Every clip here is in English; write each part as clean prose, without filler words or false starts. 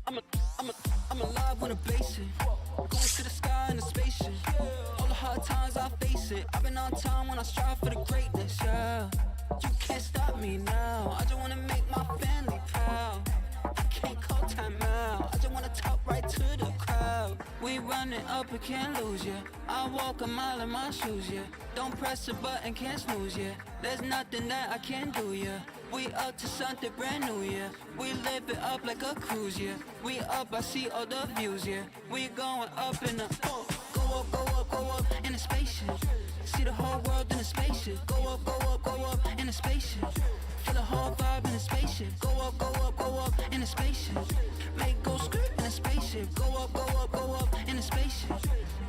I'm alive when I base it. Going to the sky in a spaceship. All the hard times I face it. I've been on time when I strive for the greatness, yeah. You can't stop me now. I just wanna make my family proud. I can't call time out. I just wanna talk right to the crowd. We running up, we can't lose, yeah. I walk a mile in my shoes, yeah. Don't press a button, can't snooze, yeah. There's nothing that I can't do, yeah. We up to something brand new, yeah. We live it up like a cruise, yeah. We up, I see all the views, yeah. We going up in the go up, go up, go up in a spaceship. See the whole world in a spaceship. Go up, go up, go up in a spaceship. Feel the whole vibe in a spaceship. Go up, go up, go up in a spaceship. Make go skirt in a spaceship. Go up, go up, go up in a spaceship.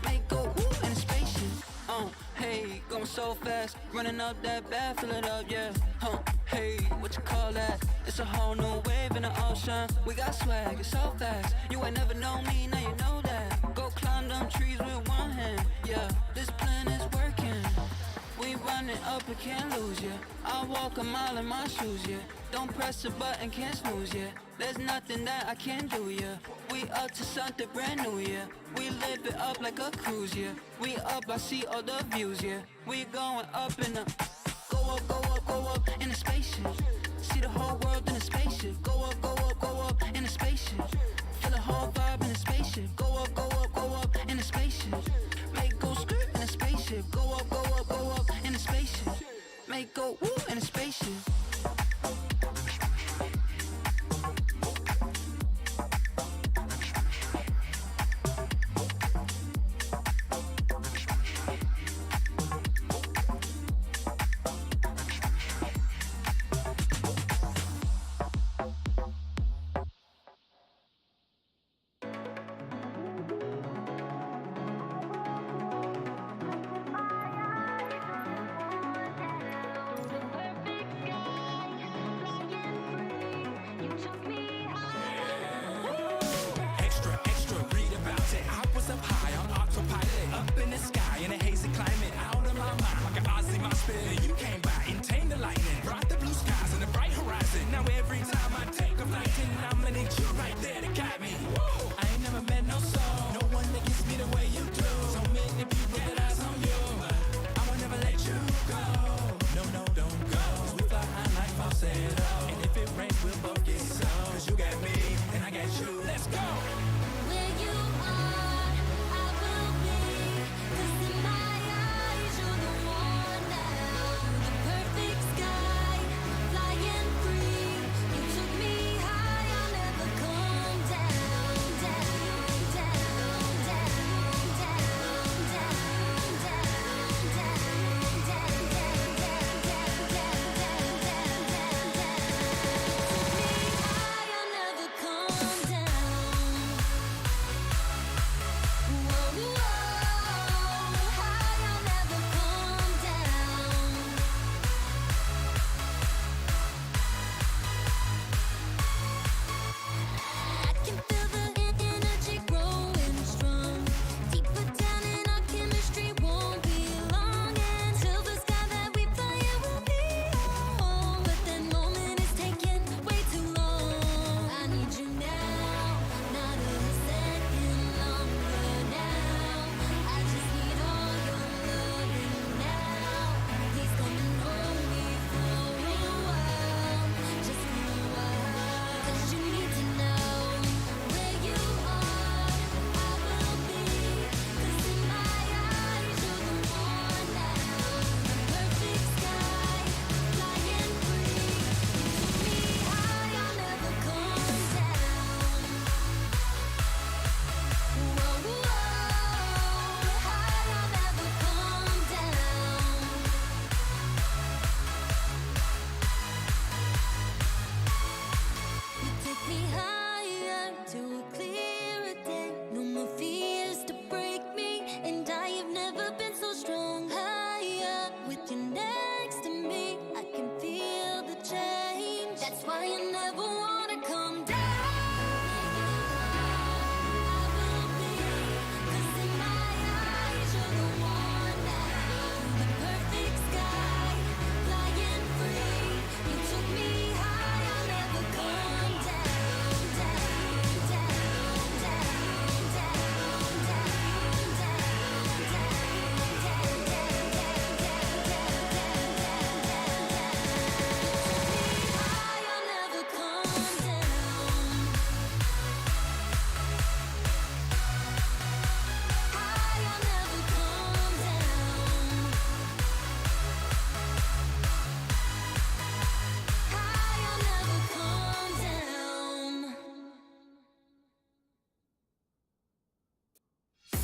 Make go woo in a spaceship. Hey, going so fast, running up that bad, fill it up, yeah. Hey, what you call that? It's a whole new wave in the ocean. We got swag, it's so fast. You ain't never known me, now you know that. Go climb them trees with one hand, yeah. This plan is working. We running up, we can't lose, yeah. I walk a mile in my shoes, yeah. Don't press a button, can't snooze, yeah. There's nothing that I can't do, yeah. We up to something brand new, yeah. We live it up like a cruise, yeah. We up, I see all the views, yeah. We going up in the go up, go up, go up in a spaceship. See the whole world in a spaceship. Go up, go up, go up in a spaceship. Feel the whole vibe in a spaceship. Go up, go up, go up in a spaceship. Make go skirt in a spaceship. Go up, go up, go up in a spaceship. Make go woo in a spaceship.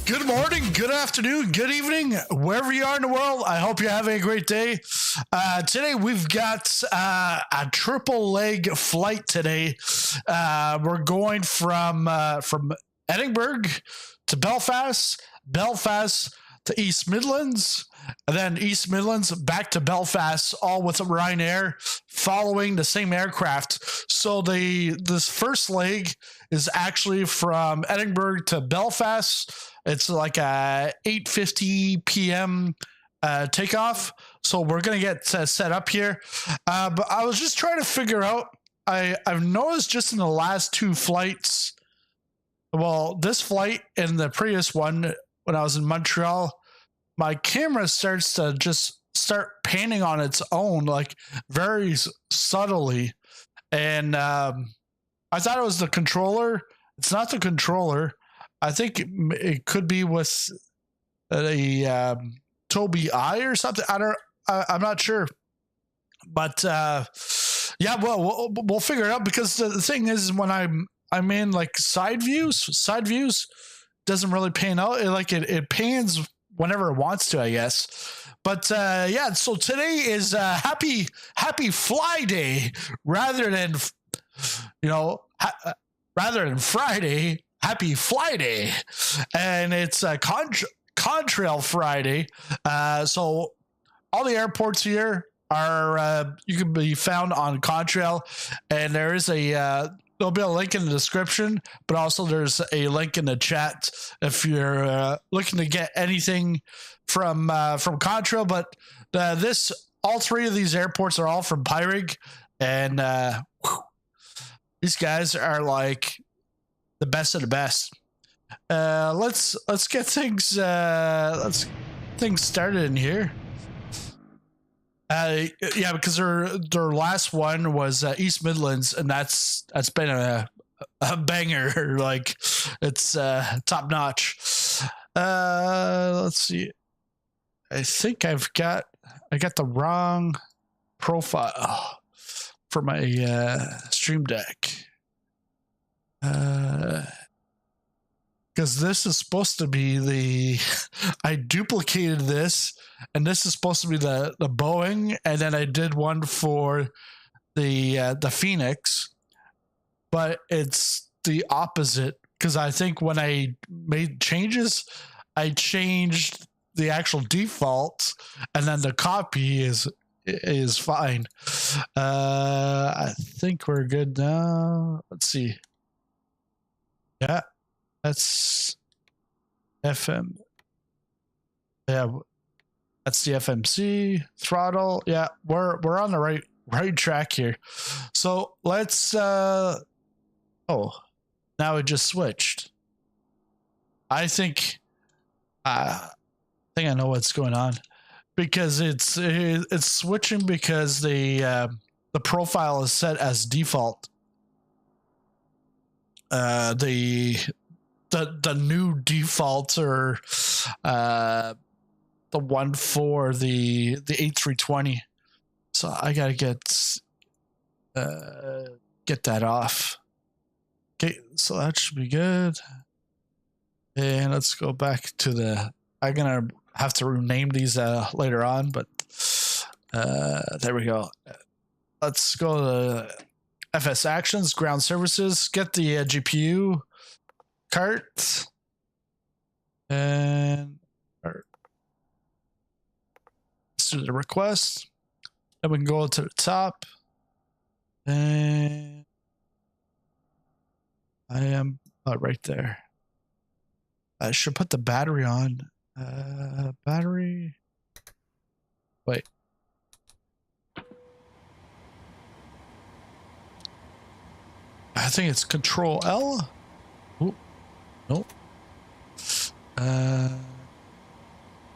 Good morning, good afternoon, good evening, wherever you are in the world. I hope you're having a great day. Today we've got a triple leg flight today. We're going from Edinburgh to Belfast, Belfast to East Midlands, and then East Midlands back to Belfast, all with Ryanair, following the same aircraft. So this first leg is actually from Edinburgh to Belfast. It's like a 8:50 p.m. Takeoff. So we're going to get set up here. But I was just trying to figure out, I've noticed just in the last two flights, well, this flight and the previous one, when I was in Montreal, my camera starts to just start panning on its own, like very subtly. And I thought it was the controller. It's not the controller. I think it could be with a Tobii Eye or something. I'm not sure. But yeah, well, we'll figure it out, because the thing is, when I'm in like side views doesn't really pan out. It pans whenever it wants to, I guess. But yeah, so today is happy Fly Day rather than Friday. Happy Fly Day, and it's Contrail Friday. So all the airports here are you can be found on Contrail, and there is there'll be a link in the description, but also there's a link in the chat if you're looking to get anything from Contrail. But all three of these airports are all from Pyreegue, and these guys are like the best of the best. Let's get things started in here. Yeah, because their last one was East Midlands, and that's been a banger. Like, it's top notch. Let's see. I think I got the wrong profile for my Stream Deck. Because this is supposed to be I duplicated this, and this is supposed to be the Boeing, and then I did one for the Phoenix, but it's the opposite, because I think when I made changes, I changed the actual default, and then the copy is fine. I think we're good now. Let's see. Yeah, that's FM. Yeah, that's the FMC throttle. Yeah, we're on the right track here. So let's. Oh, now it just switched. I think I know what's going on, because it's switching because the profile is set as default. The new defaults are the one for the A320. So I gotta get that off. Okay, so that should be good. And let's go back to I'm gonna have to rename these later on, but there we go. Let's go to FS Actions, Ground Services, get the GPU cart, and let's do the request. Then we can go to the top, and I am right there. I should put the battery on. Battery. Wait. I think it's Control L. Ooh, nope.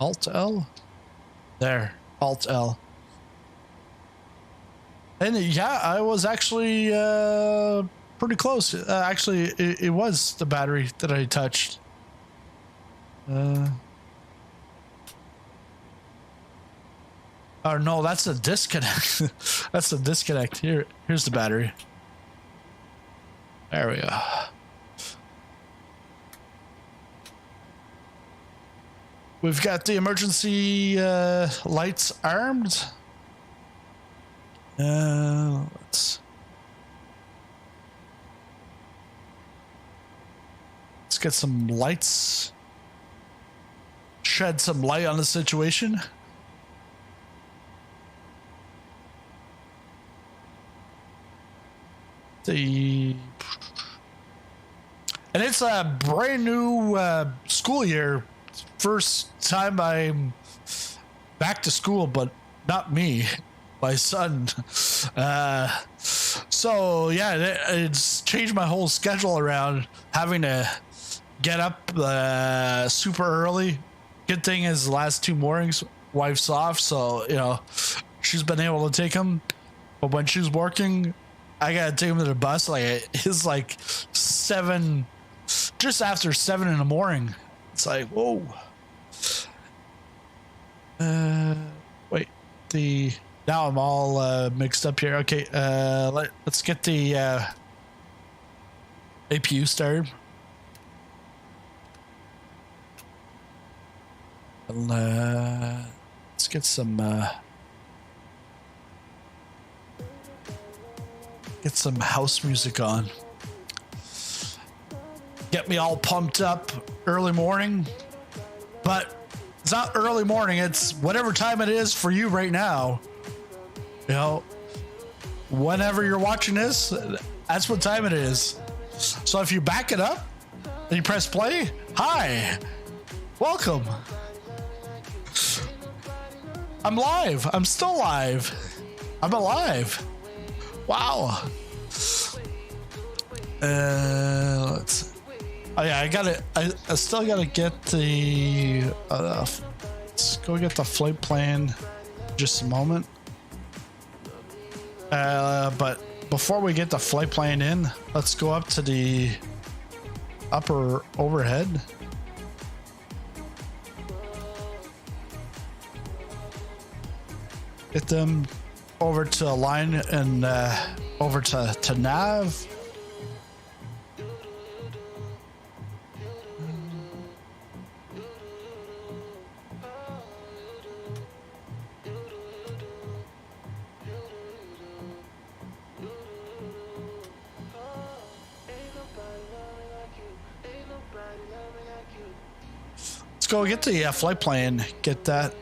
Alt L. There, Alt L. And yeah, I was actually pretty close. Actually, it was the battery that I touched. Oh no, that's a disconnect. That's the disconnect. Here's the battery. There we go. We've got the emergency lights armed. Let's get some lights. Shed some light on the situation. And it's a brand new school year. First time I'm back to school, but not me, my son. So yeah, it's changed my whole schedule around, having to get up super early. Good thing is the last 2 mornings wife's off, so you know she's been able to take him. But when she's working, I gotta take him to the bus. Like it's like 7, just after 7 in the morning. It's like whoa. Wait, now I'm all mixed up here. Okay, let's get the APU started. Let's get some house music on. Get me all pumped up early morning, but it's not early morning. It's whatever time it is for you right now. You know, whenever you're watching this, that's what time it is. So if you back it up and you press play, hi, welcome. I'm live. I'm still live. I'm alive. Wow. Let's. Oh yeah, I still gotta get the. Let's go get the flight plan. Just a moment. But before we get the flight plan in, let's go up to the upper overhead. Get them over to align and over to nav. Let's go get the flight plan, get that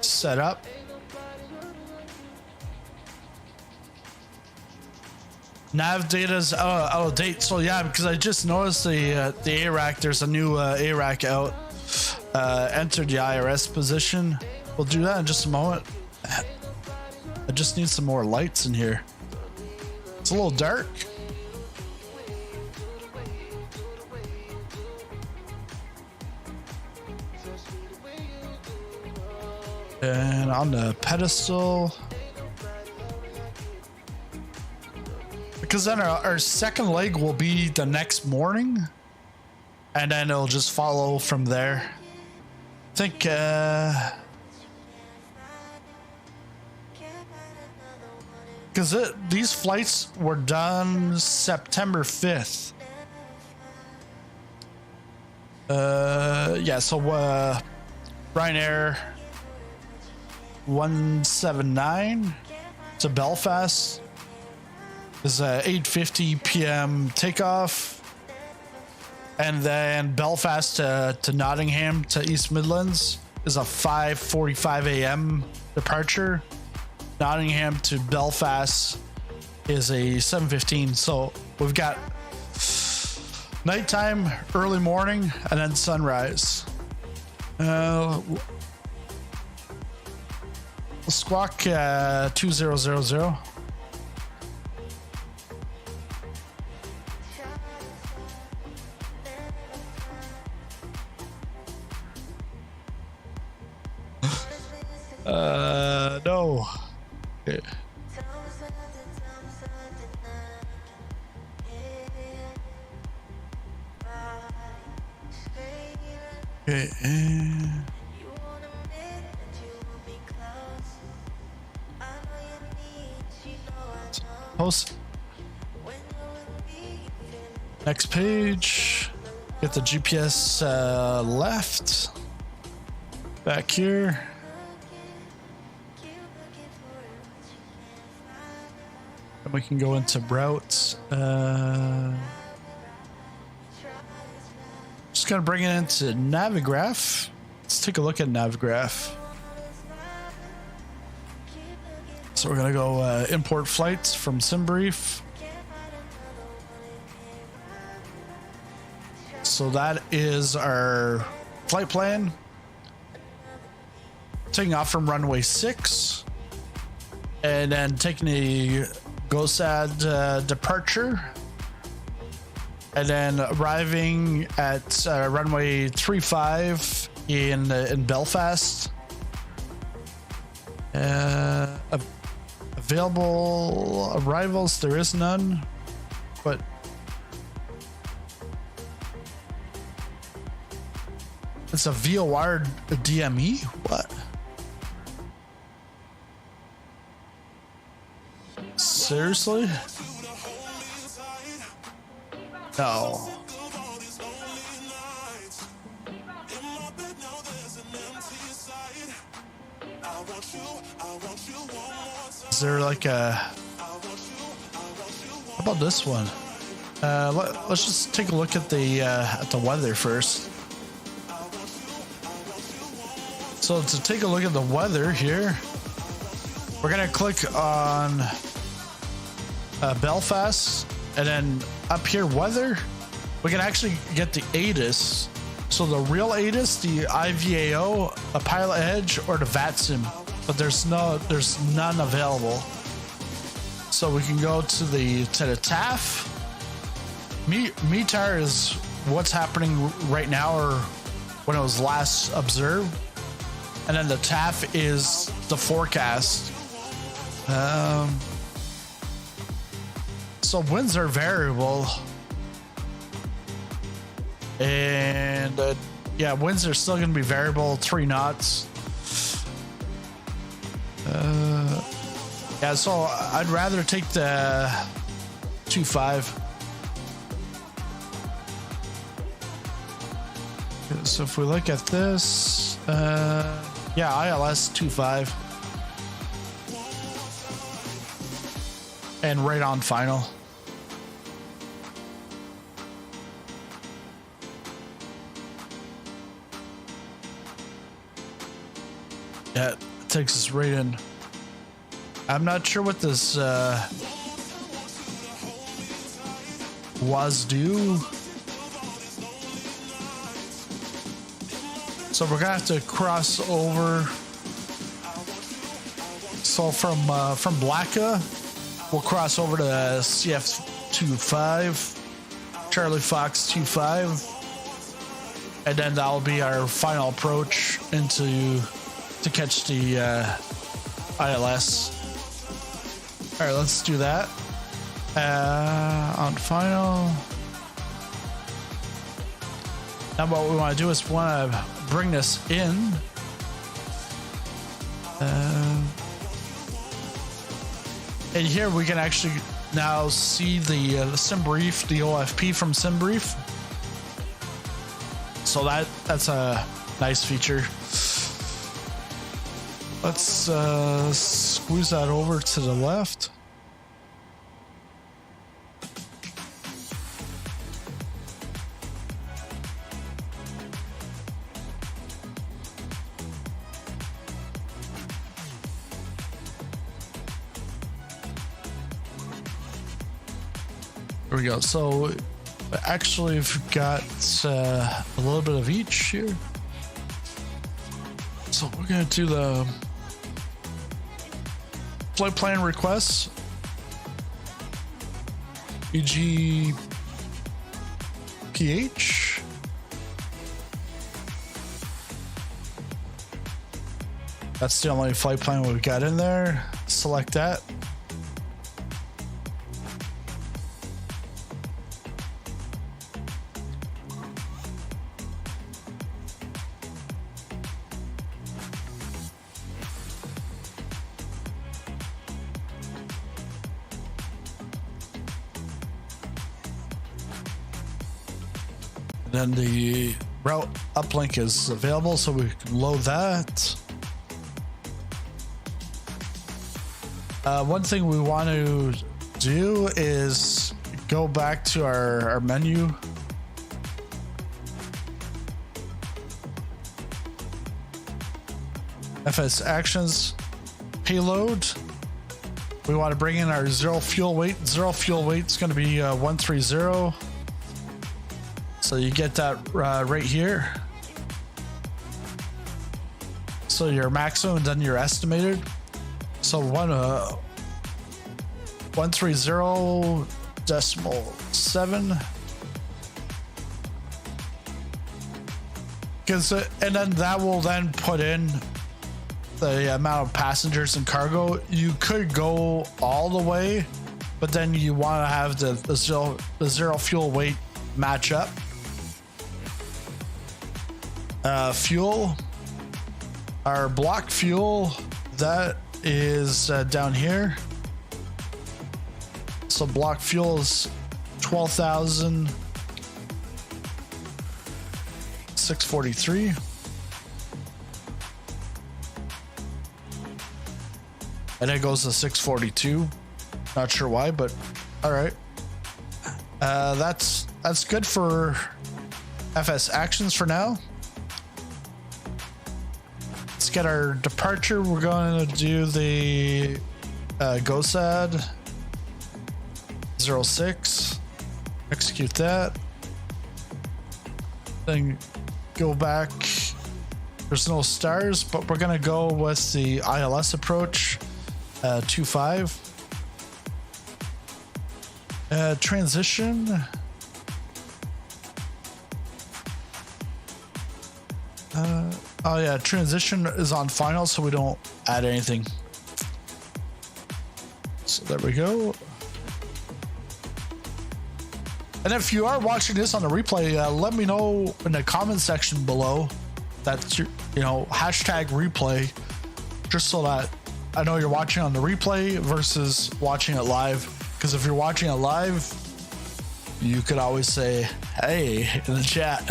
set up. Nav data's out of date, so yeah, because I just noticed the ARAC. There's a new ARAC out. Enter the IRS position. We'll do that in just a moment. I just need some more lights in here. It's a little dark. And on the pedestal. Because then our second leg will be the next morning. And then it'll just follow from there. I think, because these flights were done September 5th. Yeah, so Ryanair 179 to Belfast is a 8:50 p.m. takeoff, and then Belfast to Nottingham to East Midlands is a 5:45 a.m. departure. Nottingham to Belfast is a 7:15. So we've got nighttime, early morning, and then sunrise. Squawk 2000. No. Okay. Okay. Post. Next page. Get the GPS left. Back here. And we can go into routes. Just gonna bring it into Navigraph. Let's take a look at Navigraph. So we're gonna go import flights from SimBrief. So that is our flight plan. Taking off from runway 6 and then taking the GOSAD departure and then arriving at runway 35 in Belfast. Available arrivals, there is none, but it's a VOR DME? What? Seriously? No. Is there like a... How about this one? Let's just take a look at the weather first. So to take a look at the weather here, we're gonna click on Belfast, and then up here weather, we can actually get the ATIS. So the real ATIS, the IVAO, a Pilot Edge, or the VATSIM, but there's none available. So we can go to the TAF. METAR is what's happening right now, or when it was last observed. And then the TAF is the forecast. So winds are variable. And yeah, winds are still going to be variable, 3 knots. Yeah, so I'd rather take the 2.5. So if we look at this, yeah, ILS 2.5. And right on final. Yeah, it takes us right in. I'm not sure what this was due. So we're gonna have to cross over. So from Blacka, we'll cross over to CF25, Charlie Fox 25, and then that'll be our final approach to catch the ILS. All right, let's do that. On final. Now what we want to do is we want to bring this in. And here we can actually now see the SimBrief, the OFP from SimBrief. So that's a nice feature. Let's squeeze that over to the left. There we go. So actually we've got a little bit of each here. So we're going to do the flight plan requests. EGPH. That's the only flight plan we've got in there. Select that. Then the route uplink is available, so we can load that. One thing we want to do is go back to our menu. FS actions, payload. We want to bring in our zero fuel weight. Zero fuel weight is going to be 130. So you get that right here. So your maximum and then your estimated. So 130.7. And then that will then put in the amount of passengers and cargo. You could go all the way, but then you want to have the zero fuel weight match up. Fuel, our block fuel, that is down here. So block fuel is 12,643. And it goes to 642. Not sure why, but all right. That's good for FS actions for now. Let's get our departure. We're going to do the GOSAD 06. Execute that. Then go back. There's no stars, but we're going to go with the ILS approach. 25. Transition. Oh yeah, transition is on final, so we don't add anything. So there we go. And if you are watching this on the replay, let me know in the comment section below. That's your, hashtag replay, just so that I know you're watching on the replay versus watching it live. Because if you're watching it live, you could always say, hey, in the chat.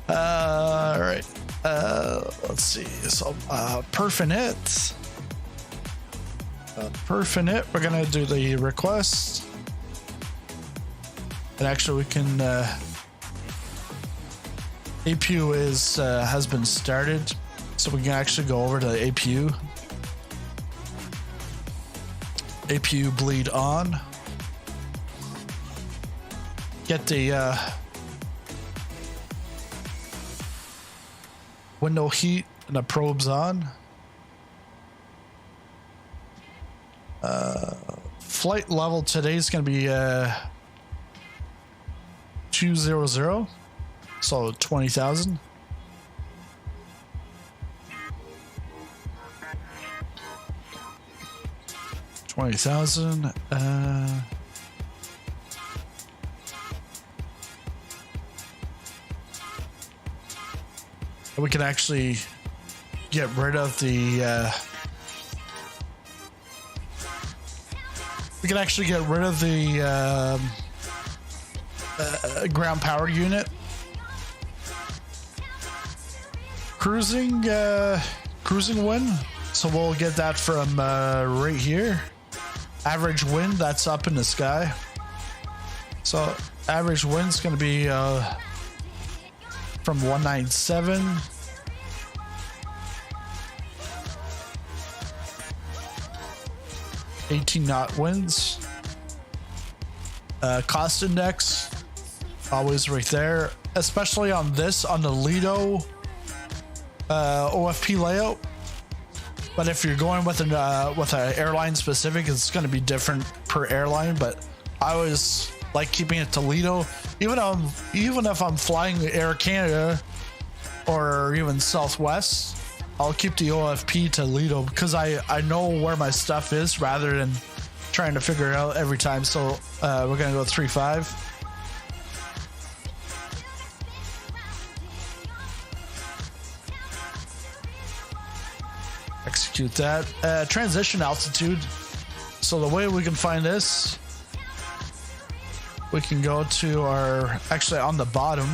All right. Let's see. So, perf init. We're going to do the request. And actually, we can. APU has been started. So, we can actually go over to the APU. APU bleed on. Get the window heat and the probes on. Flight level today is going to be 200, so 20,000. We can actually get rid of the ground power unit. Cruising wind, so we'll get that from right here. Average wind, that's up in the sky. So average wind's going to be from 197. $18 winds. Cost index, always right there, especially on the Lido OFP layout. But if you're going with an airline specific, it's going to be different per airline. But I always like keeping it to Lido, even if I'm flying Air Canada or even Southwest. I'll keep the OFP to Lido because I know where my stuff is rather than trying to figure it out every time. So we're gonna go 3.5. Execute that. Transition altitude. So the way we can find this, we can go to our, actually on the bottom,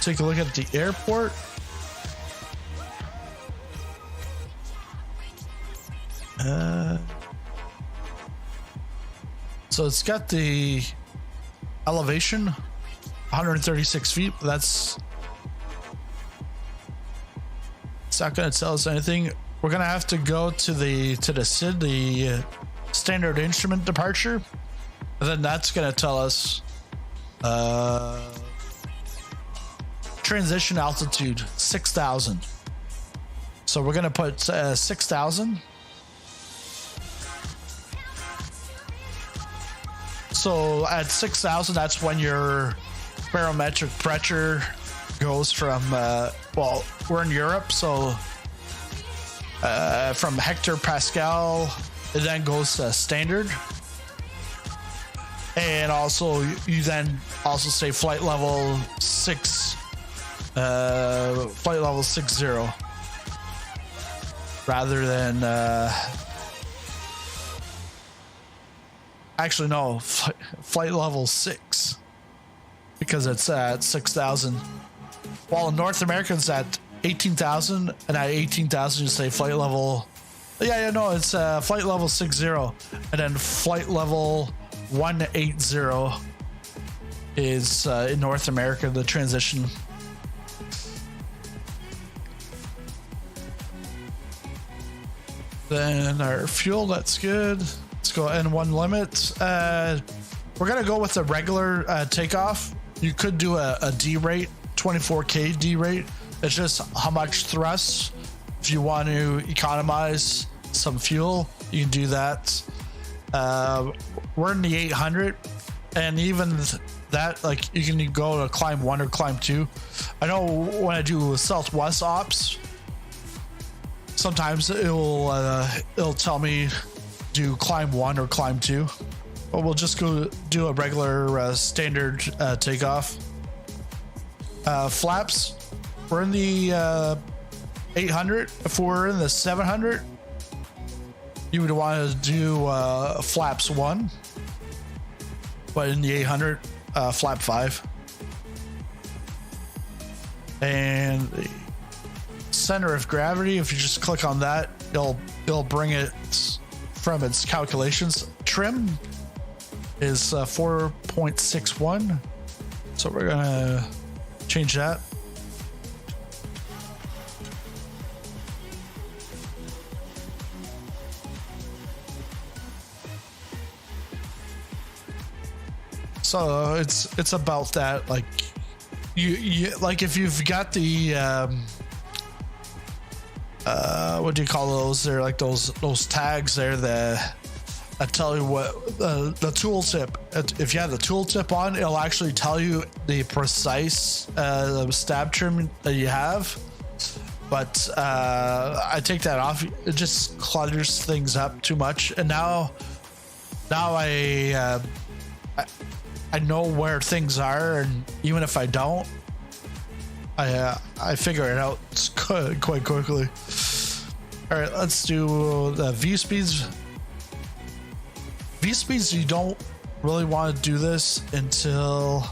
take a look at the airport. So it's got the elevation 136 feet. It's not going to tell us anything. We're going to have to go to the SID, the standard instrument departure, and then that's going to tell us transition altitude 6,000. So we're going to put 6,000. So at 6,000, that's when your barometric pressure goes from, well, we're in Europe, so from hectopascal, it then goes to standard. And also, you then also say flight level 60, rather than, actually, no, flight level 6, because it's at 6,000. While in North America, it's at 18,000, and at 18,000, you say flight level. Yeah, no, it's flight level 60, and then flight level 180 is in North America, the transition. Then our fuel, that's good. Let's go N1 limit. We're gonna go with a regular takeoff. You could do a D rate, 24K D rate. It's just how much thrust. If you want to economize some fuel, you can do that. We're in the 800, and even that, like, you can go to climb 1 or climb 2. I know when I do Southwest ops, sometimes it'll tell me do climb 1 or climb 2, but we'll just go do a regular standard takeoff. Flaps, we're in the 800. If we're in the 700, you would want to do flaps 1, but in the 800, flap 5. And the center of gravity, if you just click on that, it'll bring it from its calculations. Trim is 4.61, so we're gonna change that. So it's about that. Like you like, if you've got the what do you call those? They're like those tags there that tell you what the tooltip. If you have the tooltip on, it'll actually tell you the precise stab trim that you have. But I take that off. It just clutters things up too much. And now I know where things are, and even if I don't, I figure it out quite quickly. All right, let's do the V speeds. V speeds, you don't really want to do this until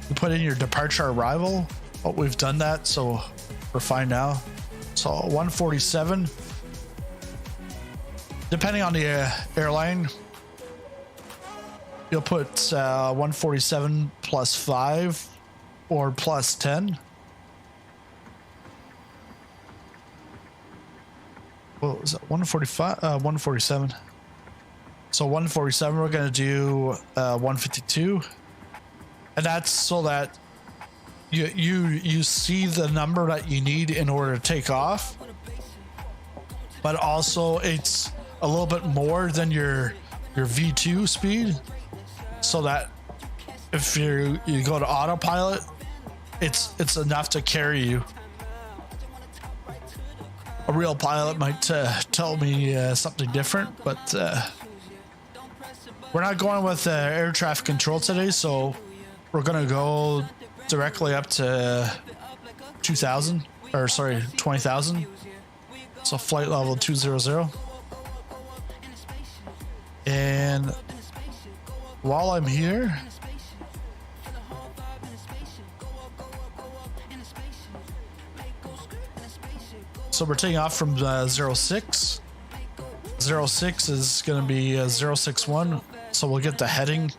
you put in your departure arrival. But we've done that, so we're fine now. So 147, depending on the airline, you'll put 147 plus 5 or plus 10. What was that? 145? 147. So 147, we're going to do 152. And that's so that you see the number that you need in order to take off. But also it's a little bit more than your V2 speed, so that if you go to autopilot, it's enough to carry you. A real pilot might tell me something different, but we're not going with air traffic control today, so we're gonna go directly up to 20,000. So flight level 200. And while I'm here, so we're taking off from 06. 06 is going to be 061. So we'll get the heading.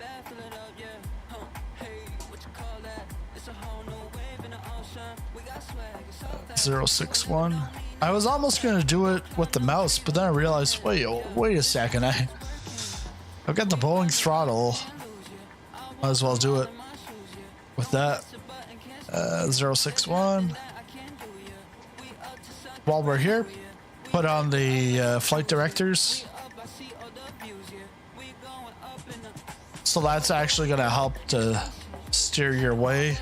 061. I was almost going to do it with the mouse, but then I realized, wait a second. I've got the Boeing throttle. Might as well do it with that. 061. While we're here, put on the flight directors. So that's actually going to help to steer your way.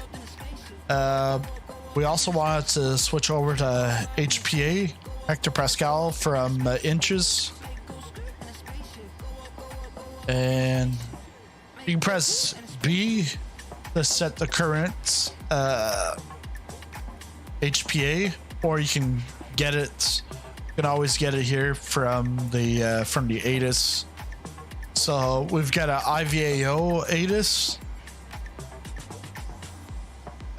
We also wanted to switch over to HPA, hectopascal, from inches. And you can press B to set the current HPA, or you can get it. You can always get it here from the ATIS. So we've got an IVAO ATIS.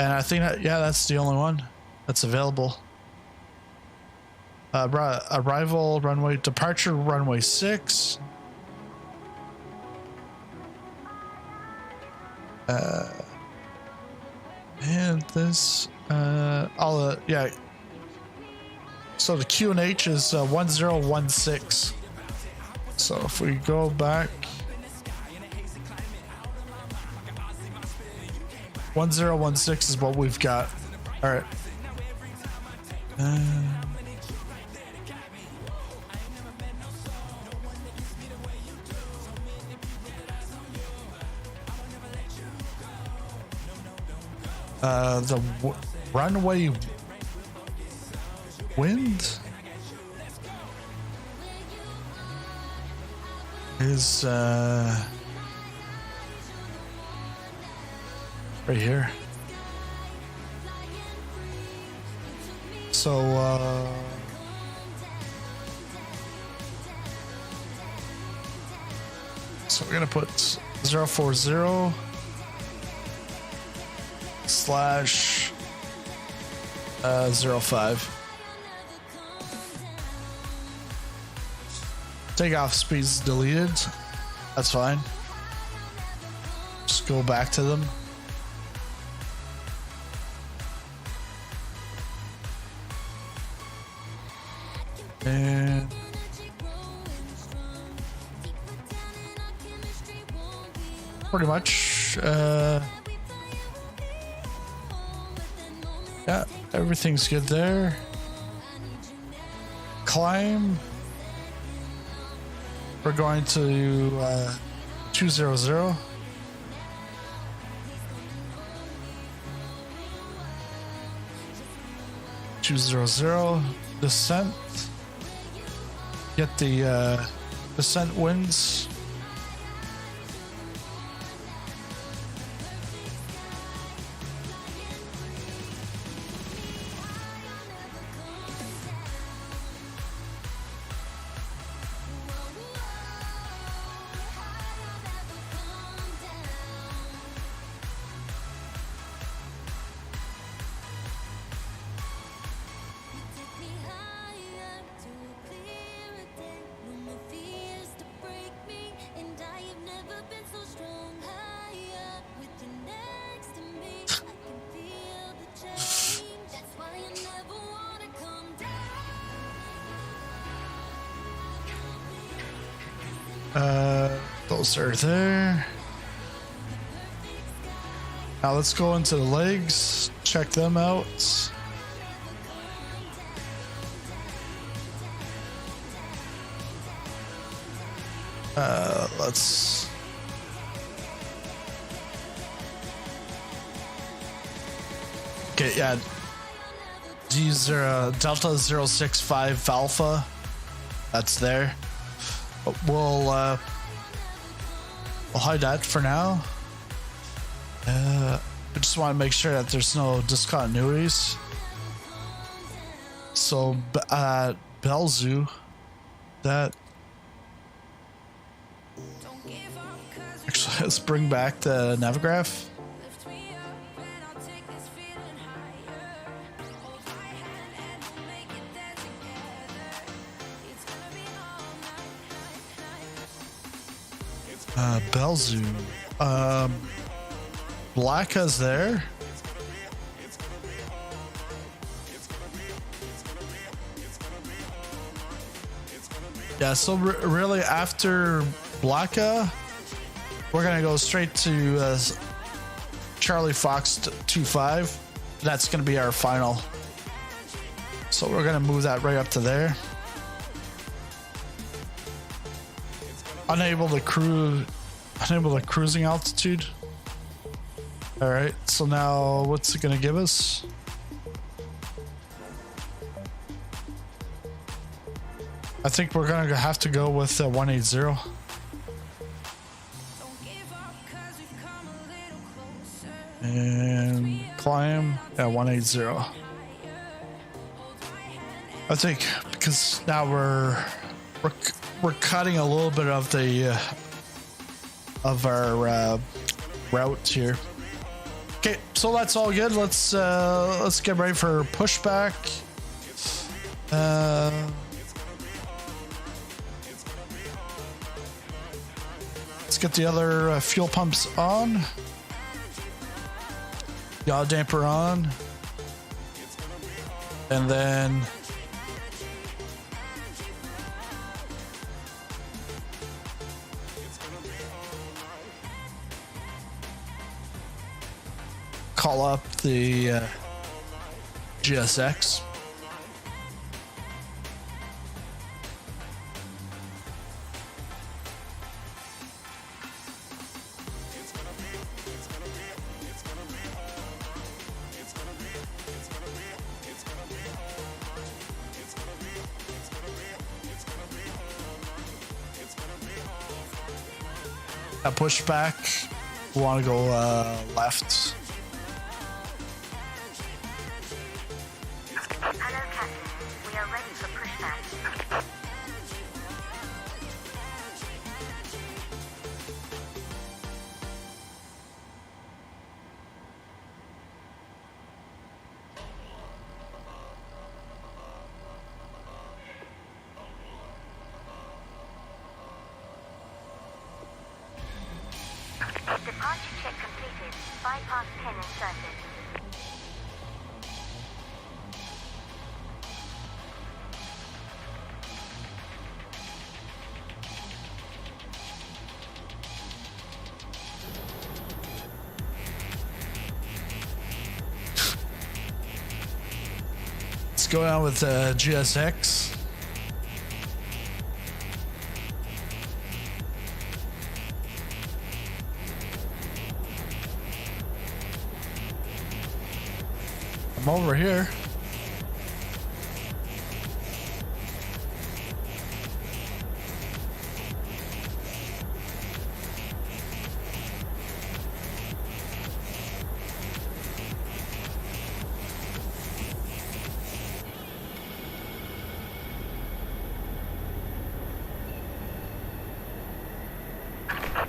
And I think that, yeah, that's the only one that's available. Arrival runway, departure runway 6. And this, yeah. So the QNH is 1016. So if we go back, 1016 is what we've got. All right. The runway wind is right here. So so we're gonna put 040 slash 05. Takeoff speed's deleted. That's fine. Just go back to them. And pretty much, yeah, everything's good there. Climb. We're going to 200. Descent. Get the descent winds. Those are there. Now let's go into the legs, check them out. Let's okay, yeah. These are Delta 065 Alpha. That's there. We'll hide that for now. I just want to make sure that there's no discontinuities. So Belzu. That. Actually, let's bring back the Navigraph. Belzu. Blacka's there. Yeah, so really after Blacka, we're gonna go straight to Charlie Fox 25. That's gonna be our final. So we're gonna move that right up to there. Unable to cruising altitude. All right, so now what's it gonna give us? I think we're gonna have to go with 180. And climb at 180. I think because now we're cutting a little bit of the our route here. Okay, so that's all good. Let's get ready for pushback. Let's get the other fuel pumps on. Yaw damper on. And then call up the GSX. Push back. We want to go left. Hello, Captain. We are ready for pushback. Departure check completed. Bypass pin inserted. Let's go down with GSX. I'm over here.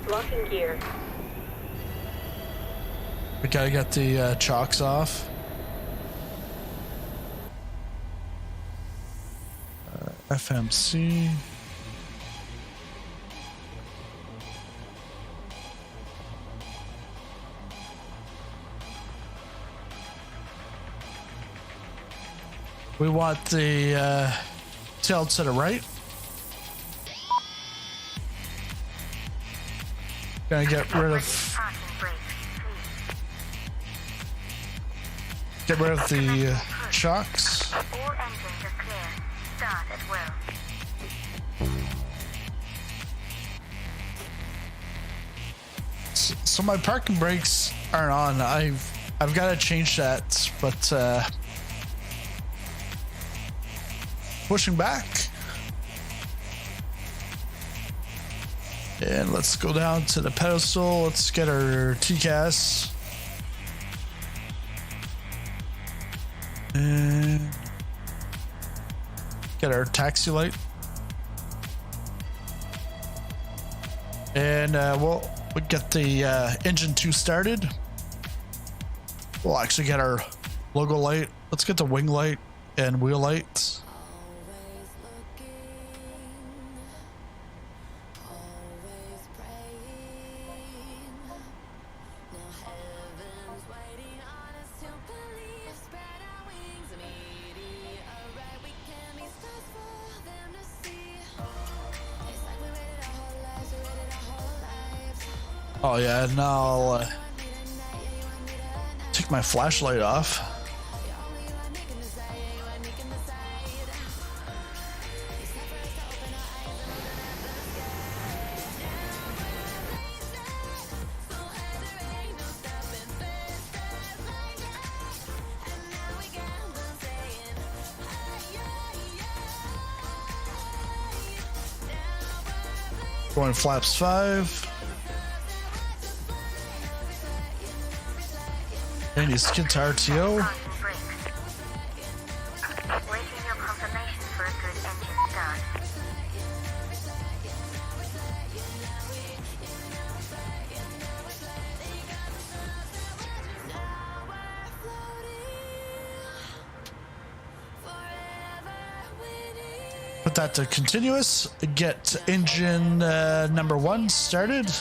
Locking gear. We gotta get the chocks off. FMC. We want the tail to the right. Gonna get rid of the chocks. All engines are clear. Start at will. So my parking brakes aren't on. I've got to change that, but pushing back. And let's go down to the pedestal. Let's get our TCAS. And Get our taxi light. And we'll get the engine 2 started. We'll actually get our logo light. Let's get the wing light and wheel lights. Oh yeah, now I'll take my flashlight off. Going flaps 5. And you skid to RTO. Waiting your confirmation for a good engine start. Put that to continuous. Get engine number 1 started.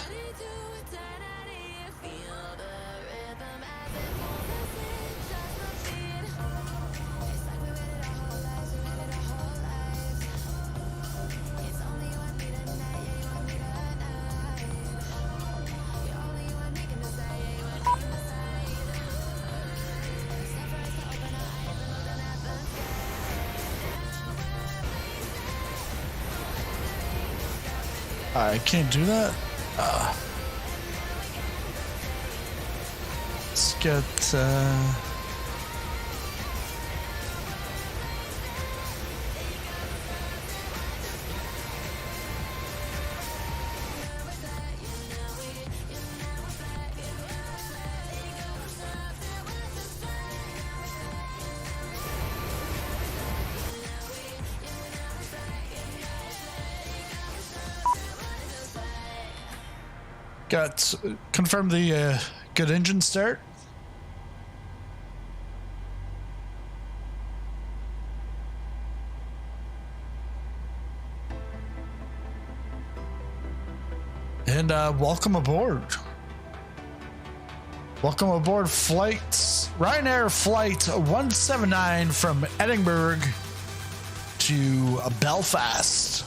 I can't do that. Let's get confirm the good engine start. And welcome aboard. Welcome aboard flights. Ryanair flight 179 from Edinburgh to Belfast.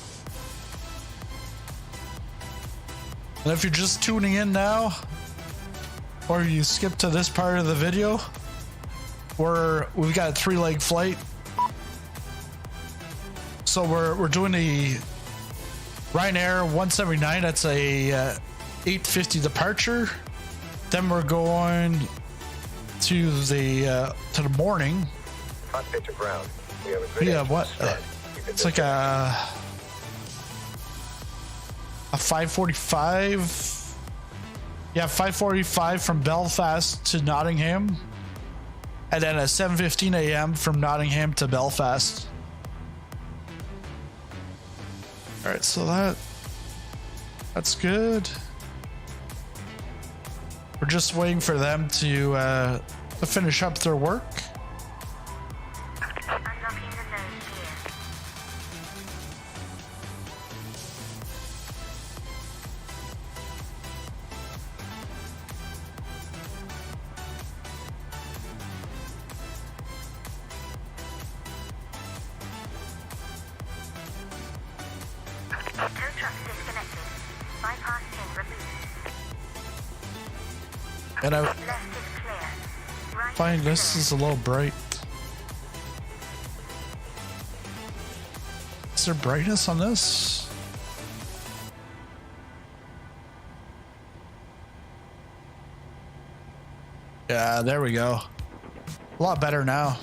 And if you're just tuning in now, or you skip to this part of the video, we've got a 3-leg flight. So we're doing the Ryanair 179. That's a 8:50 departure. Then we're going to the morning. Cockpit to ground. We have a good Yeah, engine what? start. It's like a 5:45. Yeah, 5:45 from Belfast to Nottingham, and then at 7:15 a.m. from Nottingham to Belfast. All right, so that's good. We're just waiting for them to finish up their work. Unlocking the nose gear. Tow truck disconnected. Bypass pin removed. And I Left is clear. Right find is this clear. is a little bright. Is there brightness on this? Yeah, there we go. A lot better now.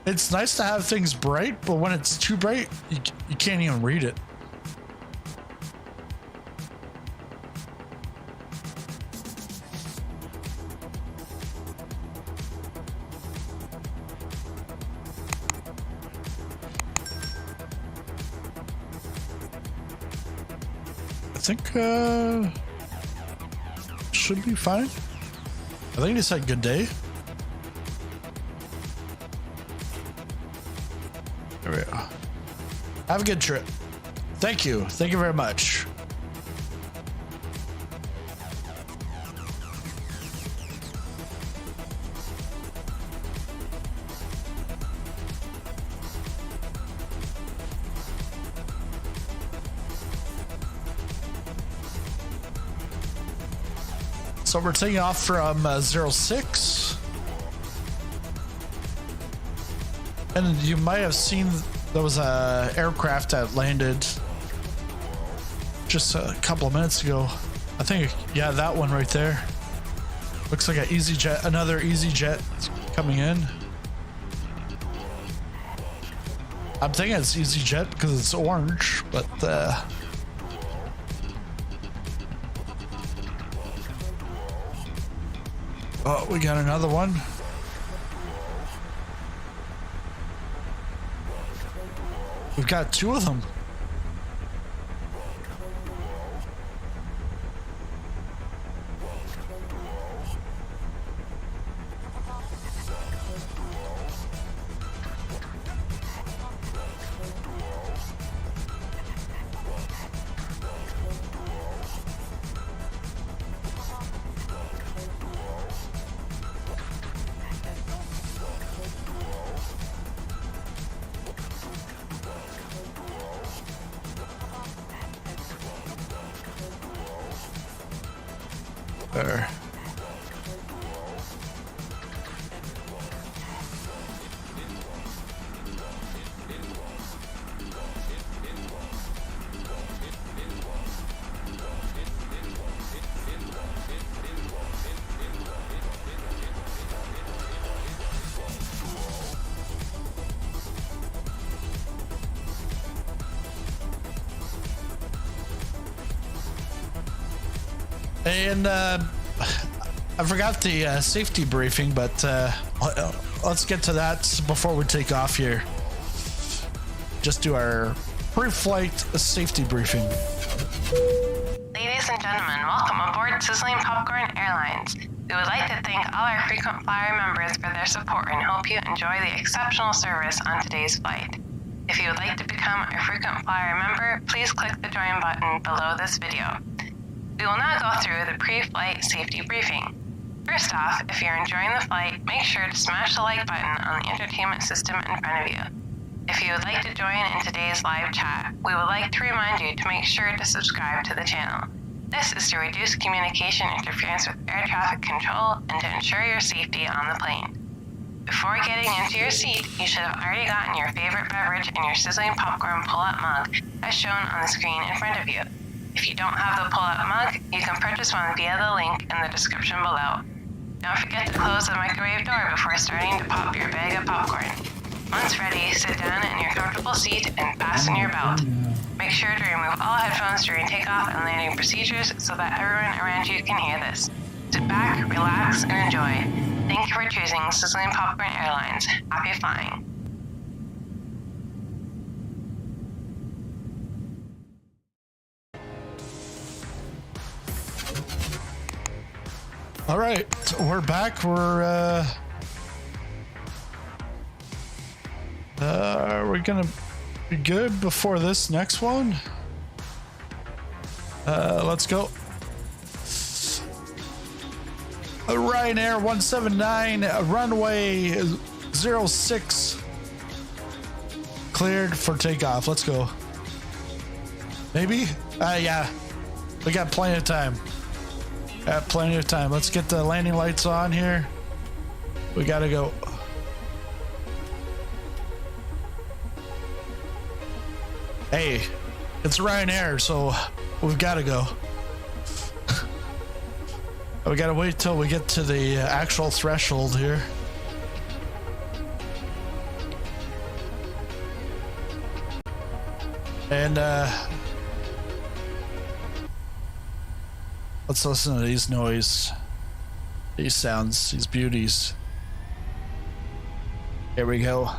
It's nice to have things bright, but when it's too bright, you can't even read it. think should be fine. I think he said good day. There we go. Have a good trip. Thank you. Thank you very much. So we're taking off from 06. And you might have seen there was a aircraft that landed just a couple of minutes ago. I think, yeah, that one right there. Looks like an EasyJet, another EasyJet coming in. I'm thinking it's EasyJet because it's orange, but oh, we got another one. We've got two of them. There. And I forgot the safety briefing, but let's get to that before we take off here. Just do our pre-flight safety briefing. Ladies and gentlemen, welcome aboard Sizzling Popcorn Airlines. We would like to thank all our frequent flyer members for their support and hope you enjoy the exceptional service on today's flight. If you would like to become a frequent flyer member, please click the join button below this video. We will now go through the pre-flight safety briefing. First off, if you're enjoying the flight, make sure to smash the like button on the entertainment system in front of you. If you would like to join in today's live chat, we would like to remind you to make sure to subscribe to the channel. This is to reduce communication interference with air traffic control and to ensure your safety on the plane. Before getting into your seat, you should have already gotten your favorite beverage in your sizzling popcorn pull-up mug as shown on the screen in front of you. If you don't have the pull-up mug, you can purchase one via the link in the description below. Don't forget to close the microwave door before starting to pop your bag of popcorn. Once ready, sit down in your comfortable seat and fasten your belt. Make sure to remove all headphones during takeoff and landing procedures so that everyone around you can hear this. Sit back, relax, and enjoy. Thank you for choosing Sizzling Popcorn Airlines. Happy flying. All right, we're back. We're gonna be good before this next one. Let's go. Ryanair 179, runway 06, cleared for takeoff. Let's go. Maybe? Yeah, we got plenty of time. Plenty of time. Let's get the landing lights on here. We gotta go. Hey, it's Ryanair, so we've gotta go. We gotta wait till we get to the actual threshold here. And let's listen to these these sounds, these beauties. Here we go.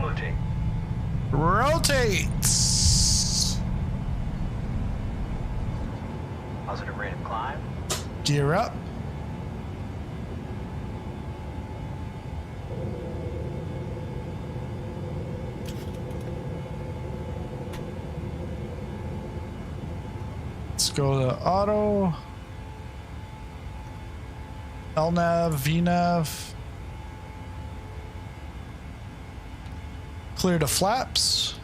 Rotate. Rotates. Positive rate of climb. Gear up. Let's go to auto. LNAV, VNAV. Clear the flaps.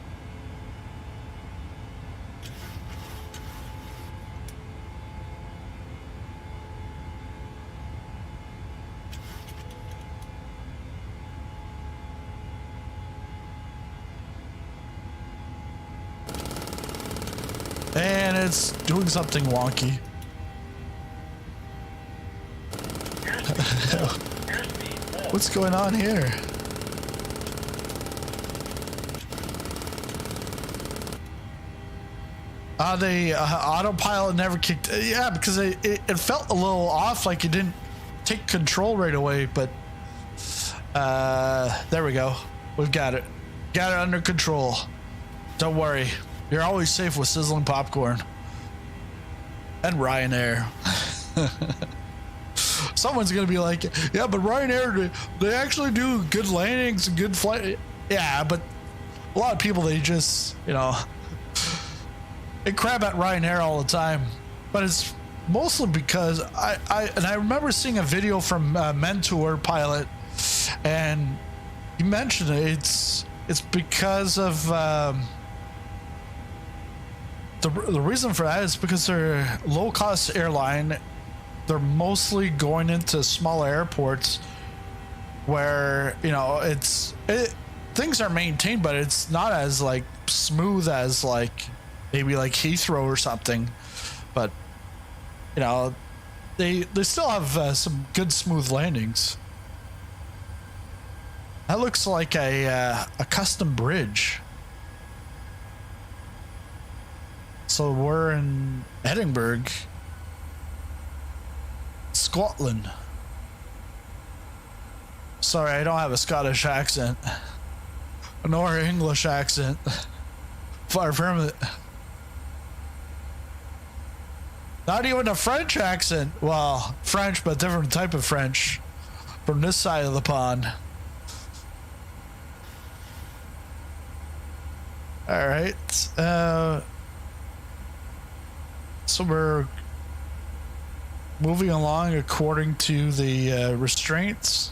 And it's doing something wonky. What's going on here? The autopilot never kicked. Yeah, because it felt a little off, like it didn't take control right away. But there we go. We've got it. Got it under control. Don't worry. You're always safe with sizzling popcorn and Ryanair. Someone's gonna be like, yeah, but Ryanair, they actually do good landings and good flight. Yeah, but a lot of people, they just, you know, they crab at Ryanair all the time. But it's mostly because I remember seeing a video from Mentor pilot, and he mentioned it's because of the reason for that is because they're low cost airline. They're mostly going into small airports where, you know, things are maintained, but it's not as like smooth as like maybe like Heathrow or something. But you know, they still have some good smooth landings. That looks like a custom bridge. So we're in Edinburgh, Scotland. Sorry, I don't have a Scottish accent, nor an English accent. Far from it. Not even a French accent. Well, French, but different type of French from this side of the pond. All right. So we're moving along according to the restraints.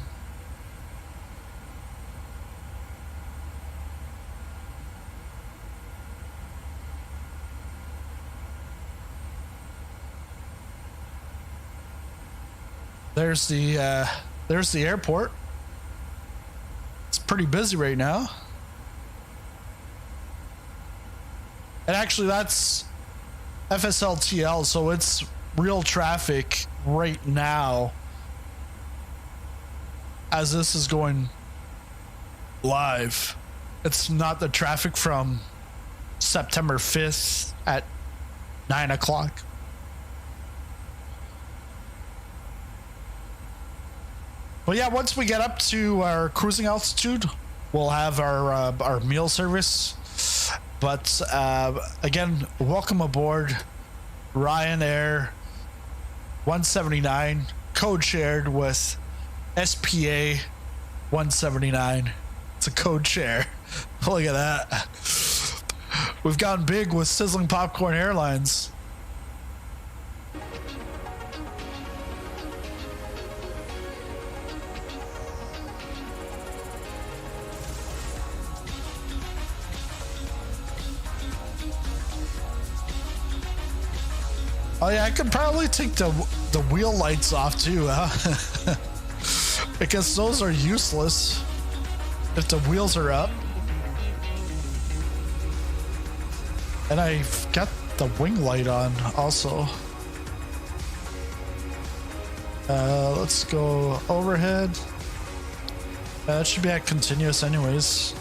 There's the airport. It's pretty busy right now. And actually that's FSLTL, so it's real traffic right now as this is going live. It's not the traffic from September 5th at 9 o'clock. But yeah, once we get up to our cruising altitude, we'll have our meal service. But again, welcome aboard Ryanair 179, code shared with SPA 179. It's a code share. Look at that. We've gone big with Sizzling Popcorn Airlines. Oh yeah, I could probably take the wheel lights off too, huh? Because those are useless if the wheels are up. And I've got the wing light on also. Let's go overhead. It should be at continuous anyways.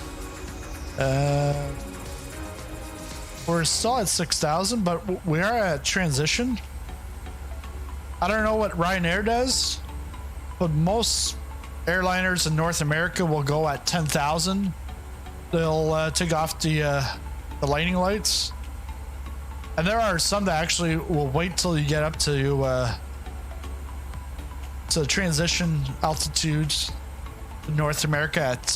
We're still at 6,000, but we are at transition. I don't know what Ryanair does, but most airliners in North America will go at 10,000 they'll take off the lightning lights. And there are some that actually will wait till you get up to transition altitudes in North America at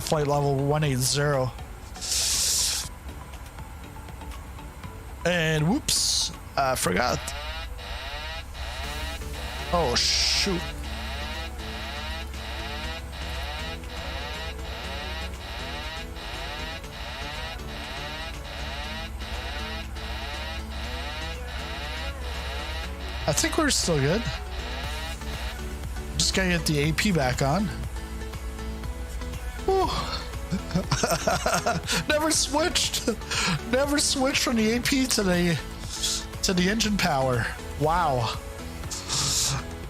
flight level 180. And whoops, I forgot. Oh shoot. I think we're still good. Just gotta get the AP back on. Never switched from the AP to the engine power. Wow.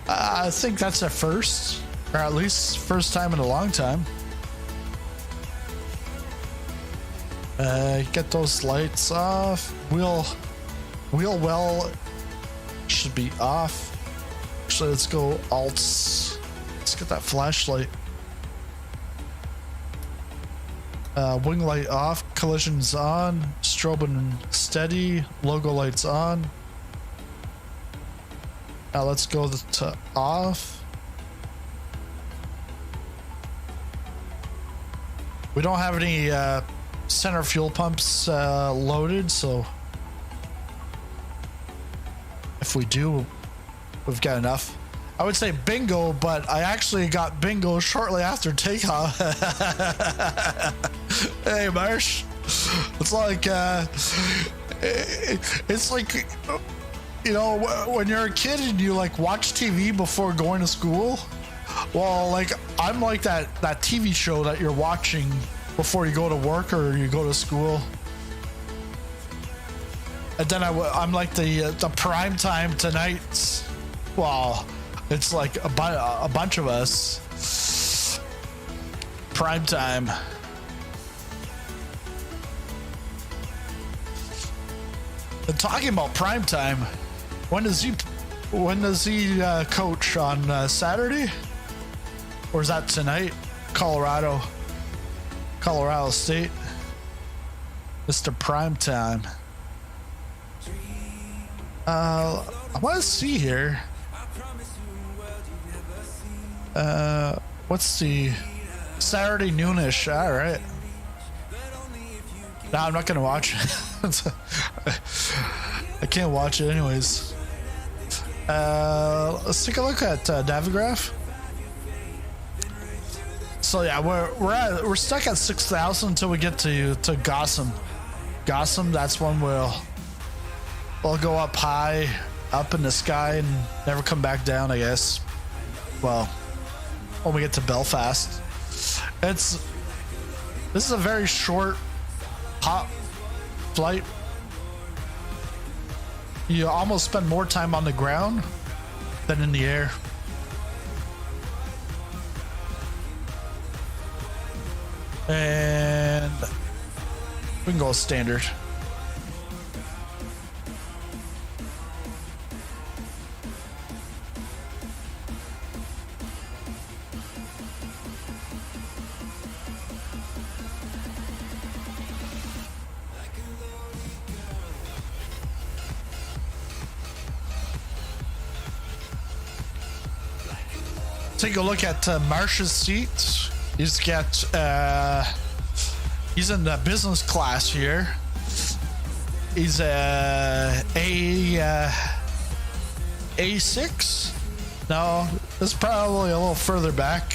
I think that's a first, or at least first time in a long time. Get those lights off. Wheel well should be off. Actually, let's go alts. Let's get that flashlight. Wing light off, collisions on, strobing steady, logo lights on. Now let's go to off. We don't have any center fuel pumps loaded, so if we do, we've got enough. I would say bingo, but I actually got bingo shortly after takeoff. Hey, Marsh. It's like, you know, when you're a kid and you like watch TV before going to school. Well, like I'm like that TV show that you're watching before you go to work or you go to school. And then I'm like the prime time tonight. Well, it's like a bunch of us. Prime time. And talking about prime time, when does he coach on Saturday? Or is that tonight? Colorado State. Mr. Prime Time. I want to see here. What's the Saturday noonish? All right. No, I'm not gonna watch it. I can't watch it anyways. Let's take a look at Navigraph. So yeah, we're stuck at 6,000 until we get to Gotham. Gotham, that's when we'll go up high, up in the sky, and never come back down, I guess. Well, when we get to Belfast. This is a very short hop flight. You almost spend more time on the ground than in the air. And we can go standard. Take a look at Marsh's seat. He's in the business class here. He's A6. No, it's probably a little further back.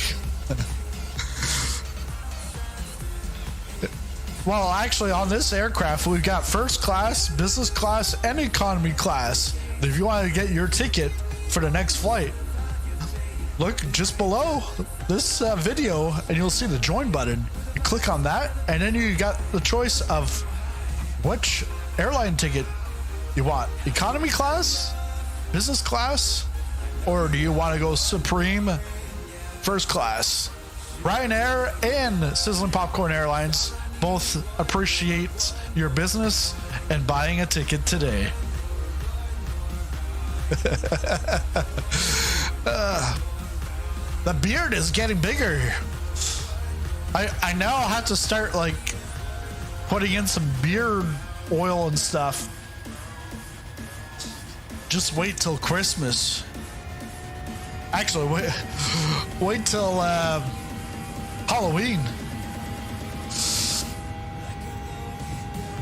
Well, actually, on this aircraft, we've got first class, business class, and economy class. If you want to get your ticket for the next flight, look just below this video and you'll see the join button. You click on that and then you got the choice of which airline ticket you want. Economy class, business class, or do you want to go Supreme first class? Ryanair and Sizzling Popcorn Airlines both appreciate your business and buying a ticket today. The beard is getting bigger. I now have to start like putting in some beard oil and stuff. Just wait till Christmas. Actually, wait till Halloween.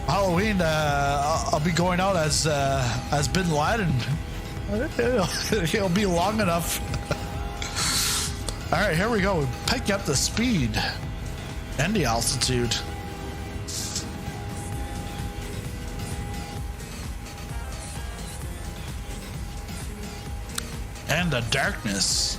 Halloween, I'll be going out as Bin Laden. It'll be long enough. All right, here we go. Pick up the speed and the altitude. And the darkness.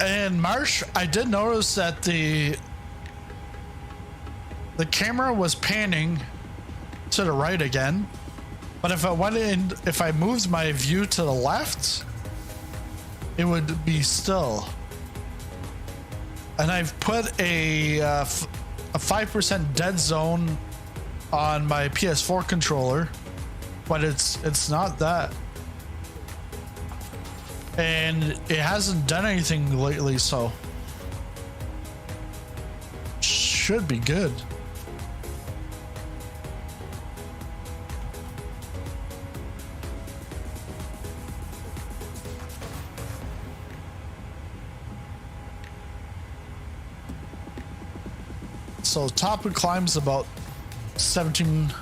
In March, I did notice that the camera was panning to the right again, but if I moved my view to the left, it would be still. And I've put a 5% dead zone on my PS4 controller, but it's not that. And it hasn't done anything lately, so should be good. So top of climb's about 17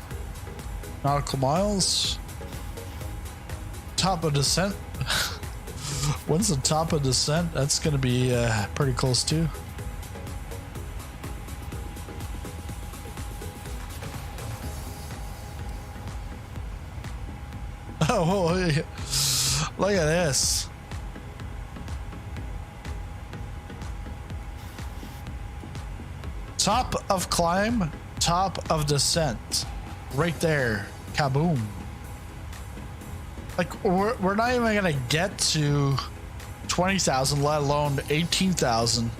nautical miles. Top of descent. When's the top of descent? That's gonna be pretty close too. Oh, look at this. Top of climb, top of descent. Right there. Kaboom. Like, we're not even gonna get to 20,000, let alone 18,000.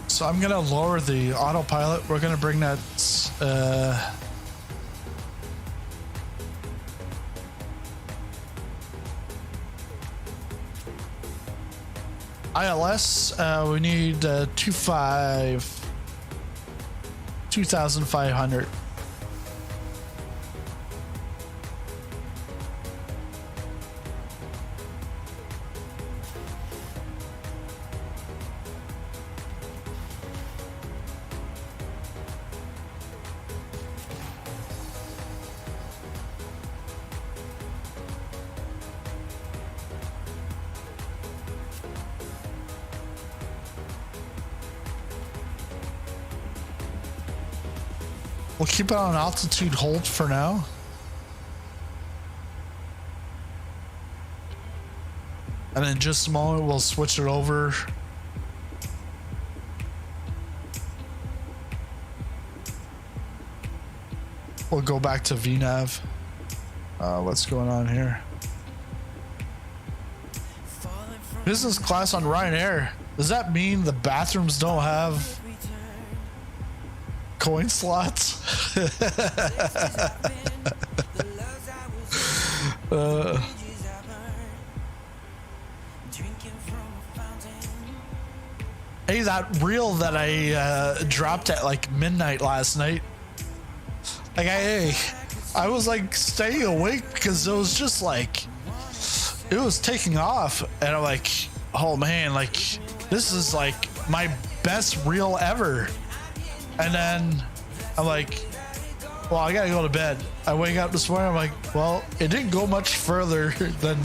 So I'm gonna lower the autopilot. We're gonna bring that ILS. We need 2,500. We'll keep it on altitude hold for now. And in just a moment, we'll switch it over. We'll go back to VNAV. What's going on here? Business class on Ryanair. Does that mean the bathrooms don't have coin slots? Hey, that reel that I dropped at like midnight last night, like I was like staying awake because it was just like it was taking off, and I'm like, oh man, like this is like my best reel ever. And then I'm like, well, I gotta go to bed. I wake up this morning, I'm like, well, it didn't go much further than,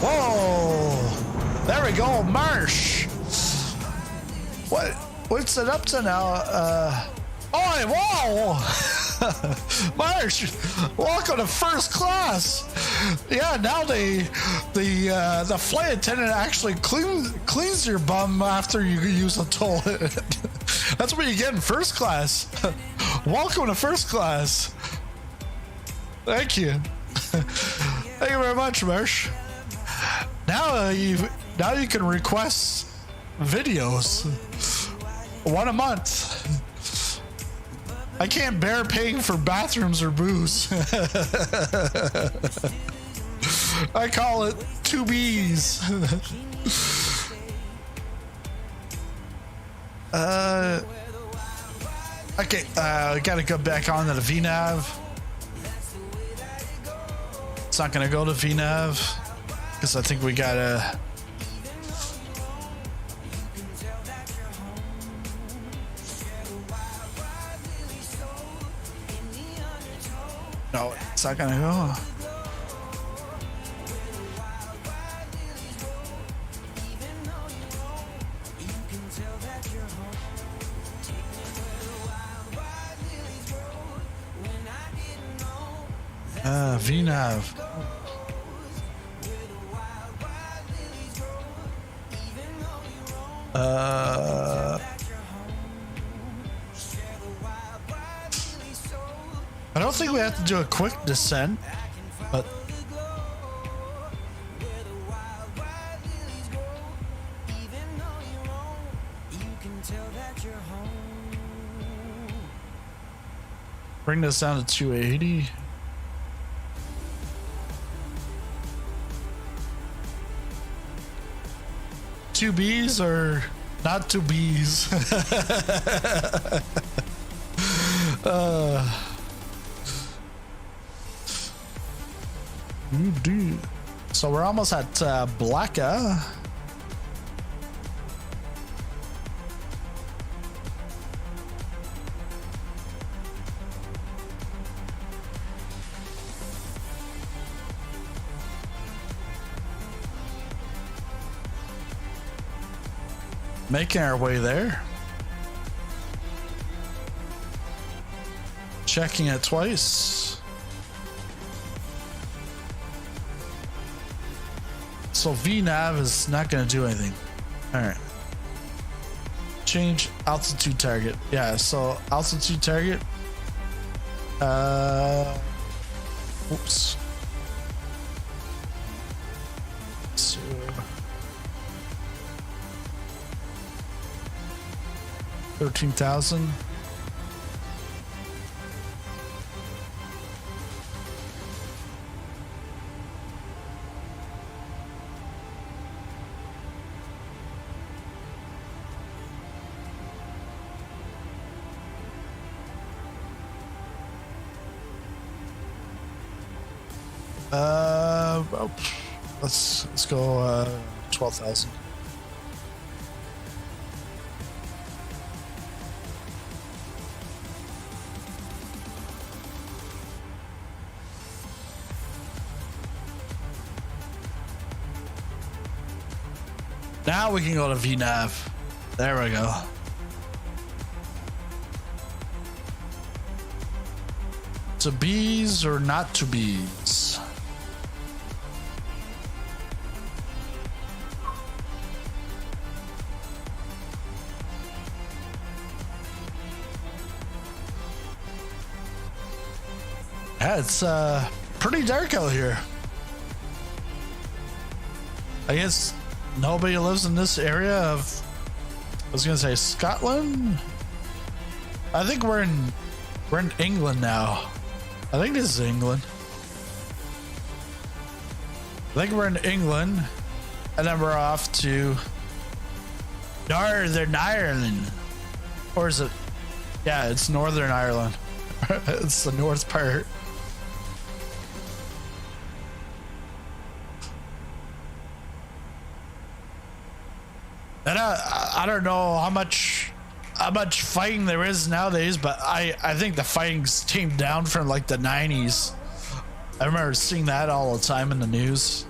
whoa, there we go, Marsh. What's it up to now? Oh, whoa, Marsh, welcome to first class. Yeah, now the flight attendant actually cleans your bum after you use the toilet. That's what you get in first class. Welcome to first class. Thank you. Thank you very much, Marsh. Now you can request videos 1 a month. I can't bear paying for bathrooms or booze. I call it Tobies. Okay, gotta go back on to the VNav. It's not gonna go to VNav because I think we gotta. No, it's not gonna go. VNav. I don't think we have to do a quick descent, but bring this down to 280. Two B's or not two B's? Dude. So we're almost at Blacka. Making our way there. Checking it twice. So VNav is not going to do anything. All right. Change altitude target. Yeah, so altitude target. Oops. So 13,000. Let's go 12,000. Now we can go to VNav. There we go. To bees or not to bees? Yeah, it's pretty dark out here. I guess nobody lives in this area of, I was gonna say Scotland. I think we're in England now. I think this is England. I think we're in England, and then we're off to Northern Ireland. Or is it? Yeah, it's Northern Ireland. It's the north part. And I don't know how much fighting there is nowadays, but I think the fighting's tamed down from like the 90s. I remember seeing that all the time in the news.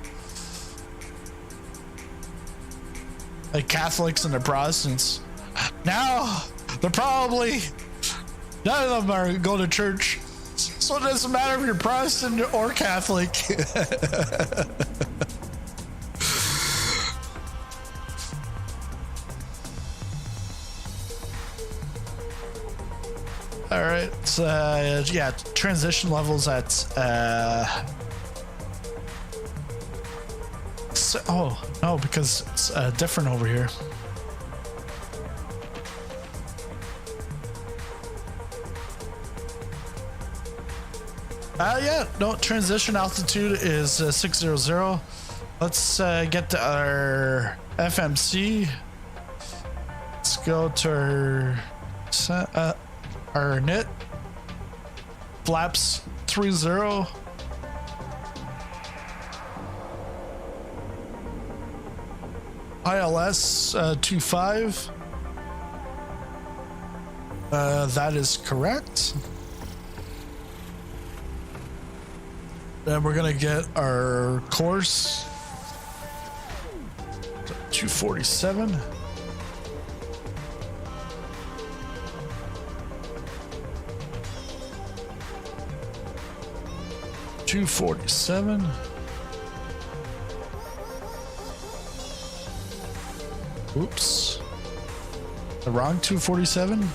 Like Catholics and the Protestants. Now they're probably, none of them are going to church, so it doesn't matter if you're Protestant or Catholic. All right, so yeah, transition levels at say? Oh, no, because it's different over here. Yeah, no, transition altitude is 600. Let's get to our FMC. Let's go to our NIT. Flaps 30. ILS 25. That is correct. Then we're gonna get our course 247. Oops. The wrong 247.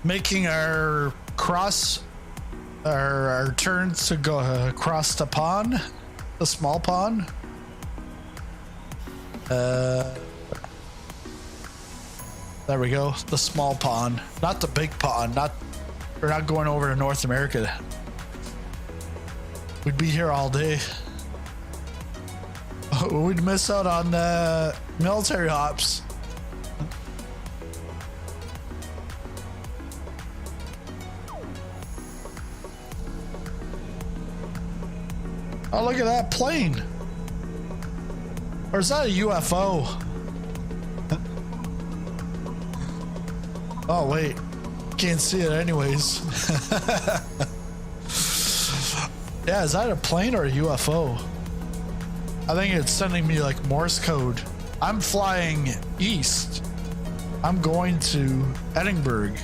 Making our our turns to go across the pond, the small pond. There we go, the small pond, not the big pond. We're not going over to North America. We'd be here all day. We'd miss out on military hops. Oh, look at that plane. Or is that a UFO? Oh, wait. Can't see it anyways. Yeah, is that a plane or a UFO? I think it's sending me like Morse code. I'm flying east. I'm going to Edinburgh.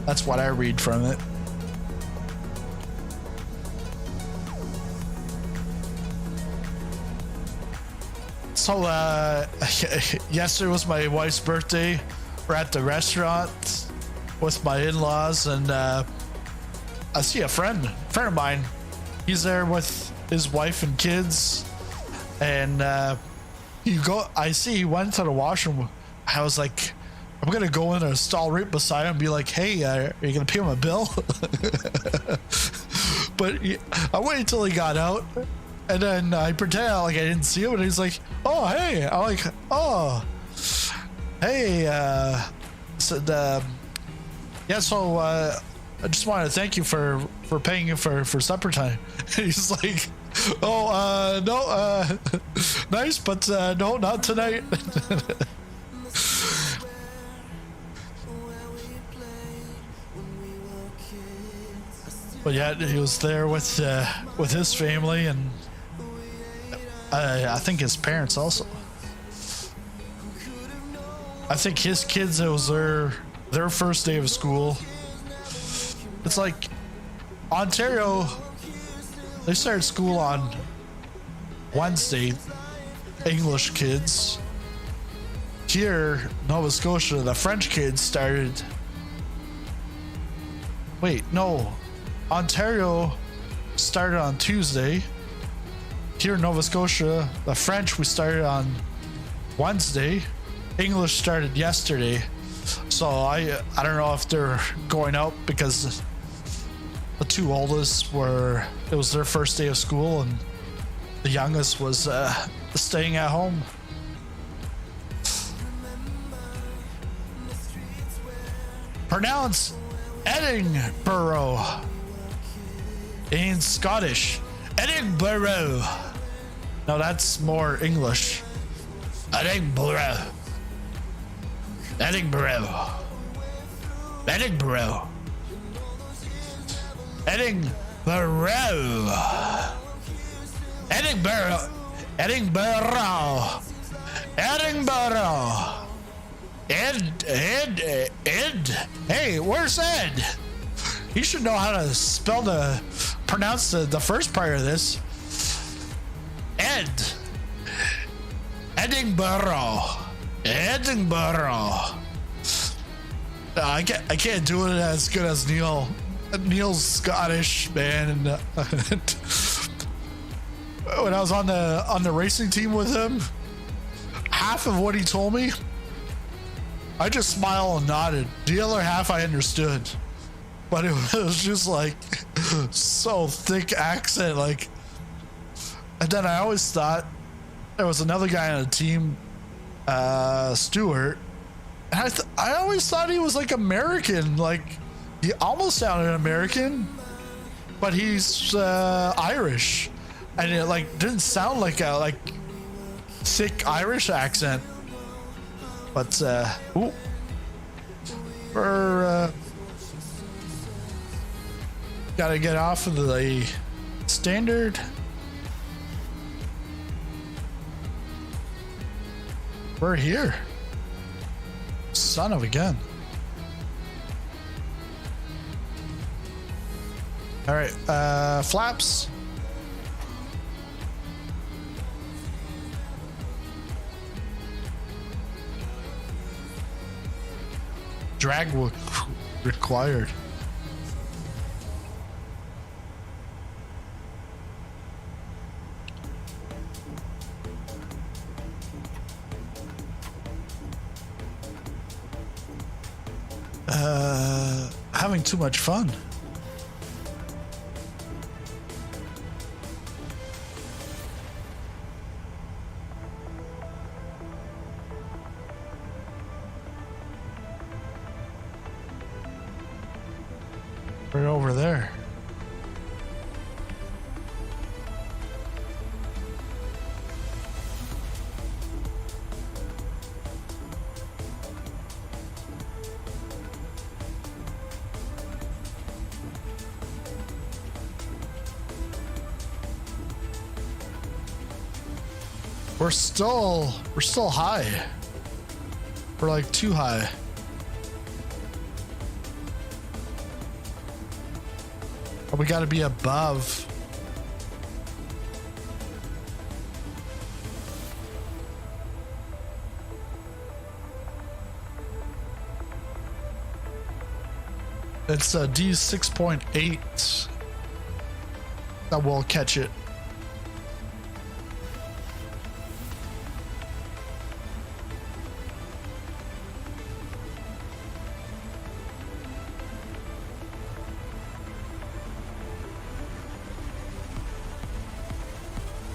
That's what I read from it. So yesterday was my wife's birthday. We're at the restaurant with my in-laws, and I see a friend of mine. He's there with his wife and kids, and I see he went to the washroom. I was like, I'm gonna go in and stall right beside him and be like, hey, are you gonna pay him a bill? But I waited until he got out. And then I pretend like I didn't see him, and he's like, "Oh, hey!" I'm like, "Oh, hey." Said, "Yeah." So I just wanted to thank you for paying for supper time. And he's like, "Oh, no, nice, but no, not tonight." But yeah, he was there with his family, and I think his parents also. I think his kids, it was their first day of school. It's like Ontario, they started school on Wednesday, English kids. Here, Nova Scotia, the French kids started. Wait, no. Ontario started on Tuesday. Here in Nova Scotia, the French, we started on Wednesday. English started yesterday. So I don't know if they're going out because the two oldest it was their first day of school, and the youngest was staying at home. Pronounce Edinburgh in Scottish. Edinburgh. No, that's more English. Edinburgh. Edinburgh. Edinburgh. Edinburgh. Edinburgh. Edinburgh. Edinburgh. Ed. Hey, where's Ed? He should know how to pronounce the first part of this. Ed. Edinburgh. No, I can't do it as good as Neil. Neil's Scottish, man. And when I was on the racing team with him, half of what he told me, I just smiled and nodded. The other half I understood, but it was just like so thick accent, like. And then I always thought there was another guy on the team, Stuart. And I always thought he was like American, like he almost sounded American, but he's Irish, and it like didn't sound like a like thick Irish accent. But we're gotta get off of the standard. We're here. Son of a gun. All right, flaps. Drag required. Having too much fun. Right over there. We're still high. We're like too high. But we got to be above. It's a D6.8 that will catch it.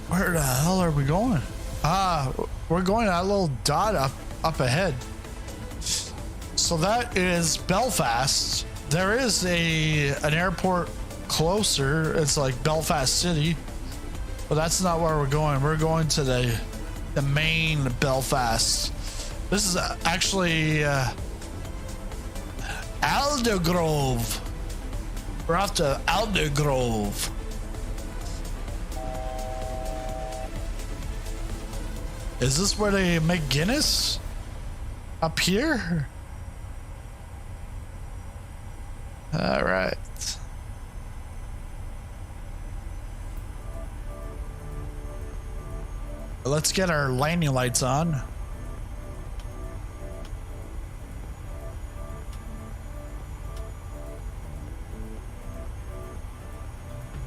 Where the hell are we going? We're going at a little dot up ahead. So that is Belfast. There is an airport closer. It's like Belfast City, but that's not where we're going. We're going to the main Belfast. This is actually Aldergrove. We're off to Aldergrove. Is this where they make Guinness? Up here? All right. Let's get our landing lights on.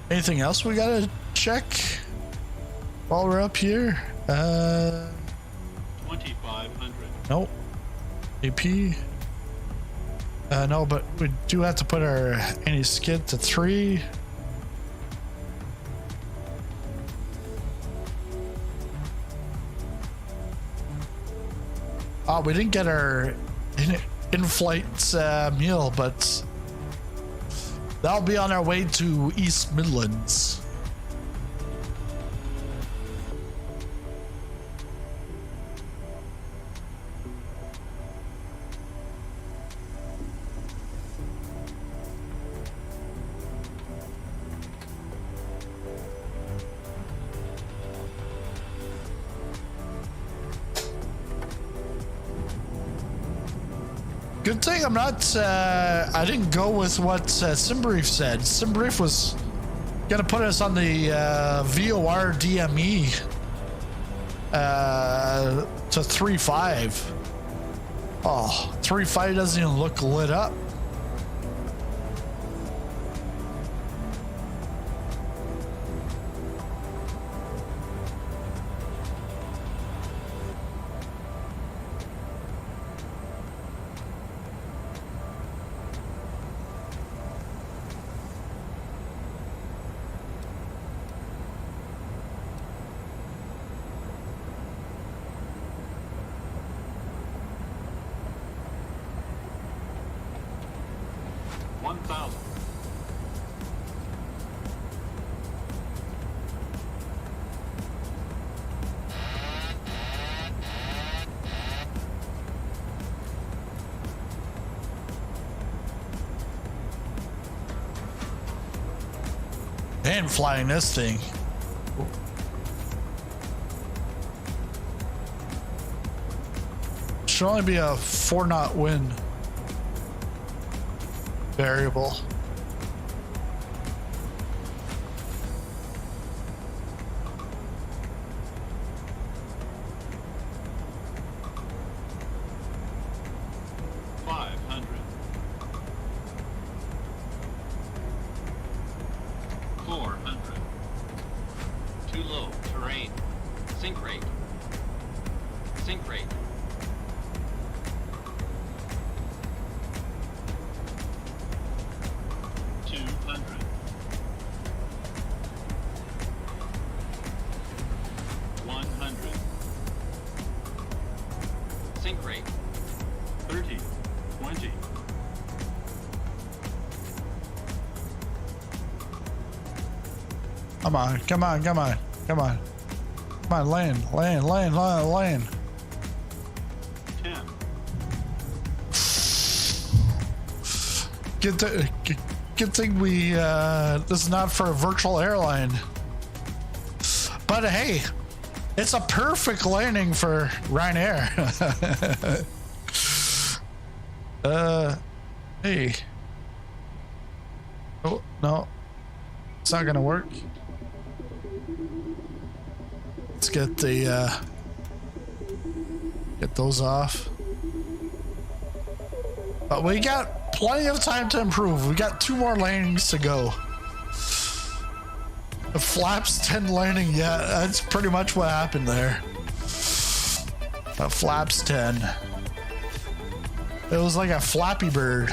Anything else we gotta check while we're up here? 2500. Nope. AP. No, but we do have to put our anti-skid to 3. Oh, we didn't get our in-flight meal, but that'll be on our way to East Midlands. Good thing I'm not, I didn't go with what Simbrief said. Simbrief was gonna put us on the VOR DME to 3.5. Oh, 3.5 doesn't even look lit up. And flying this thing. Should only be a 4-knot wind variable. Come on, come on, come on, come on. Come on, land, land, land, land, land. 10. Good thing we, this is not for a virtual airline. But hey, it's a perfect landing for Ryanair. Hey. Oh, no. It's not gonna work. Let's get the get those off. But we got plenty of time to improve. We got 2 more landings to go. The flaps 10 landing, yeah, that's pretty much what happened there. Flaps 10. It was like a Flappy Bird.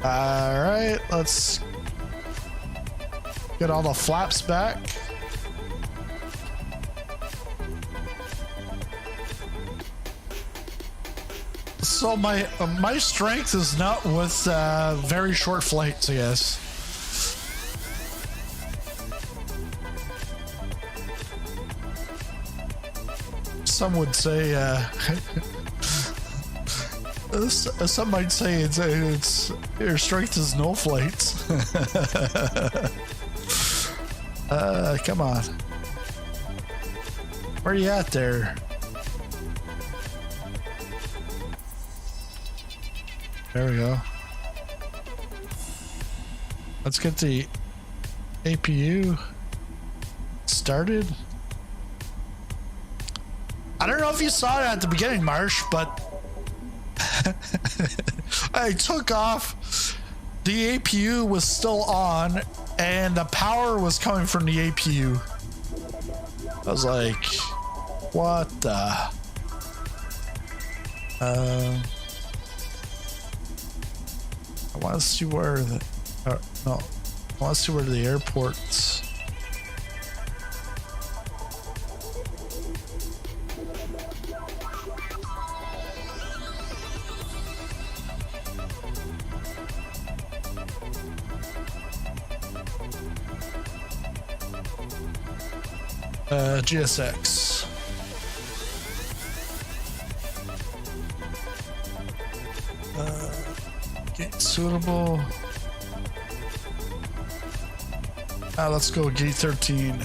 All right, let's get all the flaps back. So my strength is not with very short flights, I guess. Some would say, some might say it's your strength is no flights. Come on. Where are you at there? There we go. Let's get the APU started. I don't know if you saw it at the beginning, Marsh, but I took off. The APU was still on and the power was coming from the APU. I was like, what the? I want to see where the no, I want to see where the airport's. GSX. Gate suitable. Let's go gate 13.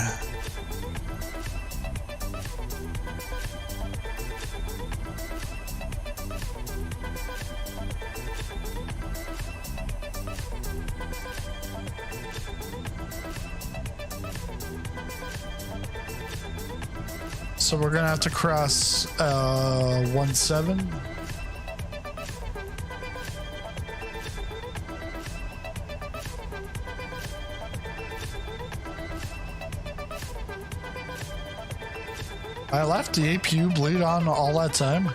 So we're gonna have to cross 17. I left the APU bleed on all that time.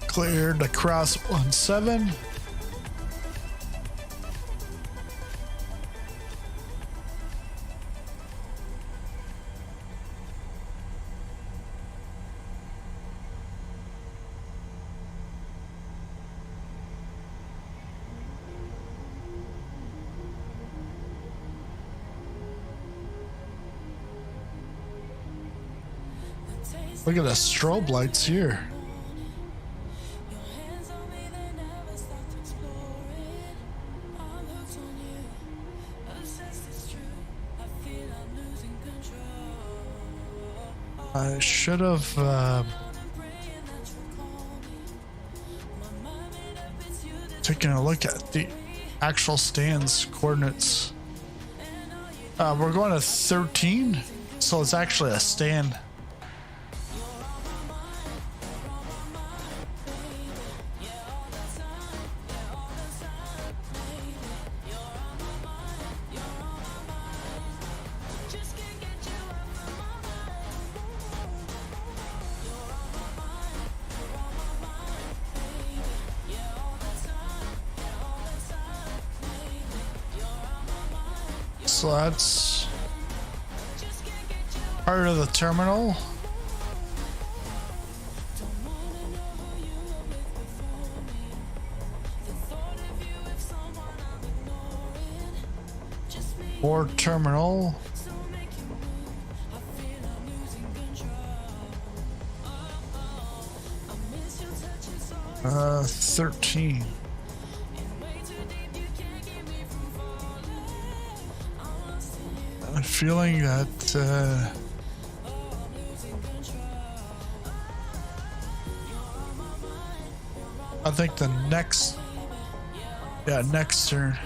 Cleared across 17. Look at the strobe lights here. I should have taken a look at the actual stand's coordinates. We're going to 13, so it's actually a stand. So that's part of the terminal. Or terminal. 13. I'm feeling that I think the next turn.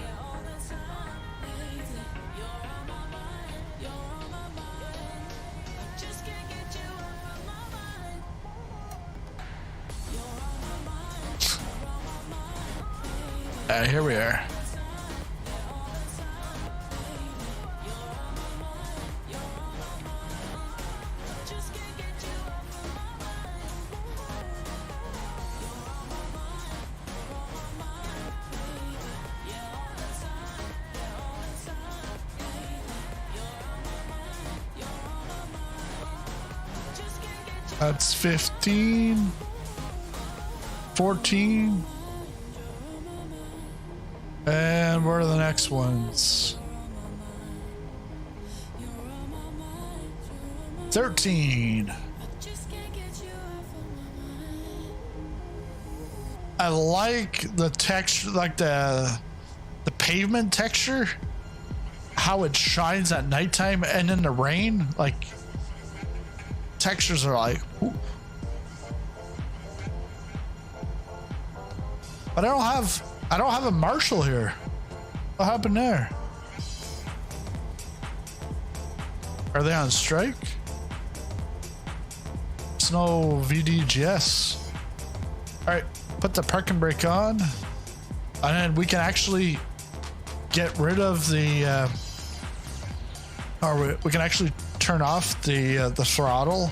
Here we are. That's 15, 14. And where are the next ones? 13. I like the texture, like the pavement texture, how it shines at nighttime and in the rain. Like textures are like, ooh. But I don't have a marshal here. What happened there? Are they on strike? There's no VDGS. All right, put the parking brake on, and then we can actually get rid of the, or we can actually turn off the throttle.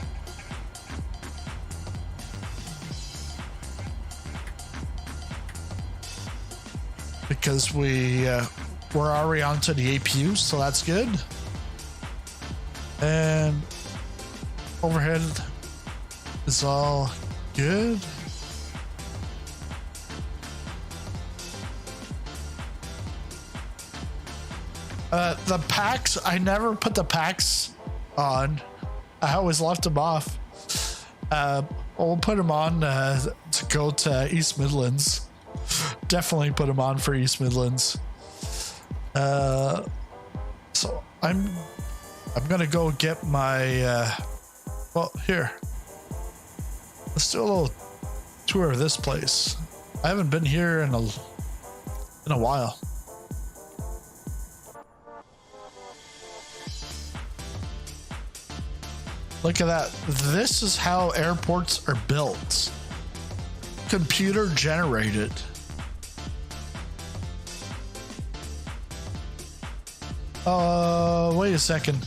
Because we're already onto the APU, so that's good. And overhead is all good. The packs, I never put the packs on. I always left them off. We'll put them on to go to East Midlands. Definitely put them on for East Midlands. So I'm I'm gonna go get my well, here, let's do a little tour of this place. I haven't been here in a while. Look at that. This is how airports are built. Computer generated. Wait a second.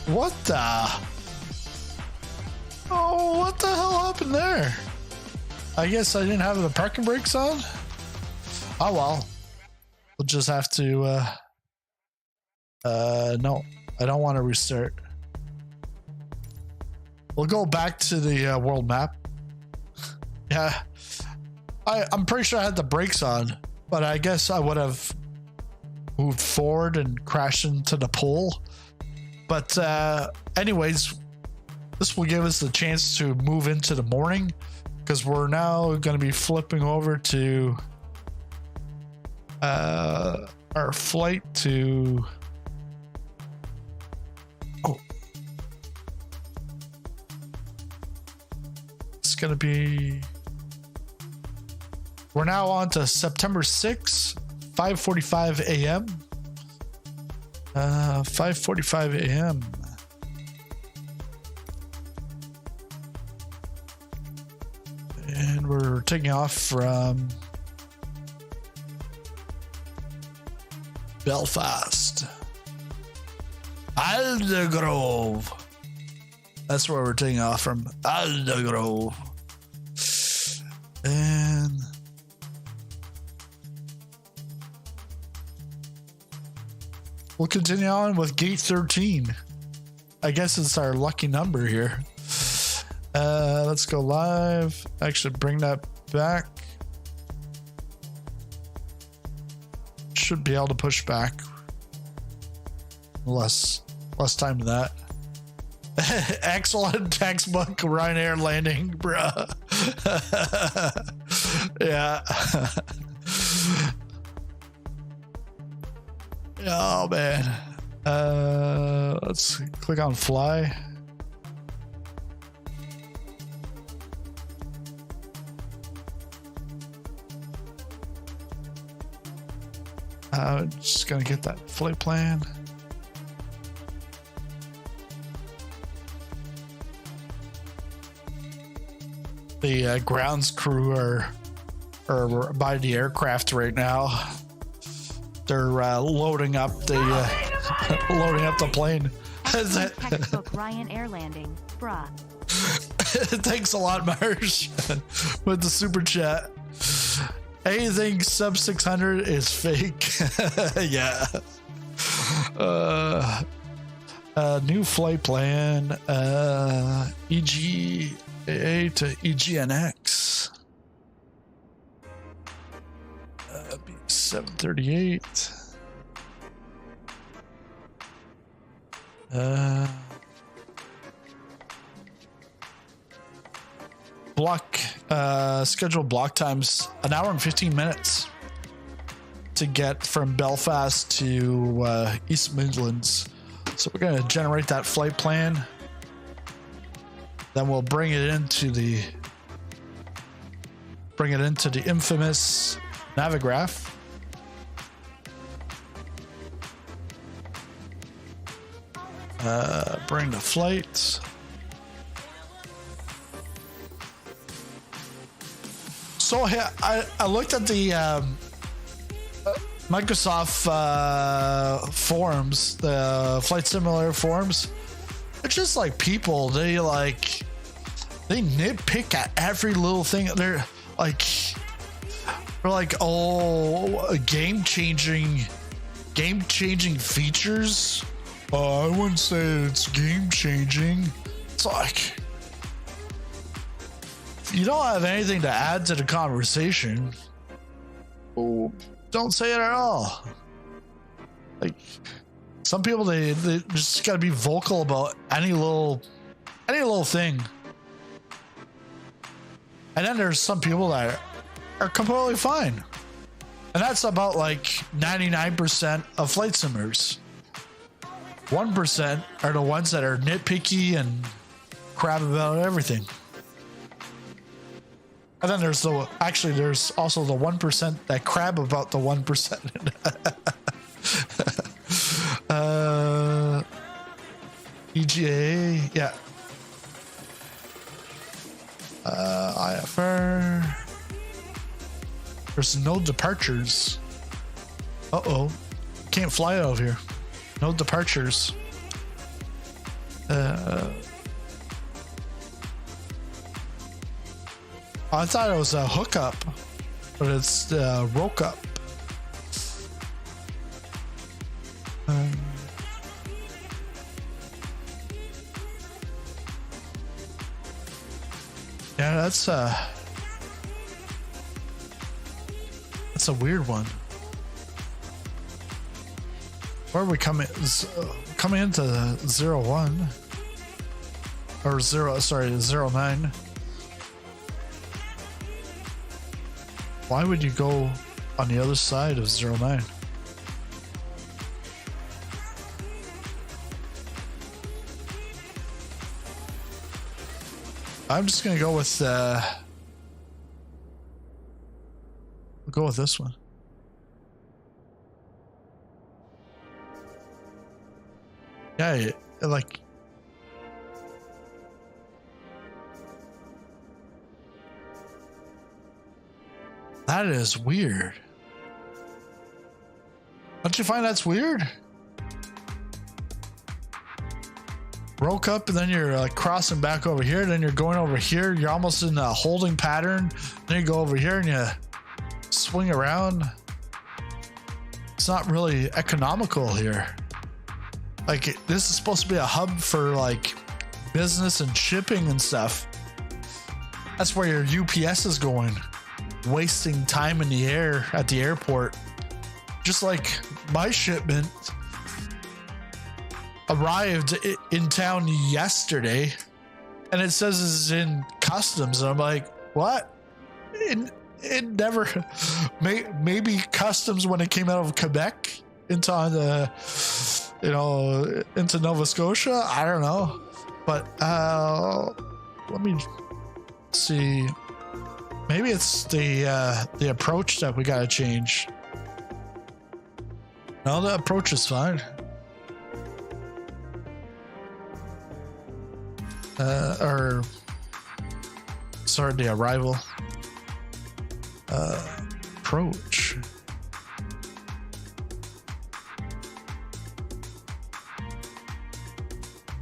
What the? Oh, what the hell happened there? I guess I didn't have the parking brakes on. Oh well. We'll just have to, no, I don't want to restart. We'll go back to the world map. Yeah, I'm pretty sure I had the brakes on, but I guess I would have moved forward and crashed into the pole. But anyways, this will give us the chance to move into the morning because we're now going to be flipping over to our flight to it's gonna be, we're now on to September 6th, 5:45 a.m. 5:45 a.m. And we're taking off from Belfast. Aldergrove. That's where we're taking off from. Aldergrove. And we'll continue on with gate 13. I guess it's our lucky number here. Let's go live. Actually, bring that back. Should be able to push back less time than that. Excellent textbook Ryanair landing, bruh. Yeah. Oh man. Let's click on fly. Just gonna get that flight plan. The grounds crew are by the aircraft right now. They're loading up the plane. Textbook Ryanair landing, bruh. Thanks a lot, Marsh, with the super chat. Anything sub 600 is fake. Yeah. New flight plan. EGAA to EGNX. 738. Block scheduled block times 1 hour and 15 minutes to get from Belfast to East Midlands. So we're going to generate that flight plan. Then we'll bring it into the infamous Navigraph. Bring the flight. So I looked at the Microsoft forums, the flight simulator forums. It's just like people, they nitpick at every little thing. They're like, oh, game changing features. I wouldn't say it's game changing. It's like, if you don't have anything to add to the conversation, don't say it at all. Like, some people, they just gotta be vocal about any little thing. And then there's some people that are completely fine. And that's about like 99% of flight simulators. 1% are the ones that are nitpicky and crap about everything. And then there's there's also the 1% that crab about the 1%. EGAA, yeah. IFR. There's no departures. Uh-oh. Can't fly out of here. No departures. I thought it was a hookup, but it's roke up. Yeah, that's a weird one. Where are we coming into 01 or 09? Why would you go on the other side of 09? I'm just gonna go with we'll go with this one. Yeah, like that is weird. Don't you find that's weird? Broke up and then you're like crossing back over here, then you're going over here, you're almost in a holding pattern, then you go over here and you swing around. It's not really economical here. Like, this is supposed to be a hub for like business and shipping and stuff. That's where your UPS is going, wasting time in the air at the airport. Just like my shipment arrived in town yesterday and it says it's in customs, and I'm like, what? It never, maybe customs when it came out of Quebec into the, into Nova Scotia. I don't know, but let me see. Maybe it's the approach that we gotta change. No, the approach is fine. The arrival. Approach.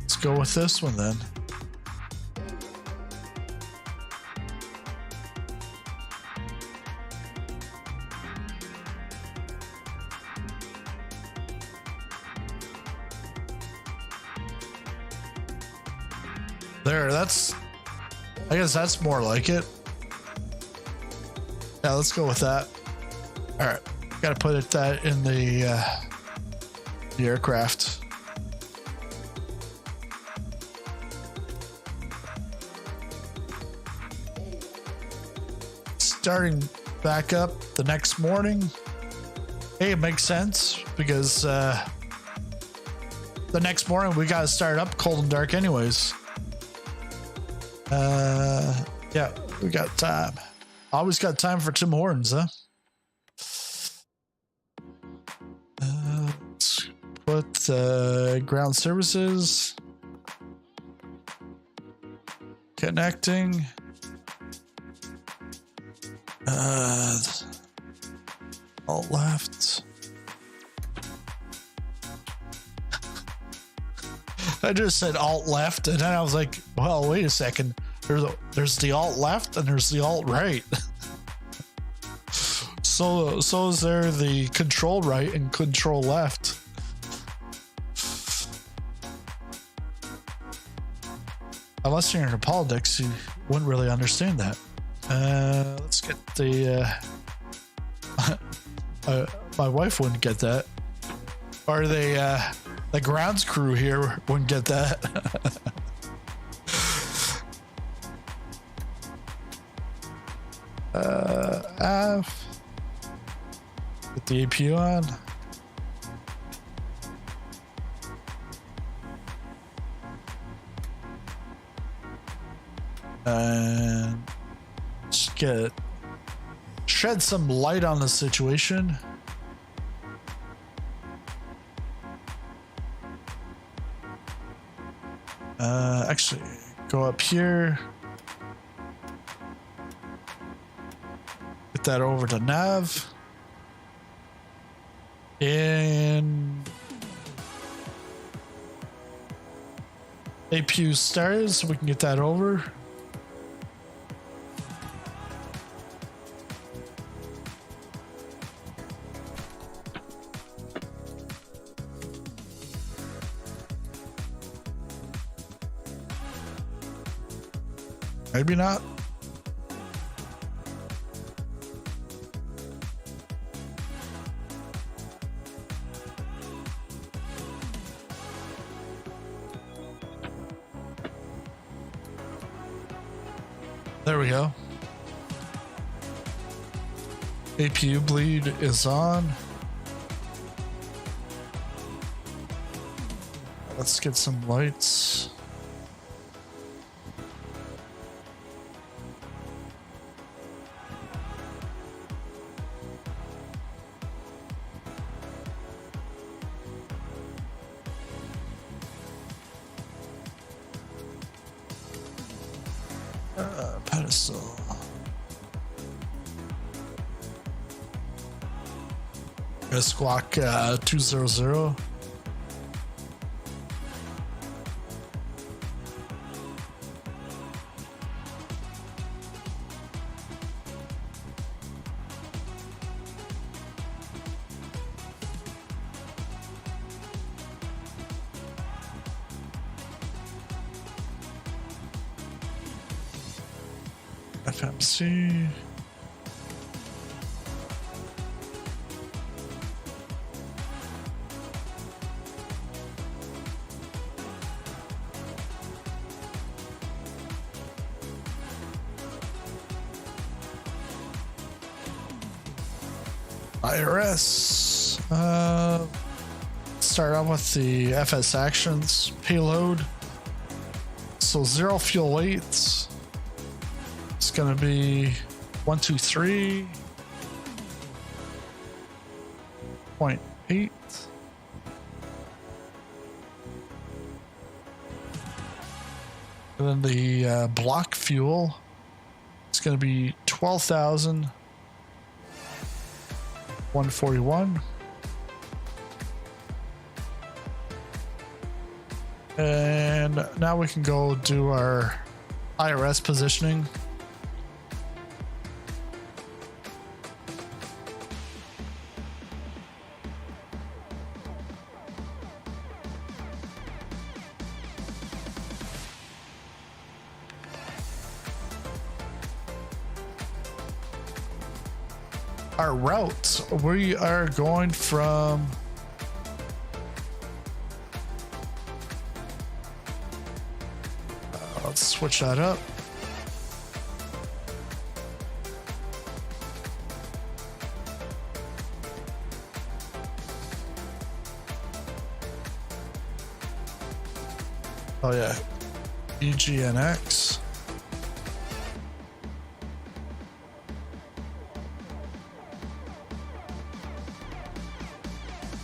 Let's go with this one then. There, I guess that's more like it. Yeah, let's go with that. All right, gotta put that in the aircraft. Starting back up the next morning. Hey, it makes sense because the next morning we gotta start up cold and dark anyways. Yeah, we got time. Always got time for Tim Hortons, huh? Let's put ground services. Connecting. Alt left. I just said alt left, and then I was like, well, wait a second. There's the alt left and there's the alt right. So is there the control right and control left. Unless you're into politics, you wouldn't really understand that. Let's get the my wife wouldn't get that, or the grounds crew here wouldn't get that. F. Get the APU on. And just shed some light on the situation. Actually, go up here. Get that over to nav. And APU started, so we can get that over. Maybe not. There we go. APU bleed is on. Let's get some lights. Pedestal. Gonna squawk 200. FMC. IRS. Start out with the FS actions payload. So 0 fuel weights. It's gonna be 123.8. And then the block fuel, it's gonna be 12,141. And now we can go do our IRS positioning. Our route, we are going from let's switch that up. Oh yeah, EGNX.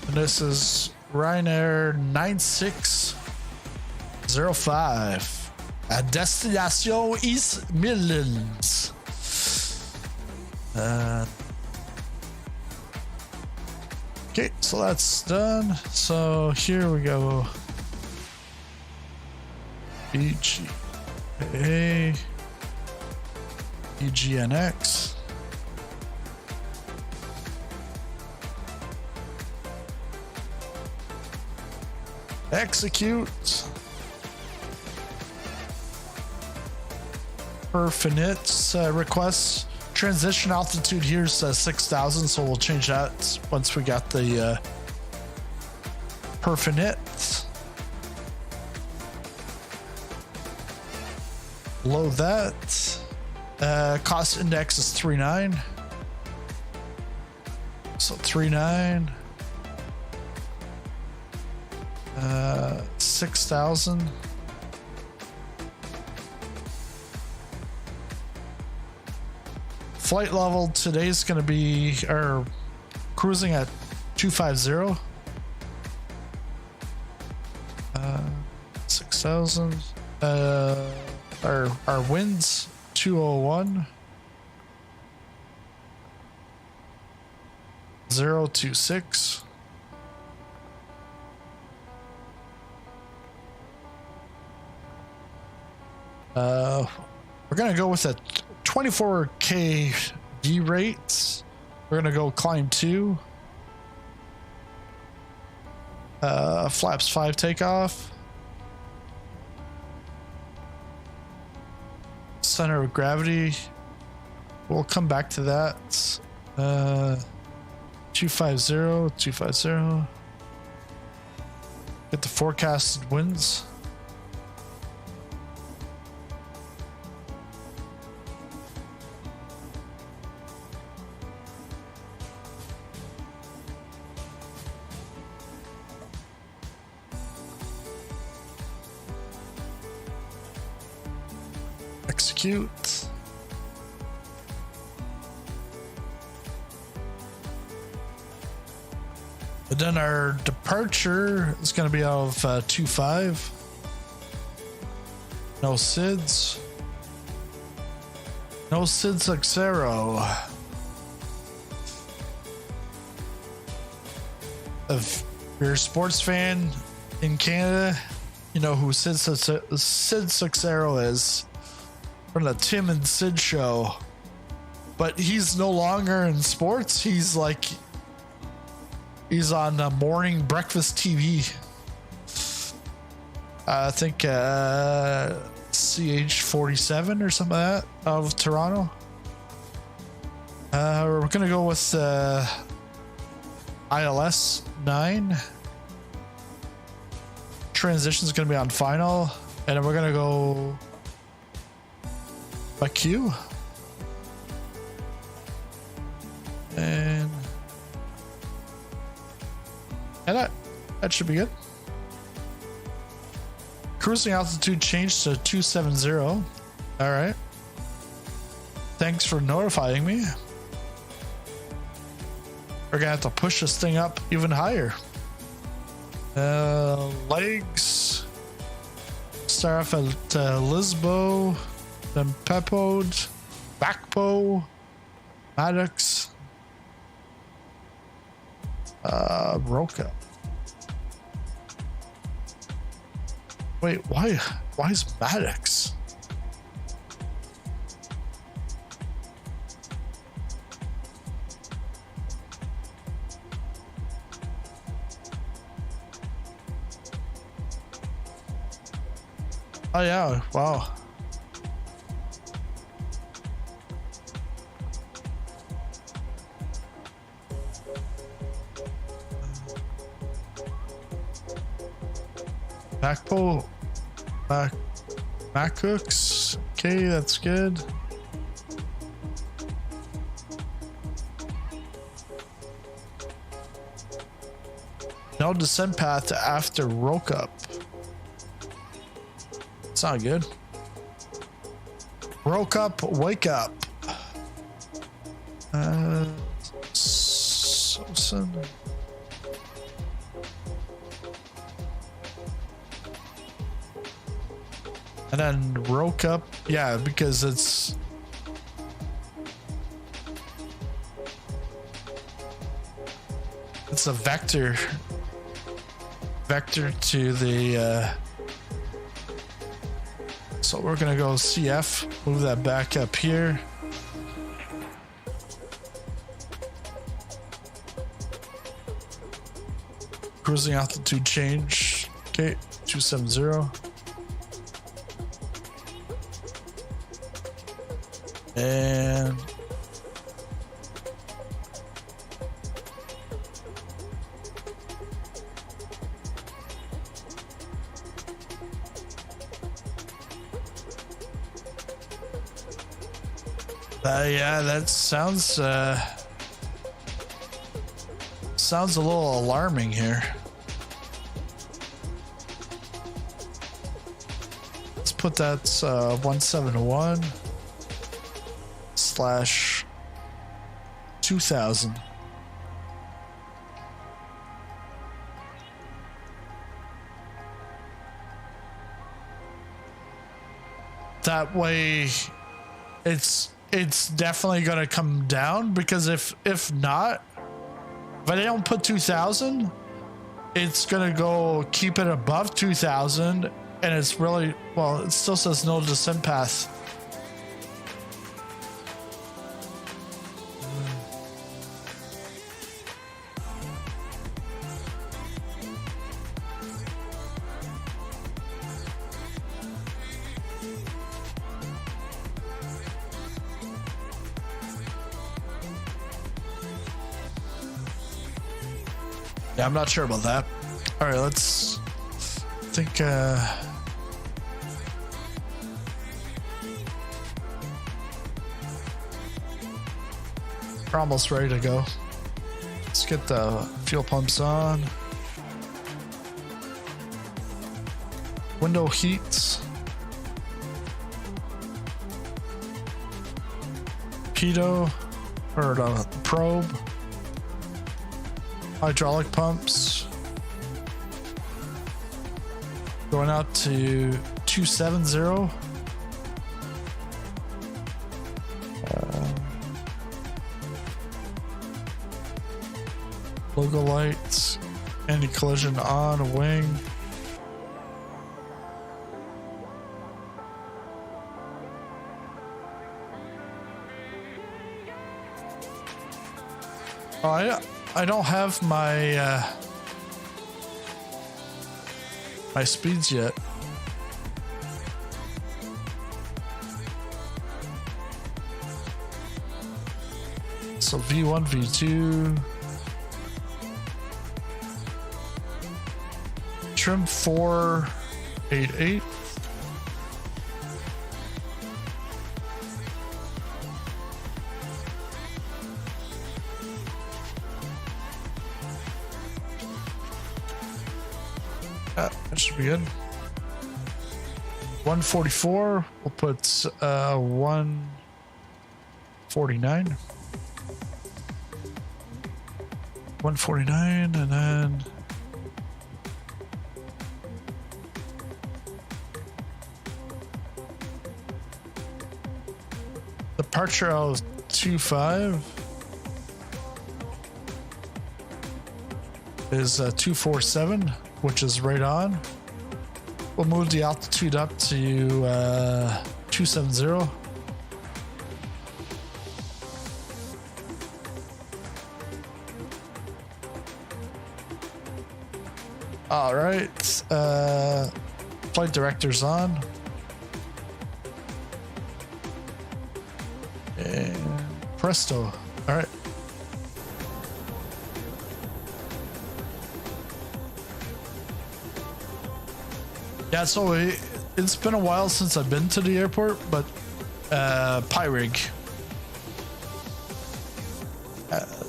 And this is Ryanair 9605. At destination East Midlands. Okay, so that's done. So here we go. EGAA, EGNX. Execute. Perfinite requests. Transition altitude here says 6,000, so we'll change that once we got the perfinite. Below that, cost index is 39. So 39. 6,000. Flight level today's going to be cruising at 250. 6,000. Our winds 201. 026. We're gonna go with a 24K V rates. We're gonna go climb 2. Flaps 5 takeoff. Center of gravity. We'll come back to that. 250, 250. Get the forecasted winds. Execute. But then our departure is going to be out of 25. No SIDS. No SIDS Xero. If you're a sports fan in Canada, you know who SIDS Xero is from the Tim and Sid show. But he's no longer in sports. He's on morning breakfast TV. I think CH47 or something like that of Toronto. We're gonna go with ILS 9. Transition is gonna be on final, and then we're gonna go by Q. And that should be good. Cruising altitude changed to 270. All right. Thanks for notifying me. We're gonna have to push this thing up even higher. Legs. Start off at Lisbo, then Pepode, Backpo, Maddox, Roca. Wait, why is Maddox? Oh yeah, wow. Backpo, back hooks. Okay, that's good. No descent path after roke up. It's not good. Roke up, wake up. Sosen. And then roke up, yeah, because it's a vector to the so we're gonna go CF, move that back up here. Cruising altitude change. Okay, 270. And yeah, that sounds sounds a little alarming here. Let's put that 171/2000. That way it's definitely gonna come down, because if not, if I don't put 2000, it's gonna go keep it above 2000, and it's really, well, it still says no descent path. Yeah, I'm not sure about that. All right, let's think. We're almost ready to go. Let's get the fuel pumps on. Window heats. Pitot, or the probe. Hydraulic pumps. Going out to 270. Logo lights. Anti-collision on, wing. Oh, I don't have my my speeds yet. So V1, V2. Trim 488. That should be good. 144. We'll put 149. 149, and then departure of 25 is 247, which is right on. We'll move the altitude up to 270. All right, flight director's on. And presto. All right. Yeah, so it's been a while since I've been to the airport, but Pyreegue,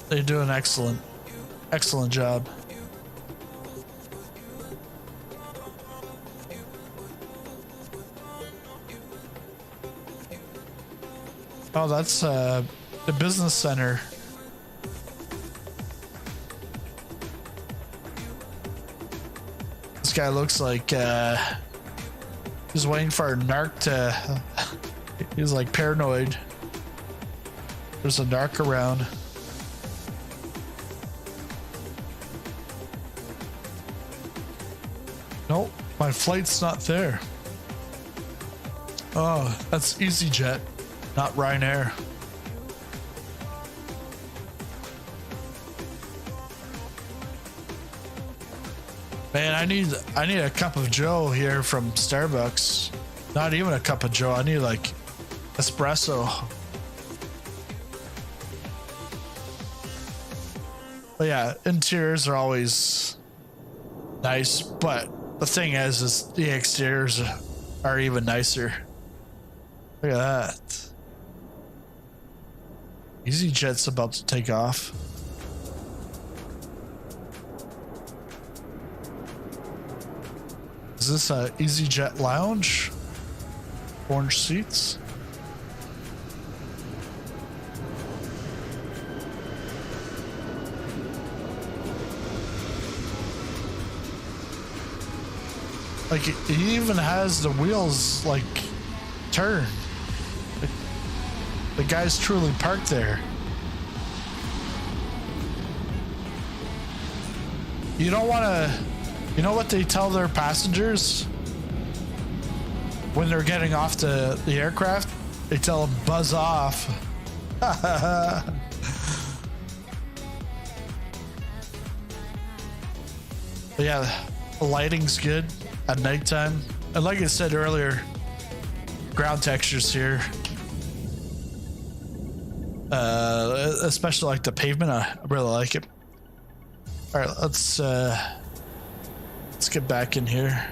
they do an excellent job. Oh, that's the business center. This guy looks like he's waiting for a narc to. He's like paranoid. There's a narc around. Nope, my flight's not there. Oh, that's EasyJet, not Ryanair. Man, I need a cup of Joe here from Starbucks. Not even a cup of Joe. I need like espresso. But yeah, interiors are always nice, but the thing is the exteriors are even nicer. Look at that. EasyJet's about to take off. Is this a EasyJet lounge? Orange seats. Like it even has the wheels like turn. The guy's truly parked there. You don't want to. You know what they tell their passengers when they're getting off the aircraft? They tell them buzz off. But yeah, the lighting's good at nighttime. And like I said earlier, ground textures here. Especially like the pavement, I really like it. All right, let's get back in here.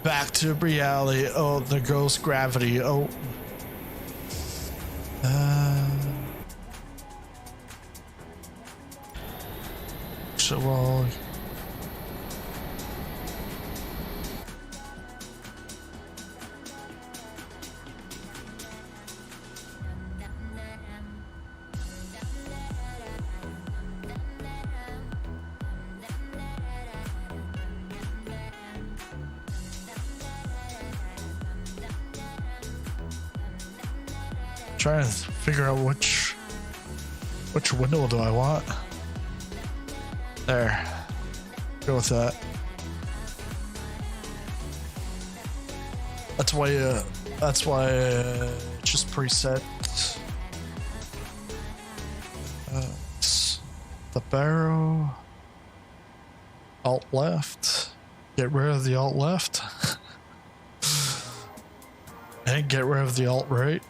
Back to reality. Oh, there goes gravity. Oh. So well. Trying to figure out which window do I want. There, go with that. That's why just preset. The barrow. Alt left. Get rid of the alt left. And get rid of the alt right.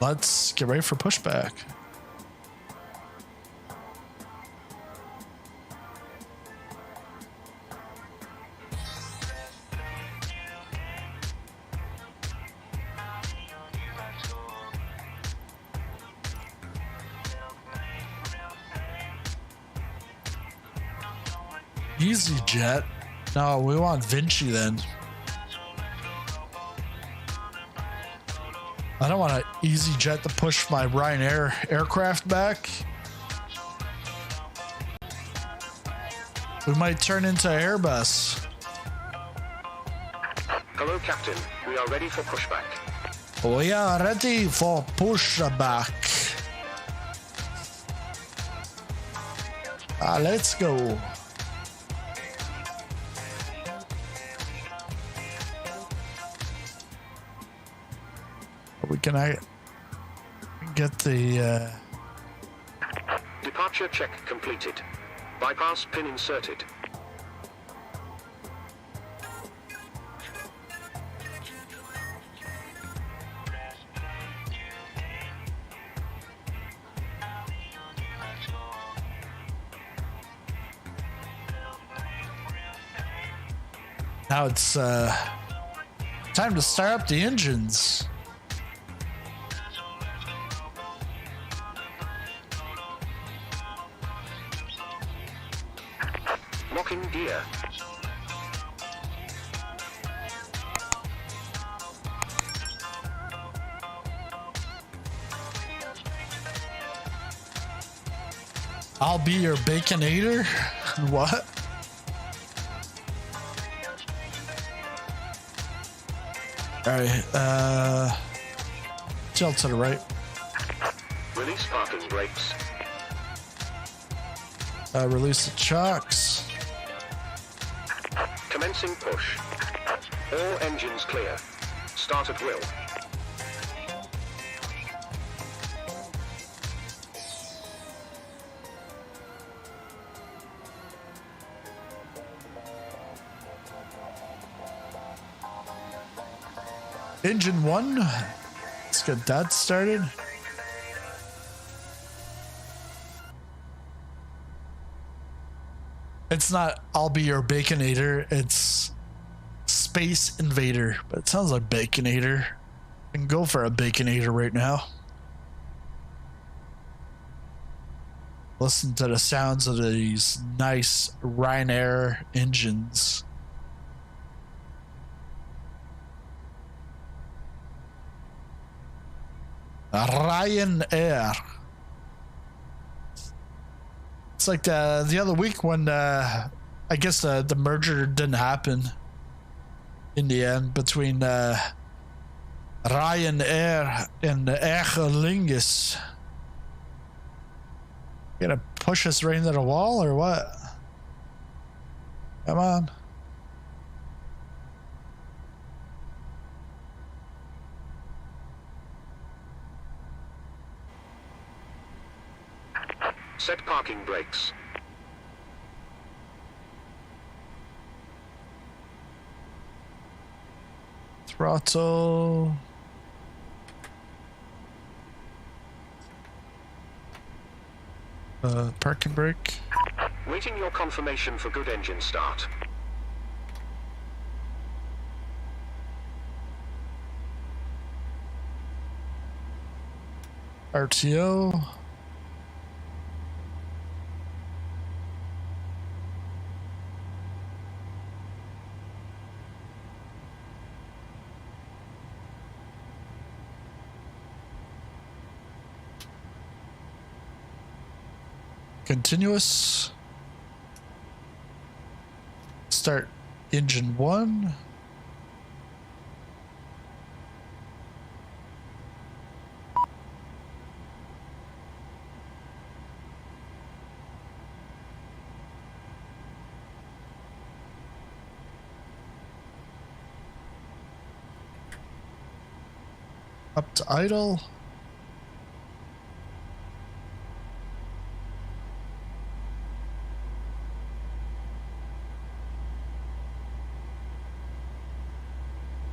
Let's get ready for pushback. EasyJet? No, we want Vinci then. I don't want to EasyJet to push my Ryanair aircraft back. We might turn into Airbus. Hello, Captain. We are ready for pushback. We are ready for pushback. Let's go. Can I get the Departure check completed. Bypass pin inserted. Now it's time to start up the engines. Locking gear. I'll be your baconator? What? Alright, tilt to the right. Release parking brakes. Release the chocks. Commencing push. All engines clear. Start at will. Engine 1. Let's get that started. It's not I'll be your baconator, it's Space Invader, but it sounds like Baconator. I can go for a Baconator right now. Listen to the sounds of these nice Ryanair engines. Ryanair. It's like the other week when I guess the merger didn't happen in the end between Ryanair and Aer Lingus. You gonna push us right into the wall or what? Come on. Set parking brakes. Throttle. Parking brake. Waiting your confirmation for good engine start. RTO. Continuous. Start engine 1. Up to idle.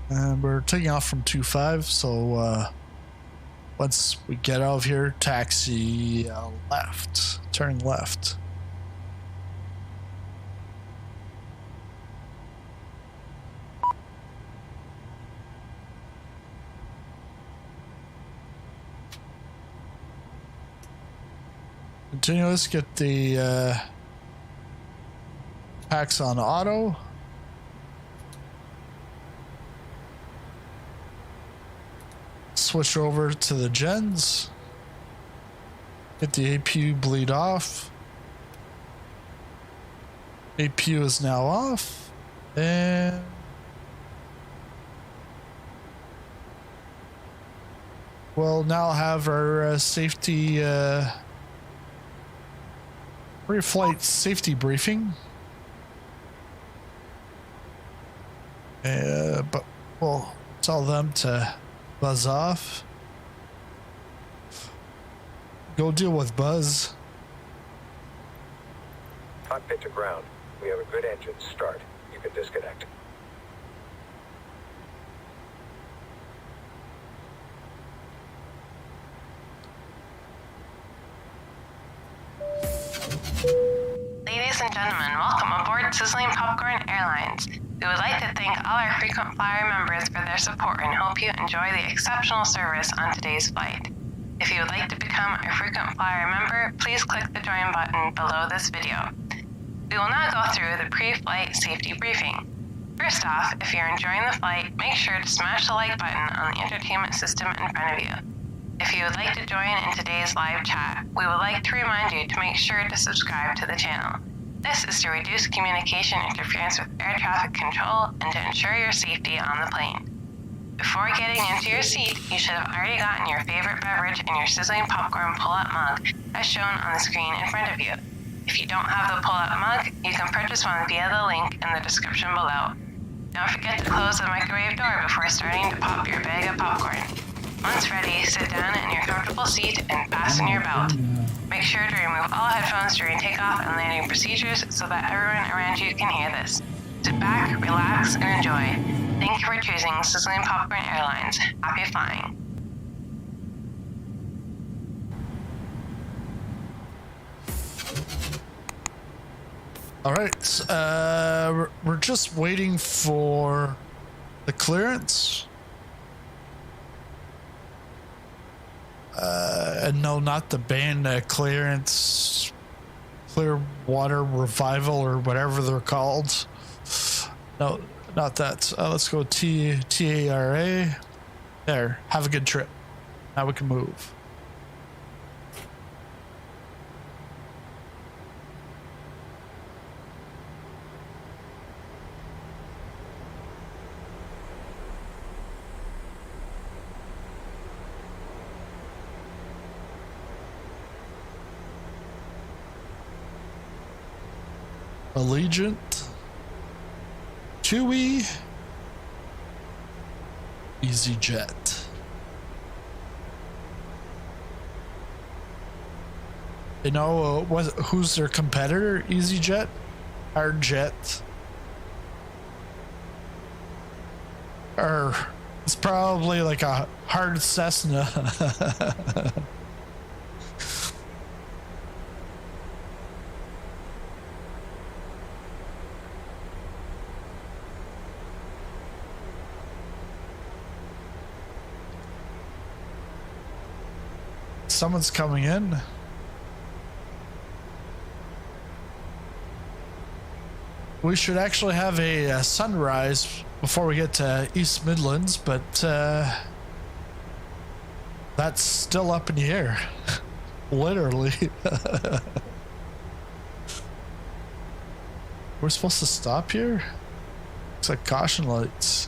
And we're taking off from 2.5, so once we get out of here, taxi left, turn left. Continuous, get the packs on auto. Switch over to the gens. Get the APU bleed off. APU is now off. And we'll now have our safety pre-flight safety briefing. But we'll tell them to buzz off. Go deal with Buzz. Cockpit to ground. We have a good engine start. You can disconnect. Ladies and gentlemen, welcome aboard Sizzling Popcorn Airlines. We would like to thank all our frequent flyer members for their support and hope you enjoy the exceptional service on today's flight. If you would like to become a frequent flyer member, please click the join button below this video. We will now go through the pre-flight safety briefing. First off, if you're enjoying the flight, make sure to smash the like button on the entertainment system in front of you. If you would like to join in today's live chat, we would like to remind you to make sure to subscribe to the channel. This is to reduce communication interference with air traffic control and to ensure your safety on the plane. Before getting into your seat, you should have already gotten your favorite beverage in your sizzling popcorn pull-up mug as shown on the screen in front of you. If you don't have the pull-up mug, you can purchase one via the link in the description below. Don't forget to close the microwave door before starting to pop your bag of popcorn. Once ready, sit down in your comfortable seat and fasten your belt. Make sure to remove all headphones during takeoff and landing procedures so that everyone around you can hear this. Sit back, relax, and enjoy. Thank you for choosing Sizzling Popcorn Airlines. Happy flying. All right, we're just waiting for the clearance. No, not the band clearance. clear water revival or whatever they're called. No, not that. Let's go TARA. There. Have a good trip. Now we can move. Allegiant, Tobii, EasyJet. You know who's their competitor? EasyJet, Hardjet, or it's probably like a hard Cessna. Someone's coming in. We should actually have a sunrise before we get to East Midlands, but that's still up in the air. Literally. We're supposed to stop here? Looks like caution lights.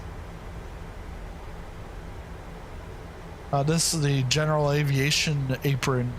This is the general aviation apron.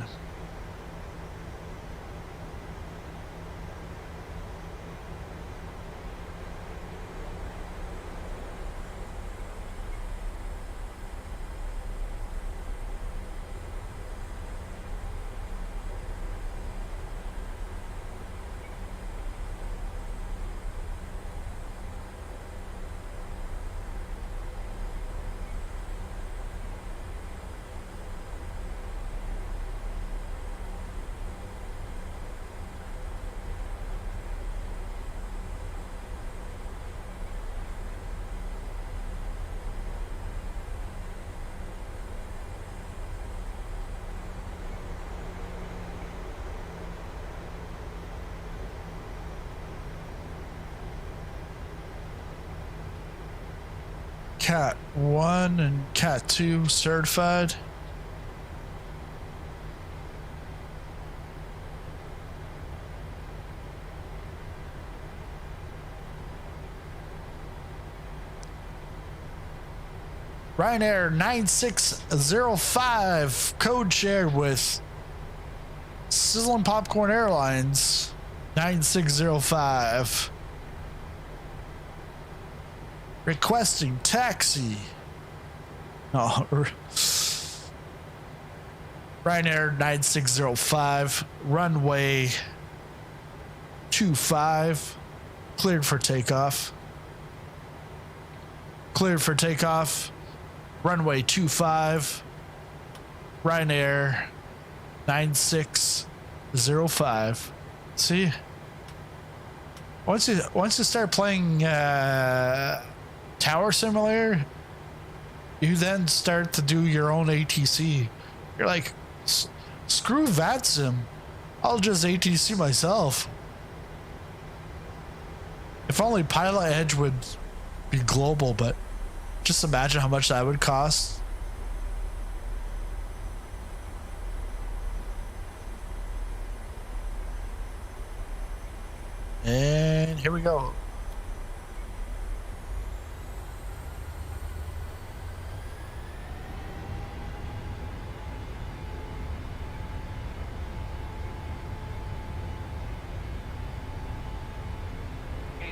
Cat 1 and Cat 2 certified. Ryanair 9605 code shared with Sizzling Popcorn Airlines 9605. Requesting taxi. No. Ryanair 9605, runway 25, cleared for takeoff. Cleared for takeoff. Runway 25. Ryanair 9605. See? Once you start playing Tower Simulator, you then start to do your own ATC. You're like, screw VATSIM, I'll just ATC myself. If only Pilot Edge would be global, but just imagine how much that would cost. And here we go.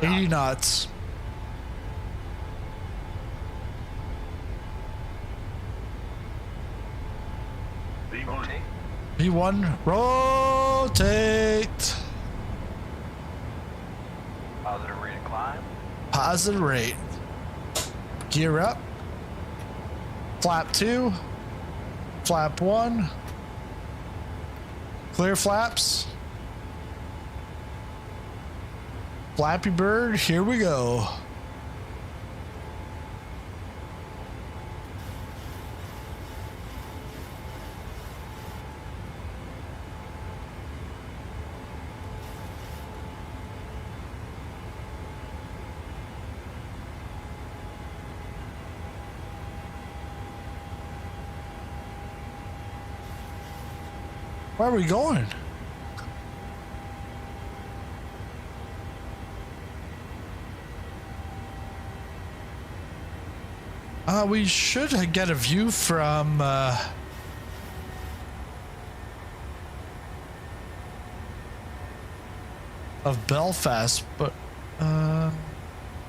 $80 knots. V1 rotate. Positive rate of climb. Positive rate. Gear up. Flap 2. Flap 1. Clear flaps. Flappy Bird, here we go. Where are we going? We should get a view from of Belfast, but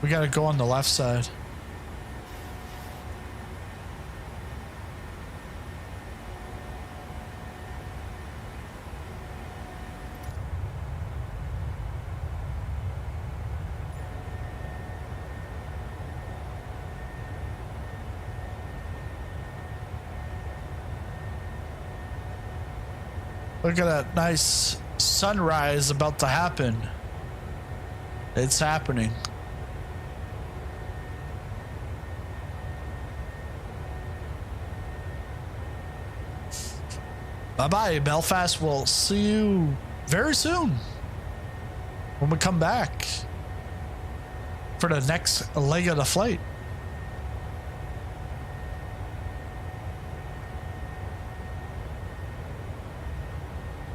we gotta go on the left side. Look at that nice sunrise about to happen. It's happening. Bye-bye, Belfast. We'll see you very soon when we come back for the next leg of the flight.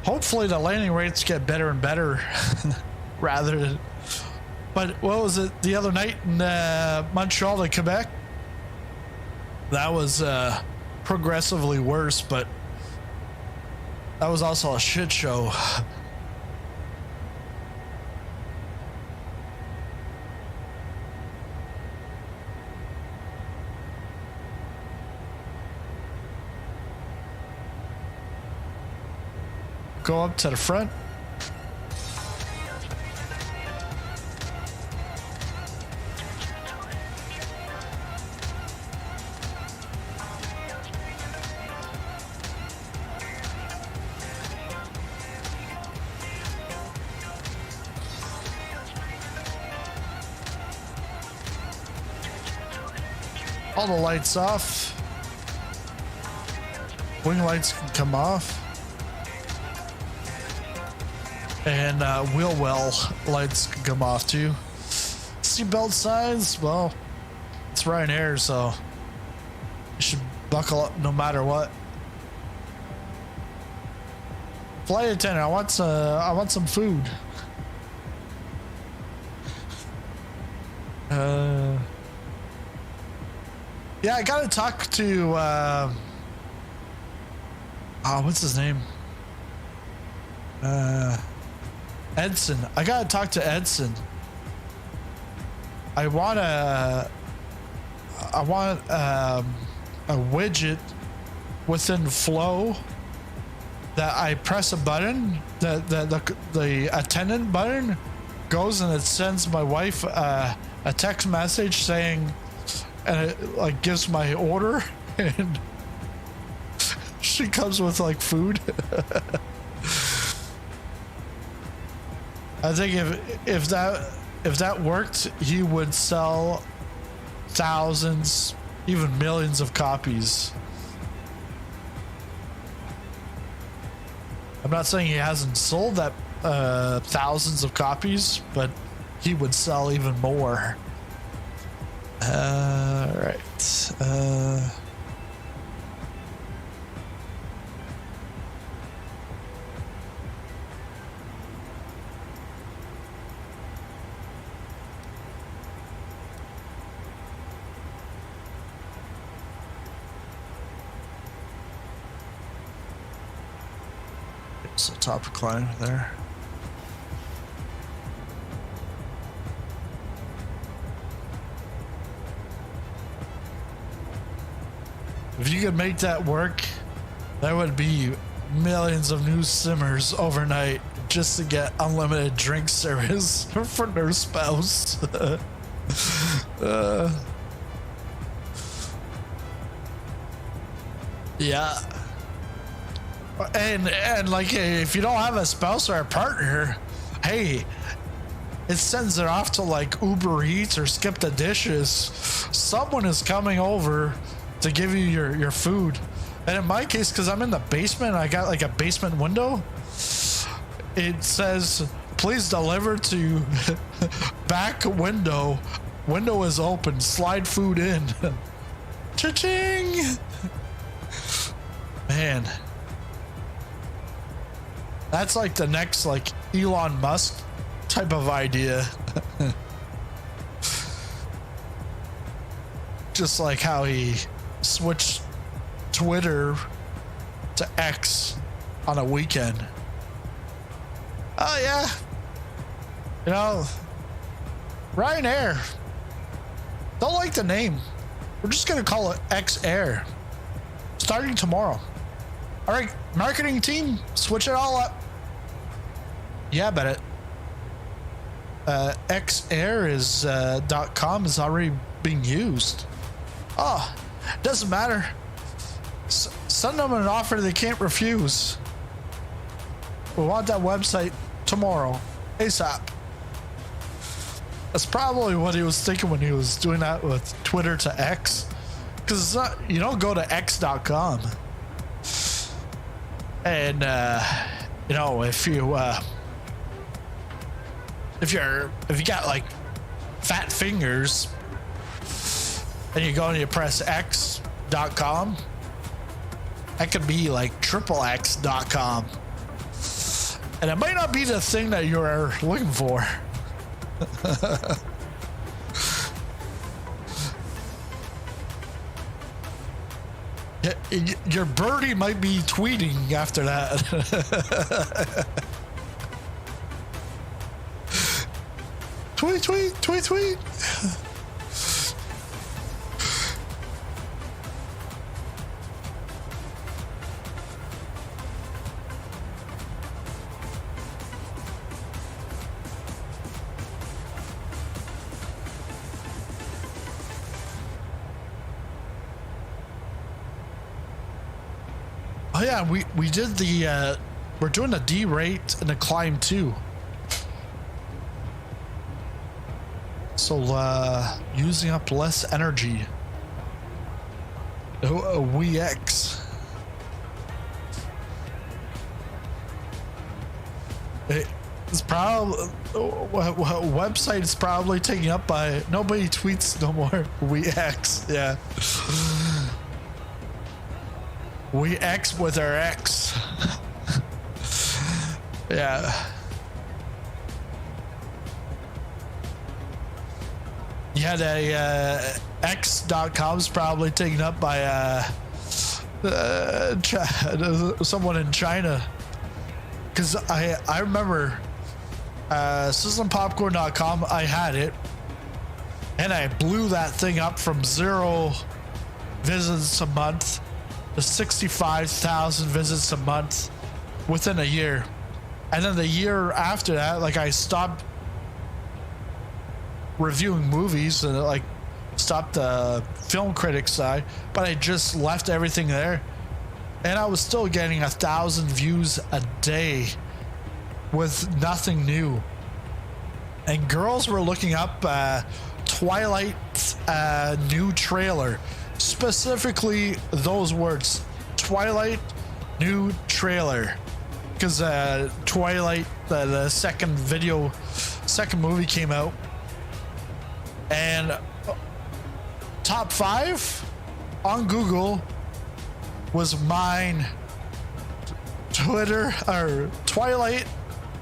Hopefully the landing rates get better and better rather than, but what was it the other night in Montreal to Quebec? That was progressively worse, but that was also a shit show. Go up to the front. All the lights off. Wing lights can come off. And wheel well lights can come off too. Seatbelt signs, well, it's Ryanair, so you should buckle up no matter what. Flight attendant, I want some food. Yeah, I gotta talk to what's his name? Edson. I gotta talk to Edson. I want a widget within Flow that I press a button, the attendant button goes and it sends my wife a text message saying, and it like gives my order, and she comes with like food. I think if that worked, he would sell thousands, even millions of copies. I'm not saying he hasn't sold that thousands of copies, but he would sell even more. Right. It's a top climb there. If you could make that work, that would be millions of new simmers overnight just to get unlimited drink service for their spouse. Yeah. And like, if you don't have a spouse or a partner, hey, it sends it off to like Uber Eats or Skip the Dishes. Someone is coming over to give you your food. And in my case, because I'm in the basement, I got like a basement window. It says, please deliver to back window. Window is open. Slide food in. Cha-ching! Man. That's like the next like Elon Musk type of idea. Just like how he switched Twitter to X on a weekend. Oh yeah. You know, Ryanair. Don't like the name. We're just gonna call it X Air. Starting tomorrow. All right, marketing team, switch it all up. Yeah, but XAir is .com is already being used. Oh, doesn't matter. Send them an offer they can't refuse. We want that website tomorrow, ASAP. That's probably what he was thinking when he was doing that with Twitter to X. Because you don't go to x.com. And, you know, if you got like fat fingers and you go and you press x.com, that could be like XXX.com. And it might not be the thing that you're looking for. Your birdie might be tweeting after that. Tweet. Oh yeah, we did the we're doing the D rate and the climb too. So using up less energy. WX. It's probably website is probably taken up by nobody tweets no more. WX, yeah. We X with our X. Yeah. Yeah, the X.com is probably taken up by someone in China. Because I remember SizzlingPopcorn.com, I had it. And I blew that thing up from 0 visits a month to 65,000 visits a month within a year. And then the year after that, like I stopped reviewing movies and like stopped the film critic side, but I just left everything there. And I was still getting 1,000 views a day with nothing new. And girls were looking up Twilight's new trailer. Specifically those words, Twilight new trailer, because Twilight, the second movie came out, and top 5 on Google was mine. Twitter or Twilight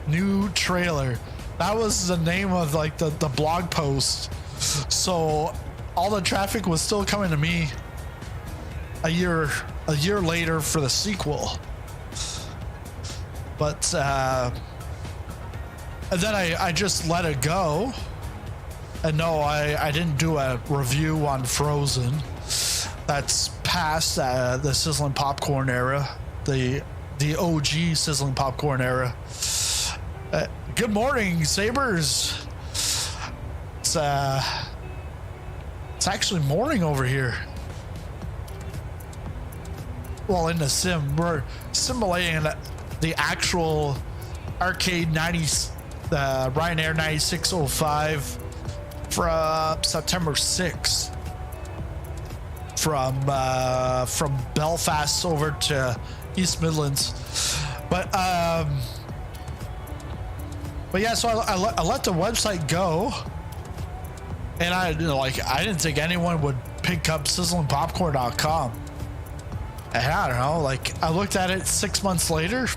new trailer. That was the name of like the blog post. So all the traffic was still coming to me a year later for the sequel. But and then I just let it go. And no, I didn't do a review on Frozen. That's past the Sizzling Popcorn era, the OG Sizzling Popcorn era. Good morning, Sabers. It's actually morning over here. Well, in the sim, we're simulating the actual arcade Ryanair 9605 from September 6th. From Belfast over to East Midlands. But yeah, so I let the website go. And I didn't think anyone would pick up SizzlingPopcorn.com. And I don't know, like I looked at it 6 months later,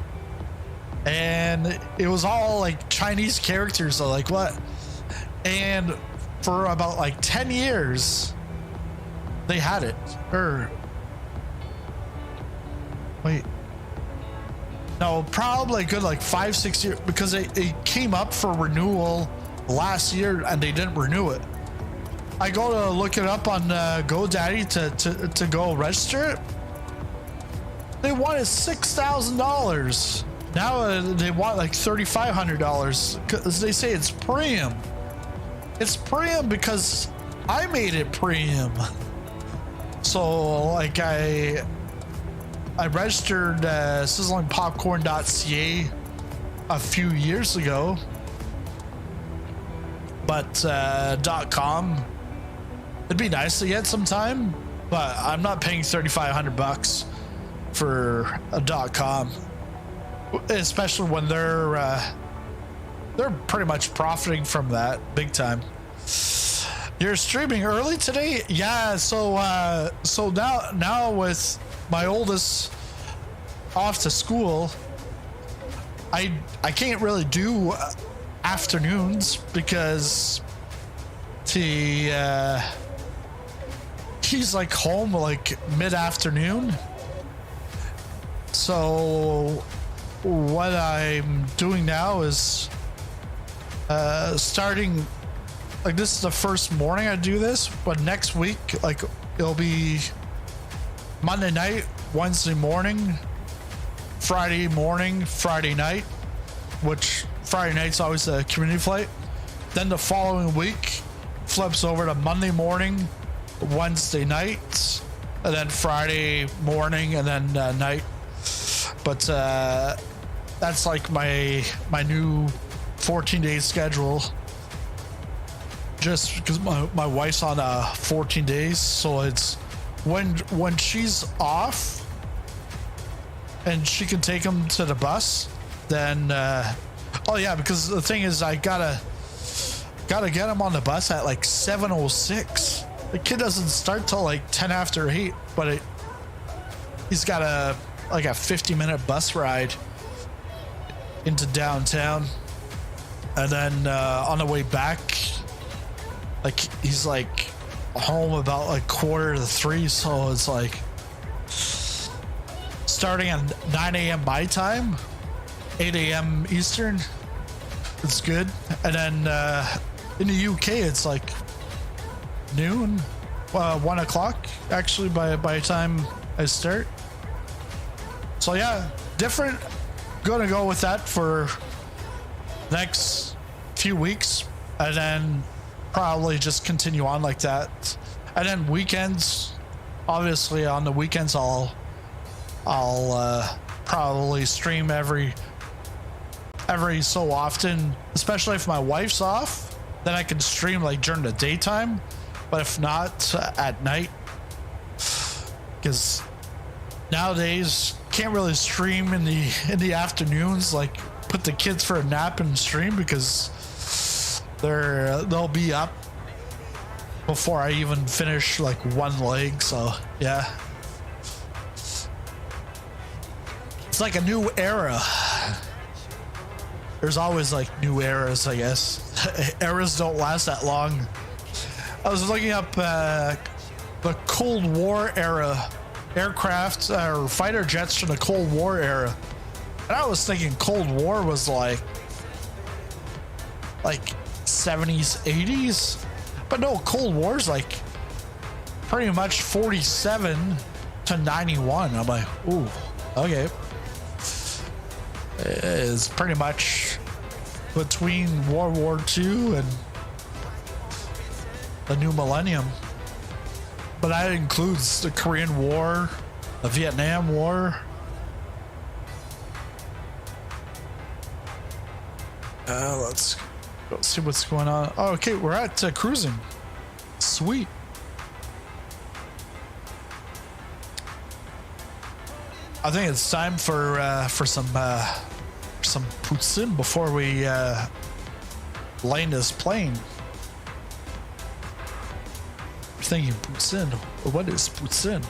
and it was all like Chinese characters. So like what? And for about like 10 years, they had it. Or wait, no, probably a good like 5-6 years, because it came up for renewal last year and they didn't renew it. I go to look it up on GoDaddy to go register it. They wanted $6,000. Now they want like $3,500 because they say it's premium. It's premium because I made it premium. So like I registered sizzlingpopcorn.ca a few years ago, but .com, it'd be nice to get some time, but I'm not paying $3,500 for a .com, especially when they're pretty much profiting from that big time. You're streaming early today? Yeah, so now with my oldest off to school, I can't really do afternoons because he's like home like mid-afternoon. So what I'm doing now is starting, like, this is the first morning I do this, but next week, like, it'll be Monday night, Wednesday morning, Friday morning, Friday night, which Friday night's always a community flight. Then the following week flips over to Monday morning, Wednesday night, and then Friday morning, and then night. But that's like my new 14-day schedule, just because my wife's on 14 days, so it's when she's off and she can take him to the bus, then oh yeah, because the thing is I gotta get him on the bus at like 7:06. The kid doesn't start till like 10 after 8, but he's got a 50-minute bus ride into downtown, and then on the way back, like, he's like home about like 2:45, so it's like starting at 9 a.m. my time, 8 a.m. Eastern. It's good. And then in the UK it's like noon, 1 o'clock actually by the time I start. So yeah, different. Gonna go with that for next few weeks, and then probably just continue on like that. And then weekends, obviously on the weekends I'll probably stream every so often, especially if my wife's off, then I can stream like during the daytime, but if not, at night, because nowadays can't really stream in the afternoons, like put the kids for a nap and stream, because they'll be up before I even finish like one leg. So yeah, it's like a new era. There's always like new eras, I guess. Eras don't last that long. I was looking up the Cold War era aircraft or fighter jets from the Cold War era, and I was thinking Cold War was like 70s, 80s, but no, Cold War's like pretty much 47 to 91. I'm like, ooh, okay. It's pretty much between World War II and the new millennium. But that includes the Korean War, the Vietnam War. Let's go see what's going on. Oh, okay, we're at cruising. Sweet. I think it's time for some poutine before we land this plane. Thinking poutine. What is poutine?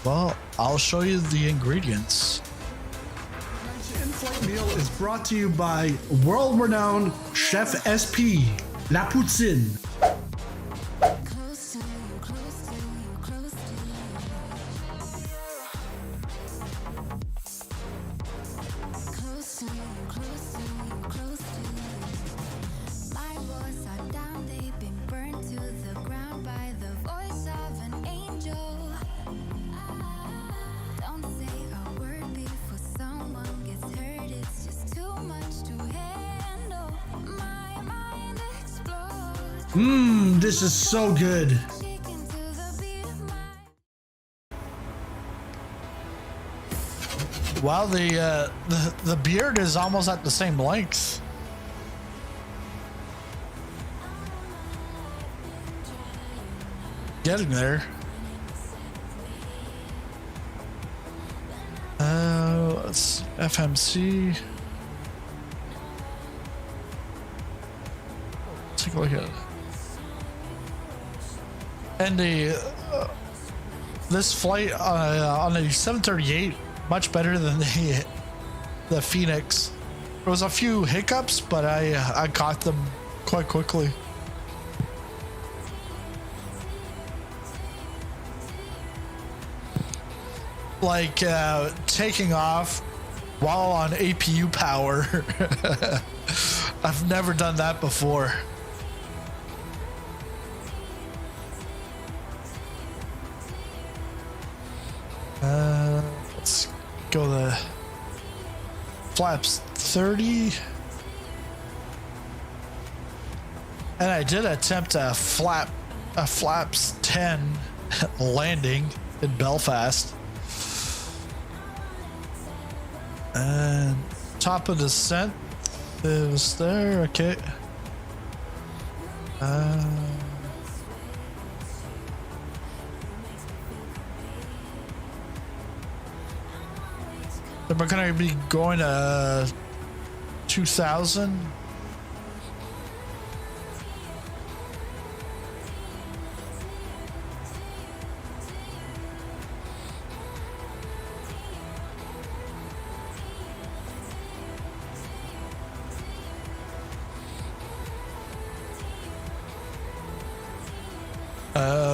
Well, I'll show you the ingredients. flight meal is brought to you by world-renowned Chef SP, La Poutine. This is so good. Wow, the beard is almost at the same length. Getting there. Let's FMC. Take a look at it. And this flight on the 738 much better than the Phoenix. There was a few hiccups, but I caught them quite quickly. Like taking off while on APU power. I've never done that before. Let's go the flaps 30. And I did attempt a flaps 10 landing in Belfast. And top of descent is there. Okay. Then we're gonna be going to 2000.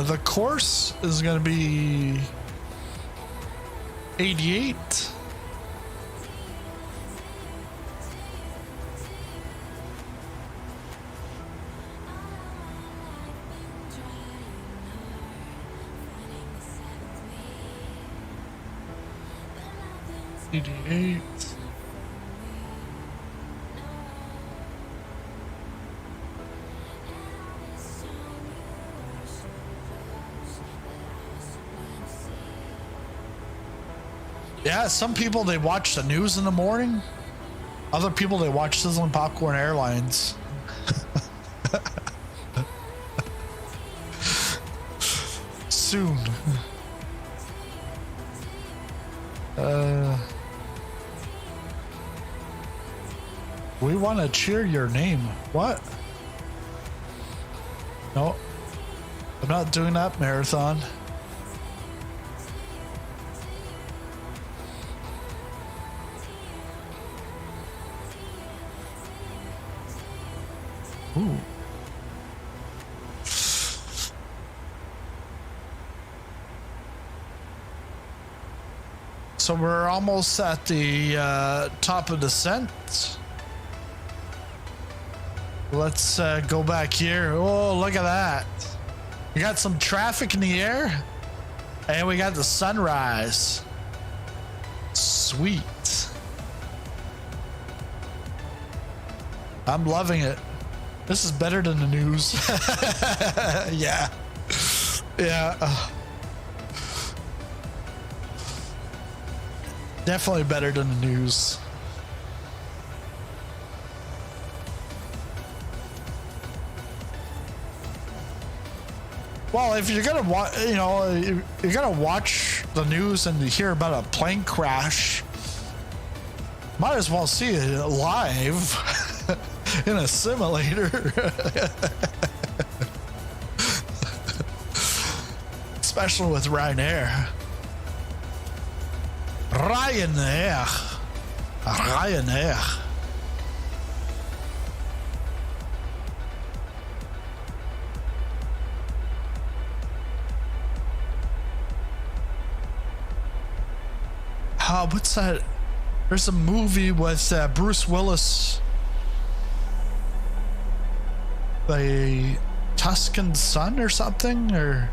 The course is gonna be 88. Yeah, some people, they watch the news in the morning. Other people, they watch Sizzling Popcorn Airlines. Soon. We want to cheer your name. What? No, I'm not doing that marathon. Ooh. So we're almost at the top of descent. Let's go back here. Oh, look at that. We got some traffic in the air. And we got the sunrise. Sweet. I'm loving it. This is better than the news. Yeah. Yeah. Definitely better than the news. Well, if you're gonna watch, you know, you're gonna watch the news and you hear about a plane crash, might as well see it live in a simulator. Especially with Ryanair. Ryanair. Ryanair. What's that? There's a movie with Bruce Willis. The Tuscan Sun or something, or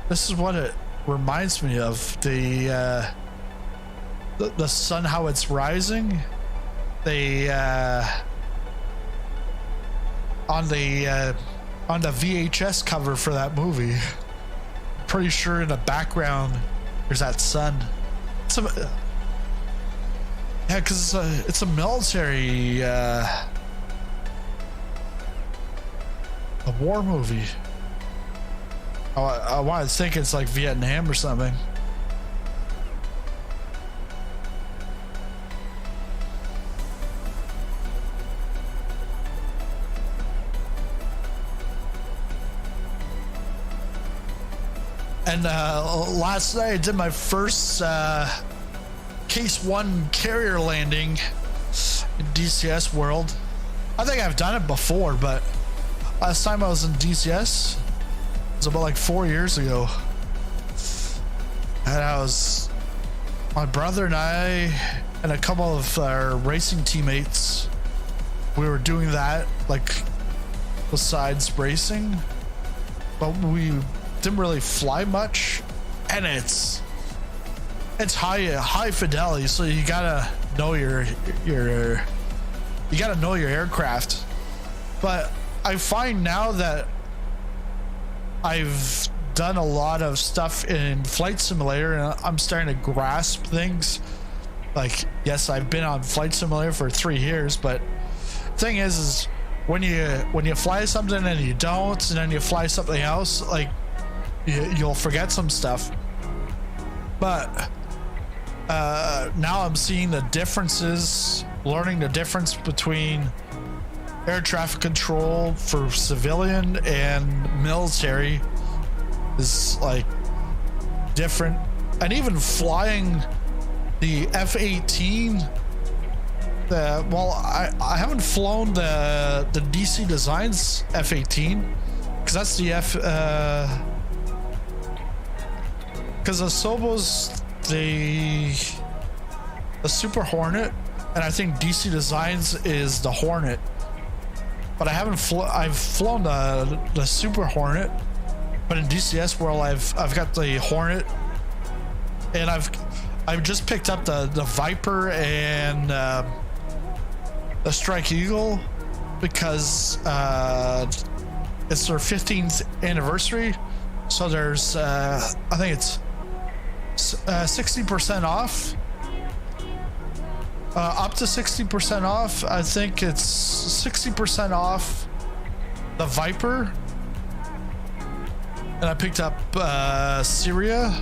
this is what it reminds me of. The sun, how it's rising. They on the VHS cover for that movie, pretty sure in the background there's that sun. Yeah, because it's a military a war movie. I want to think it's like Vietnam or something. And last night I did my first Case 1 carrier landing in DCS World. I think I've done it before, but last time I was in DCS it was about like 4 years ago. And my brother and I and a couple of our racing teammates, we were doing that, like besides racing, but we didn't really fly much, and it's high fidelity, so you gotta know your aircraft. But I find now that I've done a lot of stuff in Flight Simulator and I'm starting to grasp things. Like, yes, I've been on Flight Simulator for 3 years, but the thing is when you fly something and you don't, and then you fly something else, like you'll forget some stuff. But now I'm seeing the differences, learning the difference between air traffic control for civilian and military is like different. And even flying the F-18, I haven't flown the DC Designs F-18 because that's the because the Sobo's the Super Hornet, and I think DC Designs is the Hornet. But I haven't I've flown the Super Hornet, but in DCS World I've got the Hornet, and I've just picked up the Viper and the Strike Eagle because it's their 15th anniversary. So there's I think it's 60% off, up to 60% off. I think it's 60% off the Viper, and I picked up Syria.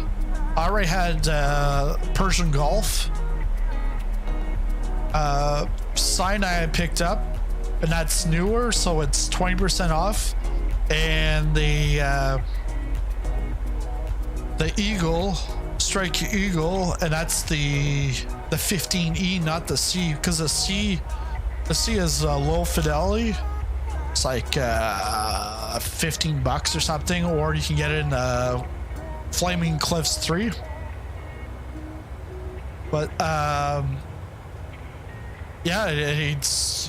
I already had Persian Gulf. Sinai I picked up, and that's newer, so it's 20% off. And the Eagle, Strike Eagle, and that's the 15E, not the C, because the C is low fidelity. It's like $15 or something, or you can get it in Flaming Cliffs 3. But yeah, it's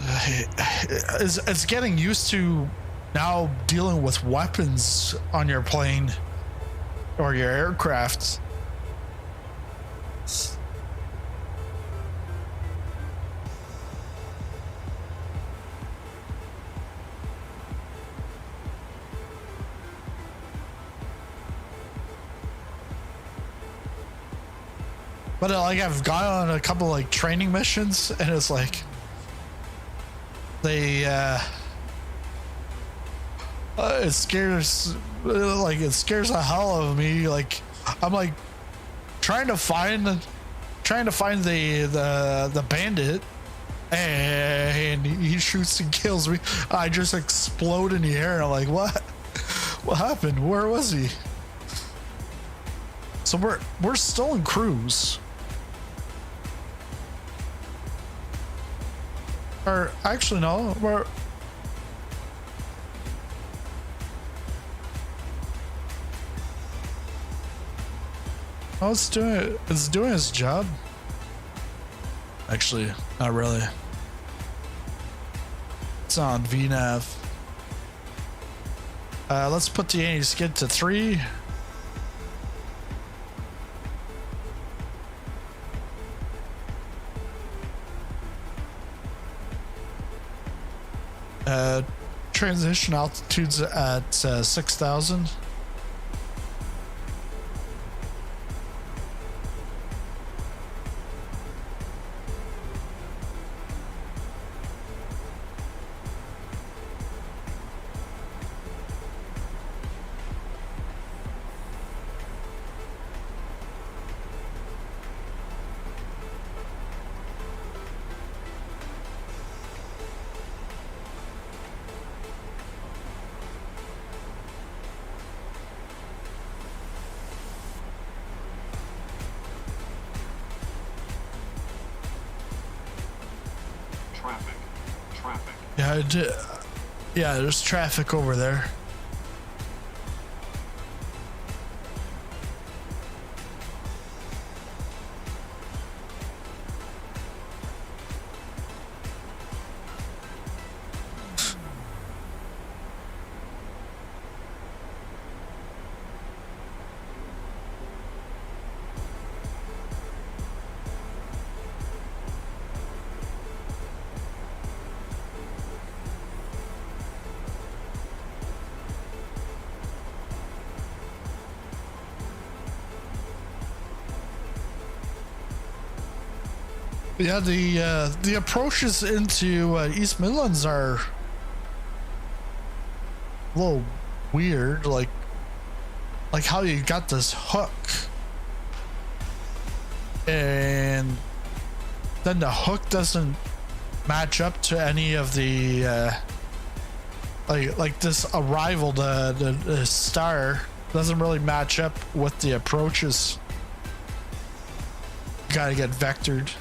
getting used to now dealing with weapons on your plane or your aircraft. But like I've gone on a couple like training missions, and it's like they it scares the hell out of me. Like I'm like trying to find the bandit, and he shoots and kills me. I just explode in the air. I'm like, what happened? Where was he? So we're still in cruise. Or actually, no. We're oh, it's doing its job. Actually, not really. It's on VNAV. Let's put the anti-skid to 3. Transition altitudes at 6,000. Traffic. Yeah, there's traffic over there. Yeah, the approaches into East Midlands are a little weird, like how you got this hook and then the hook doesn't match up to any of the like this arrival, the star doesn't really match up with the approaches. You gotta get vectored.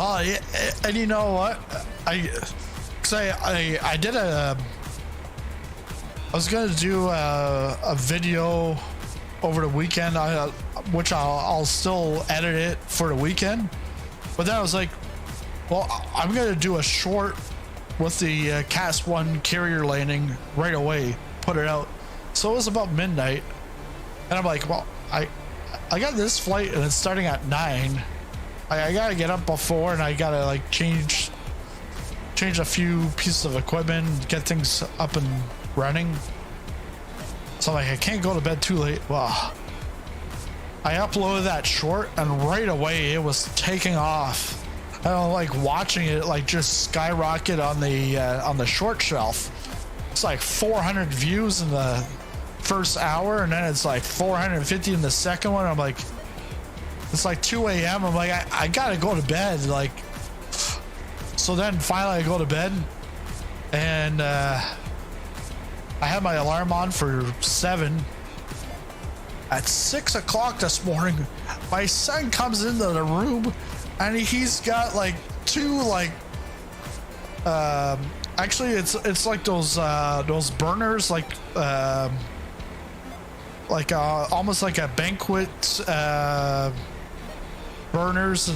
Oh yeah, and you know what? I did I was gonna do a video over the weekend, which I'll still edit it for the weekend. But then I was like, well, I'm gonna do a short with the Cast 1 carrier landing right away, put it out. So it was about midnight, and I'm like, well, I got this flight and it's starting at 9. I gotta get up before, and I gotta like change a few pieces of equipment, get things up and running. So like I can't go to bed too late. Well, I uploaded that short, and right away it was taking off. I don't like watching it like just skyrocket on the short shelf. It's like 400 views in the first hour, and then it's like 450 in the second one. I'm like, it's like 2 a.m. I'm like, I gotta go to bed. Like, so then finally I go to bed, and I had my alarm on for 7. At 6 o'clock this morning, my son comes into the room, and he's got like 2 like actually it's like those burners, like almost like a banquet burners.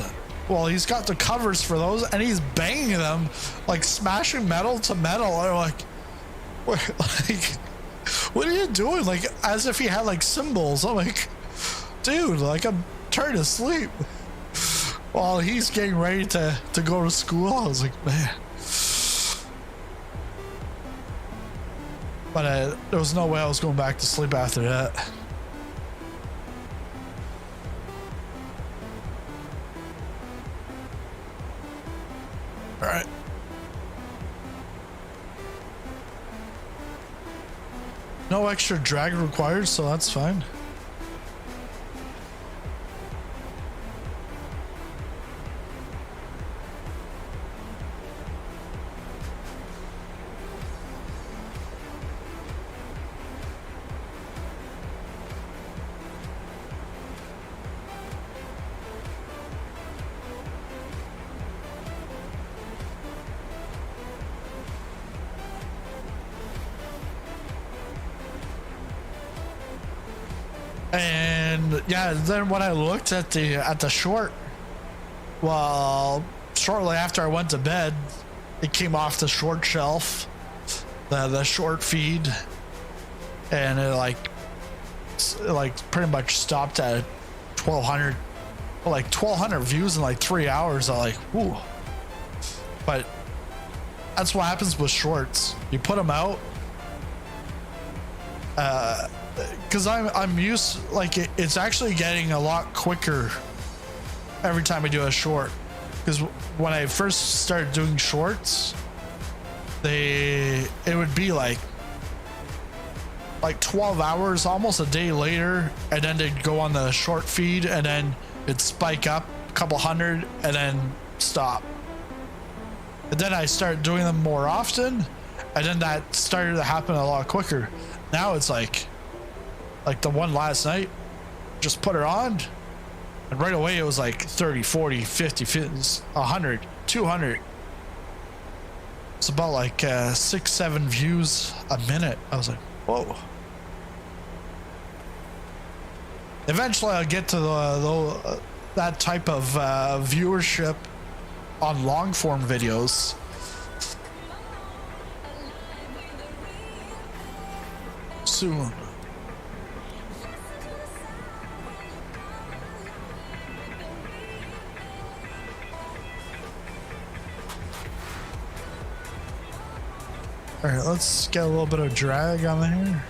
Well, he's got the covers for those, and he's banging them, like smashing metal to metal. I'm like, what are you doing? Like, as if he had like cymbals. I'm like, dude, like, I'm trying to sleep. while he's getting ready to go to school. I was like, man. But there was no way I was going back to sleep after that. All right. No extra drag required, so that's fine. And yeah, then when I looked at the short, well, shortly after I went to bed, it came off the short shelf, the short feed, and it like pretty much stopped at 1,200, like 1,200 views in like 3 hours. I'm like, whoo. But that's what happens with shorts. You put them out. Because I'm used, like it's actually getting a lot quicker every time I do a short. Because when I first started doing shorts, it would be like 12 hours, almost a day later, and then they'd go on the short feed, and then it'd spike up a couple hundred, and then stop. And then I started doing them more often, and then that started to happen a lot quicker. Now it's like the one last night, just put her on, and right away it was like 30, 40, 50, 100, 200. It's about like 6-7 views a minute. I was like, whoa. Eventually I'll get to that type of viewership on long form videos. Soon. All right, let's get a little bit of drag on there.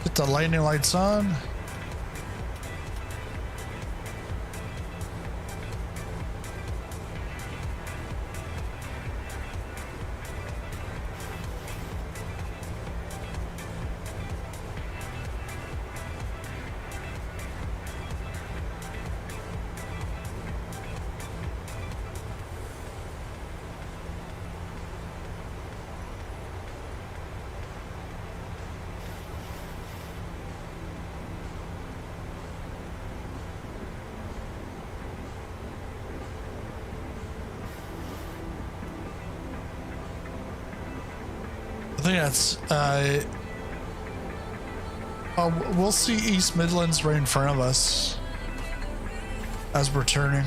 Get the lightning lights on. I think that's we'll see East Midlands right in front of us as we're turning.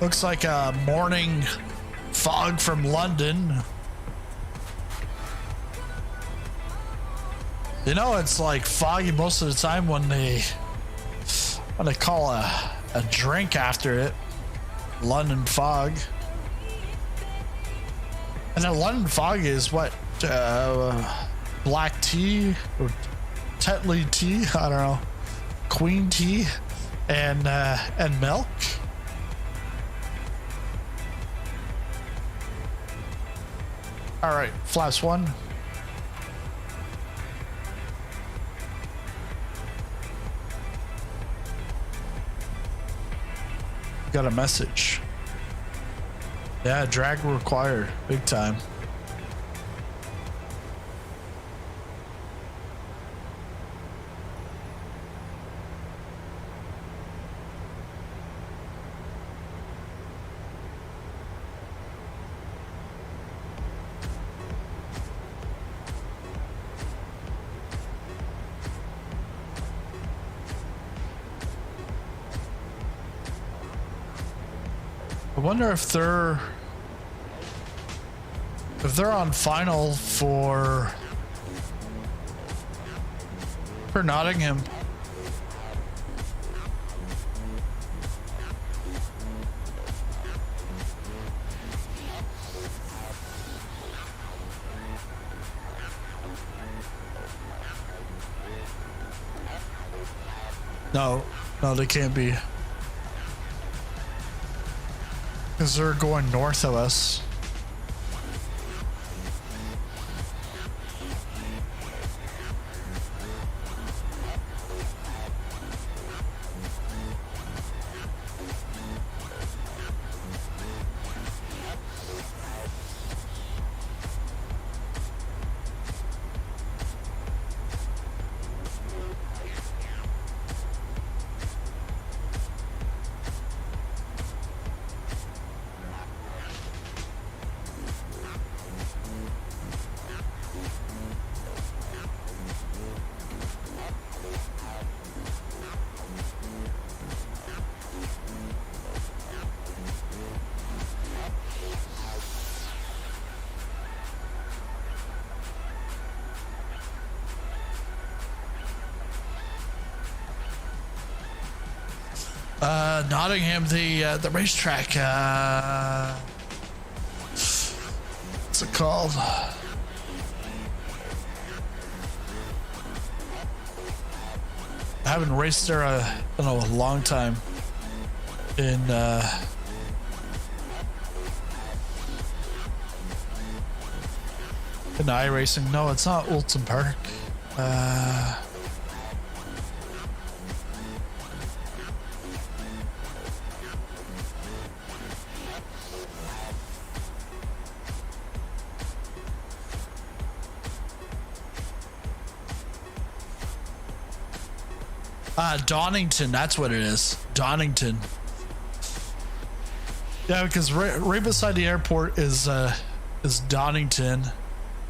Looks like a morning fog from London. You know, it's like foggy most of the time when they call a drink after it. London fog. And then London fog is what? Black tea or Tetley tea? I don't know. Queen tea and milk. All right, flash one. Got a message. Yeah, drag required, big time. I wonder if they're on final for Nottingham. No, they can't be. Because they're going north of us. Nottingham, the racetrack, what's it called? I haven't raced there in a long time. In iRacing. No, it's not Oulton Park. Donington, that's what it is. Donington. Yeah, because right beside the airport is Donington,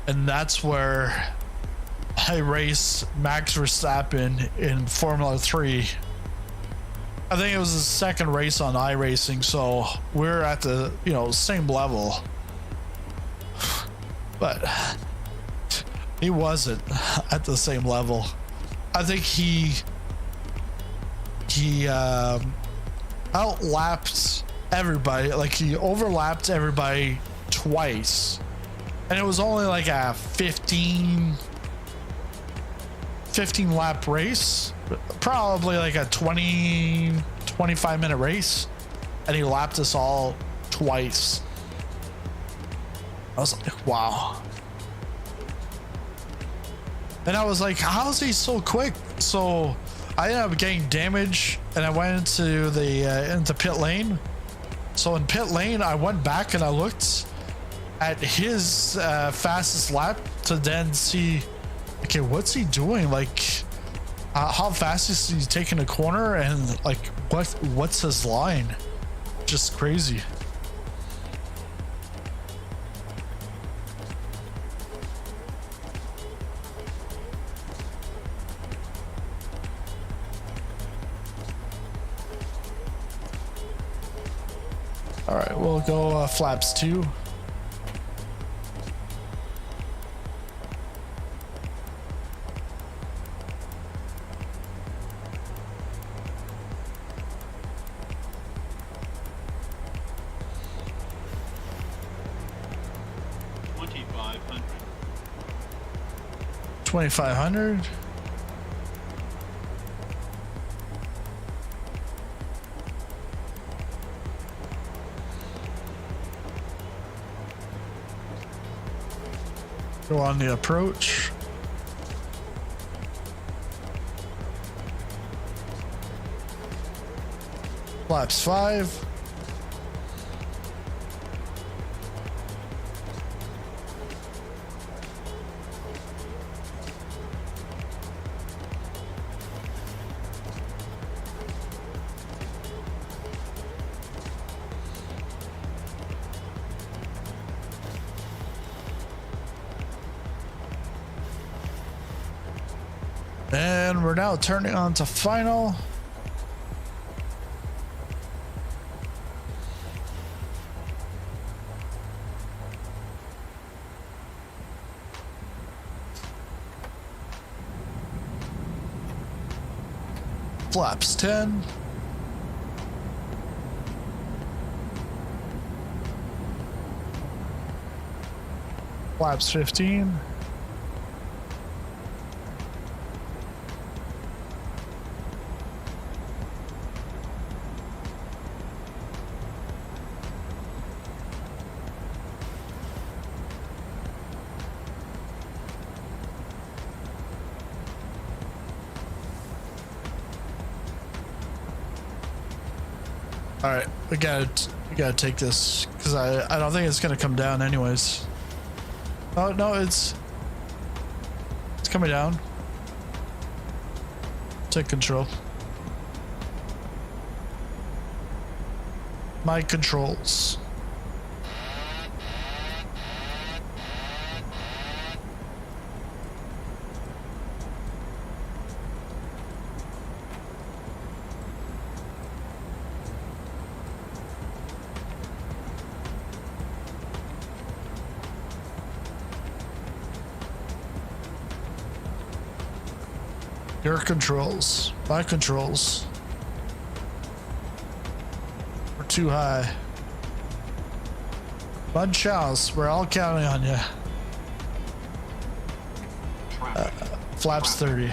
and that's where I race Max Verstappen in Formula 3. I think it was his second race on iRacing, so we're at the same level. But he wasn't at the same level. I think he outlapped everybody. Like, he overlapped everybody twice, and it was only like a 15 lap race, probably like a 20-25 minute race, and he lapped us all twice. I was like, wow. And I was like, how is he so quick? So I ended up getting damage, and I went into into pit lane. So in pit lane, I went back and I looked at his fastest lap to then see, okay, what's he doing? Like, how fast is he taking a corner, and like what's his line? Just crazy. All right, we'll go flaps 2. $2,500. Go on the approach. Flaps 5. And we're now turning on to final. Flaps 10. Flaps 15. All right, we gotta take this because I don't think it's gonna come down anyways. Oh no, it's coming down. Take control. My controls. Your controls. My controls. We're too high. Bud Chows, we're all counting on you. Flaps 30.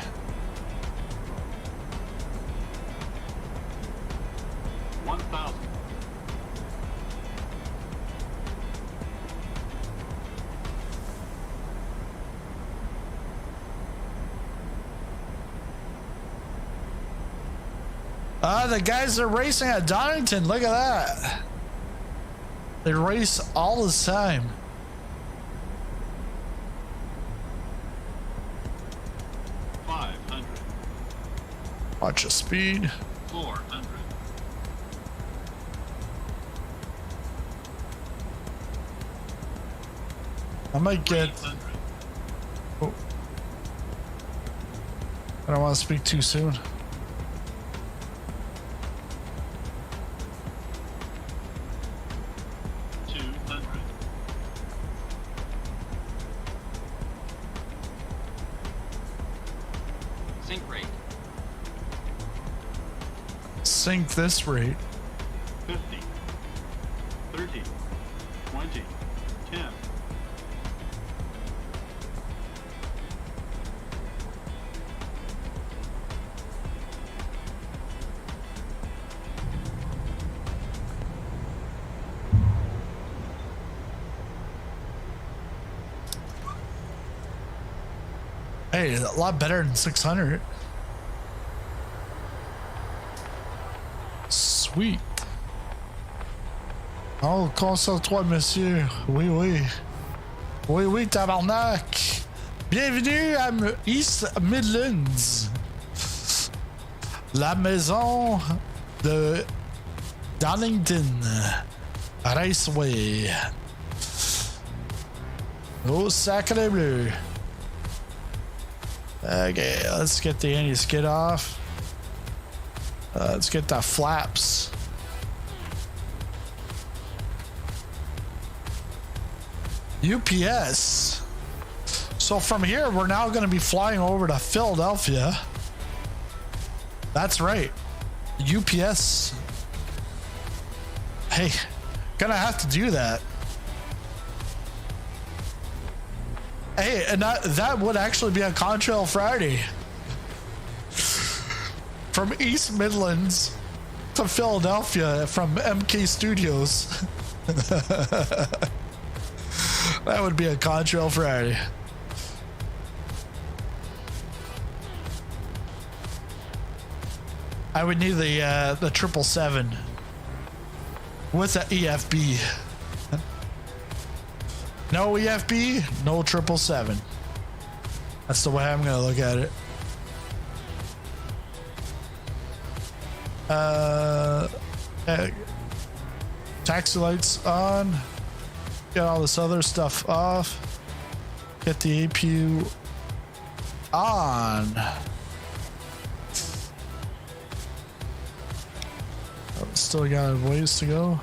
The guys are racing at Donington. Look at that. They race all the time. Watch the speed. 400. I might get. Oh. I don't want to speak too soon. Sync this rate. 50, 30, 20, 10. Hey, a lot better than 600. Sweet. Oh, concentre-toi, monsieur. Oui, oui. Oui, oui, tabarnak. Bienvenue à East Midlands. La maison de Donington Raceway. Oh, sacre bleu. Okay, let's get the anti-skid off. Let's get the flaps. UPS. So from here, we're now going to be flying over to Philadelphia. That's right. UPS. Hey, gonna have to do that. Hey, and that would actually be a Contrail Friday. From East Midlands to Philadelphia from MK Studios. That would be a Contrail Friday. I would need the 777 with the EFB. No EFB, no 777. That's the way I'm gonna look at it. Taxi lights on. Get all this other stuff off. Get the APU on. Oh, still got a ways to go.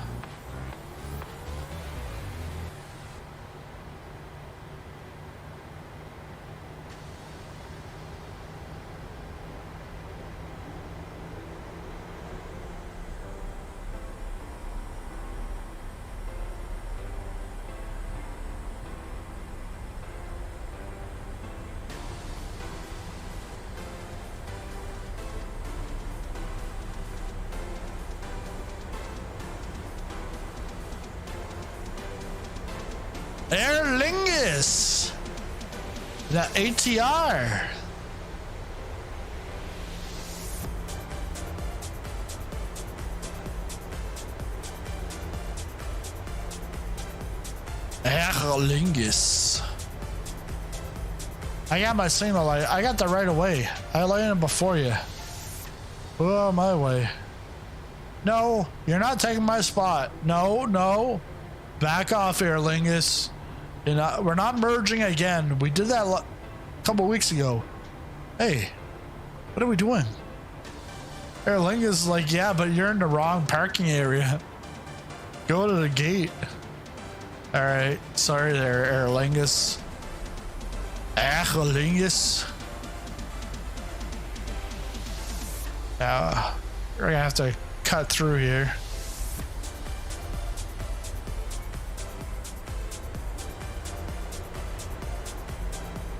Aer Lingus. The ATR. Aer Lingus. I got my signal light. I got the right of way. I landed before you. Oh, my way. No, you're not taking my spot. No, no. Back off, Aer Lingus. You know, we're not merging again. We did that a couple weeks ago. Hey, what are we doing? Aer Lingus is like, yeah, but you're in the wrong parking area. Go to the gate. All right, sorry there, Aer Lingus. Aer Lingus. We're gonna have to cut through here.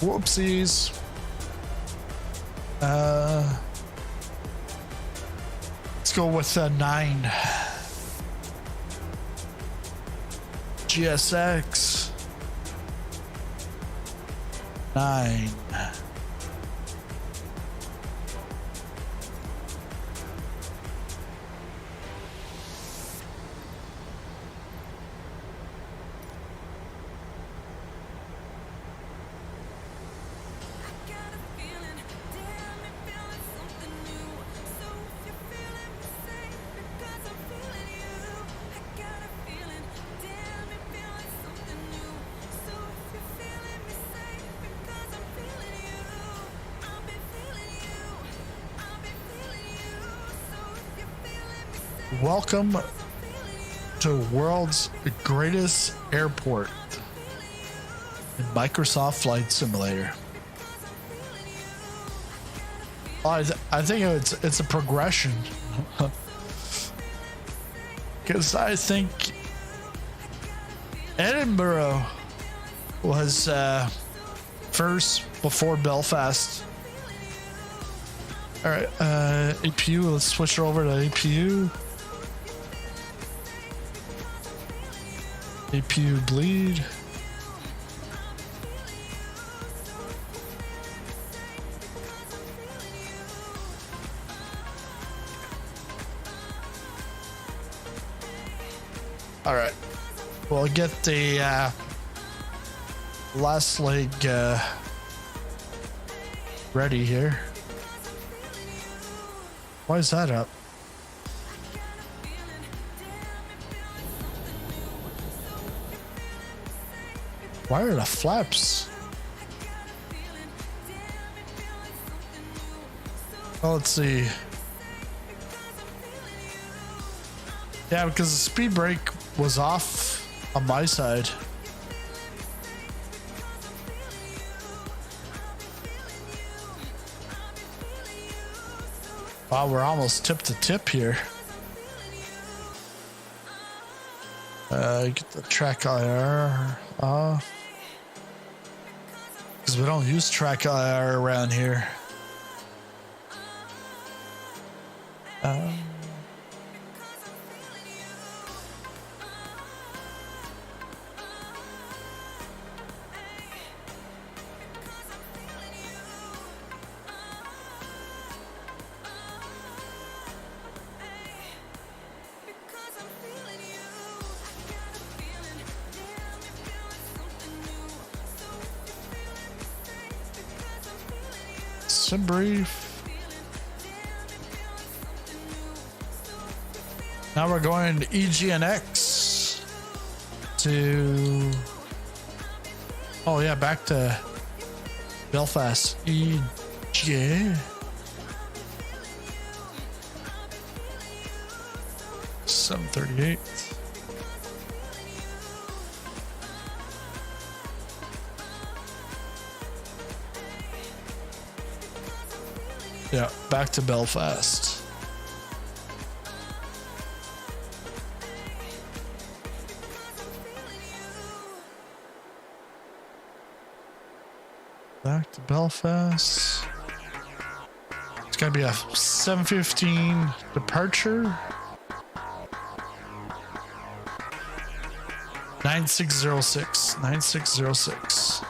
Whoopsies. Let's go with 9. GSX 9. Welcome to world's greatest airport in Microsoft Flight Simulator. I think it's a progression, because I think Edinburgh was first before Belfast. All right, APU. Let's switch over to APU. APU bleed. All right, we'll get the last leg ready here. Why is that up? Why are the flaps? Oh, let's see. Yeah, because the speed brake was off on my side. Wow, we're almost tip to tip here. Get the track IR off. Because we don't use track IR around here. Some brief. Now we're going to EGNX to, oh yeah, back to Belfast. EGAA 738. Yeah, back to Belfast. Back to Belfast. It's gonna be a 7:15 departure. 9606. 9606.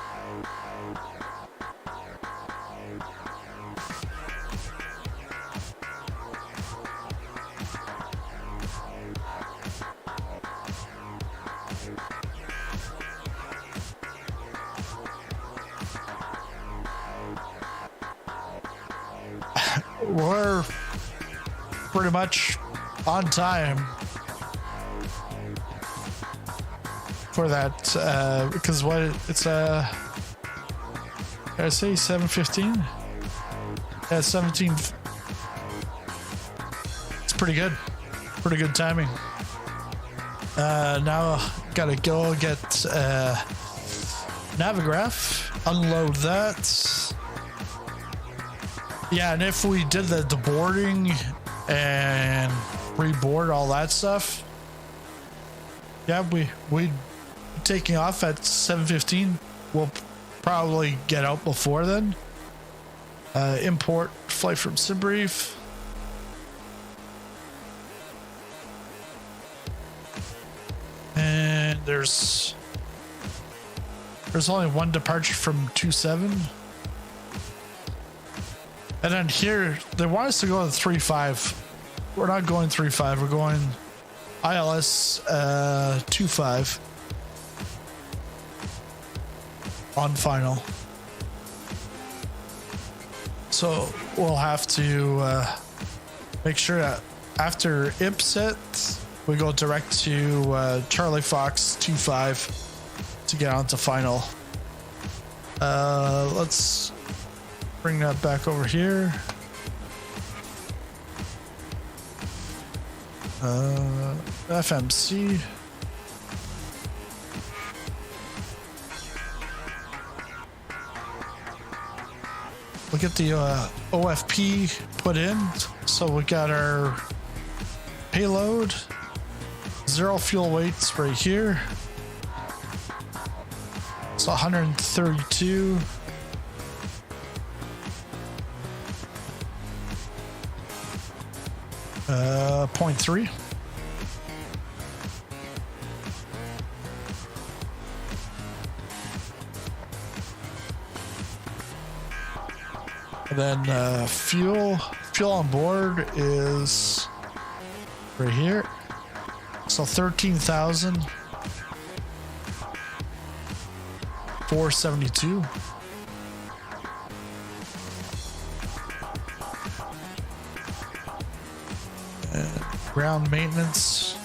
We're pretty much on time for that, because what it's did I say 7:15? Yeah, 17. It's pretty good. Pretty good timing. Now gotta go get Navigraph, unload that. Yeah, and if we did the boarding and reboard all that stuff, yeah, we'd taking off at 7:15. We'll probably get out before then. Import flight from SimBrief. And there's only one departure from 27. And then here, they want us to go to 3.5. We're not going 3.5. We're going ILS 2.5 on final. So we'll have to make sure that after IPSET, we go direct to Charlie Fox 2.5 to get onto final. Let's bring that back over here. FMC. We'll get the OFP put in. So we got our payload, 0 fuel weights right here. It's 132. Uh, 0.3. And then fuel on board is right here. So 13,472. Ground maintenance.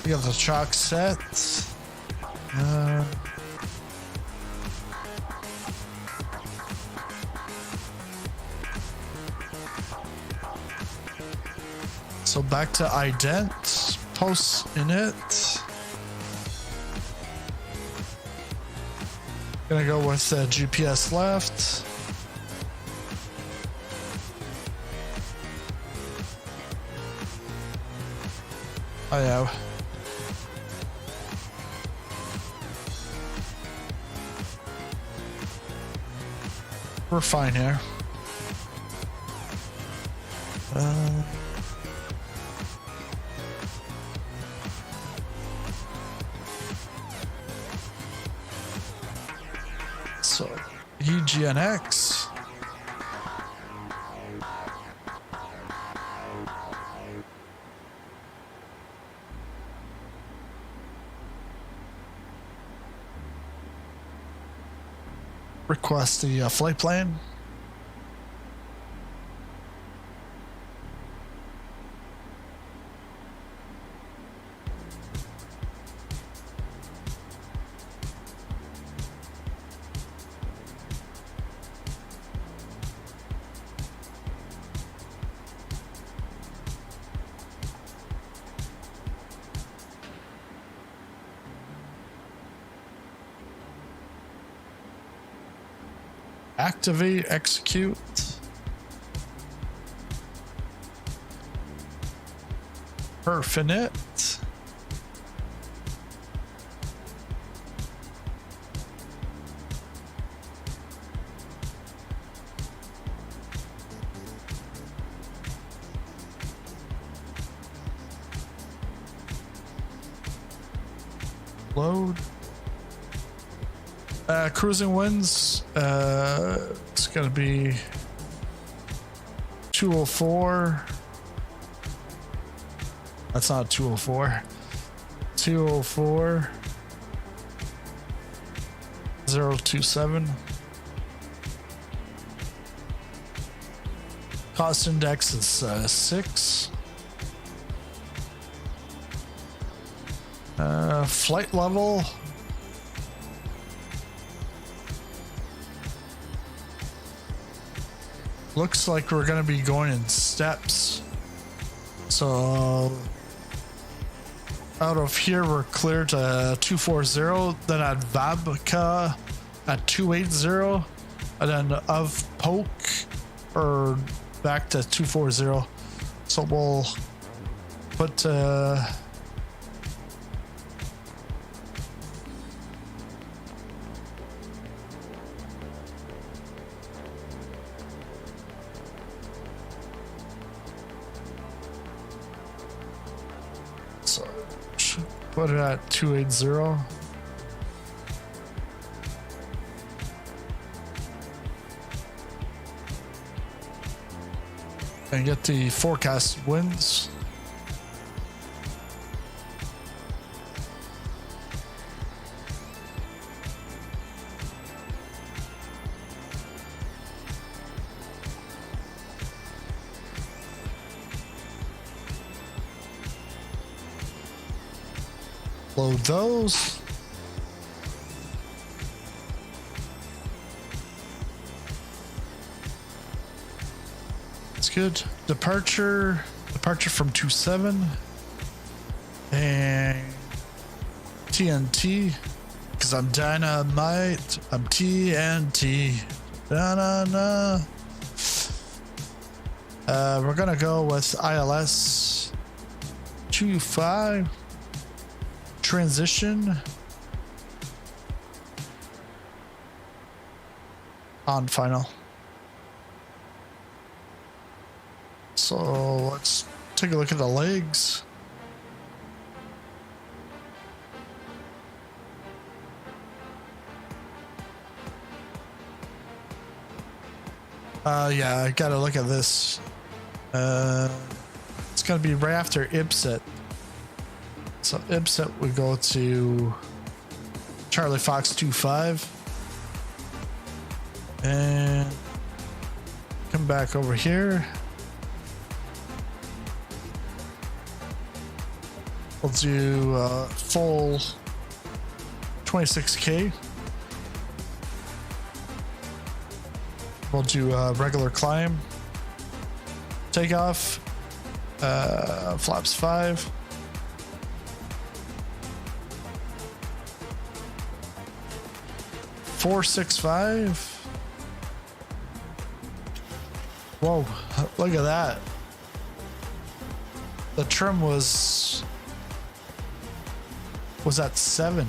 We got the chalk set. So back to ident, post init. Gonna go with GPS left. Oh yeah. We're fine here. So EGNX. Request the flight plan. Activate, execute. Perfinite. Load. Cruising winds. It's gonna be 204. That's not 204. 204. 027. Cost index is 6. Flight level. Looks like we're going to be going in steps. So out of here, we're clear to 240. Then at Vabka at 280. And then of Poke or back to 240. So we'll put put it at 280. And get the forecast winds. Load those. It's good. Departure from 27 and TNT because I'm dynamite. I'm TNT. Da-na-na. We're gonna go with ILS 25. Transition on final. So let's take a look at the legs. Yeah, I gotta look at this. It's gonna be right after IPSET. So IPSET would go to Charlie Fox 25 and come back over here. We'll do full 26K. We'll do regular climb, takeoff, flaps 5. $465. Whoa, look at that. The trim was at 7.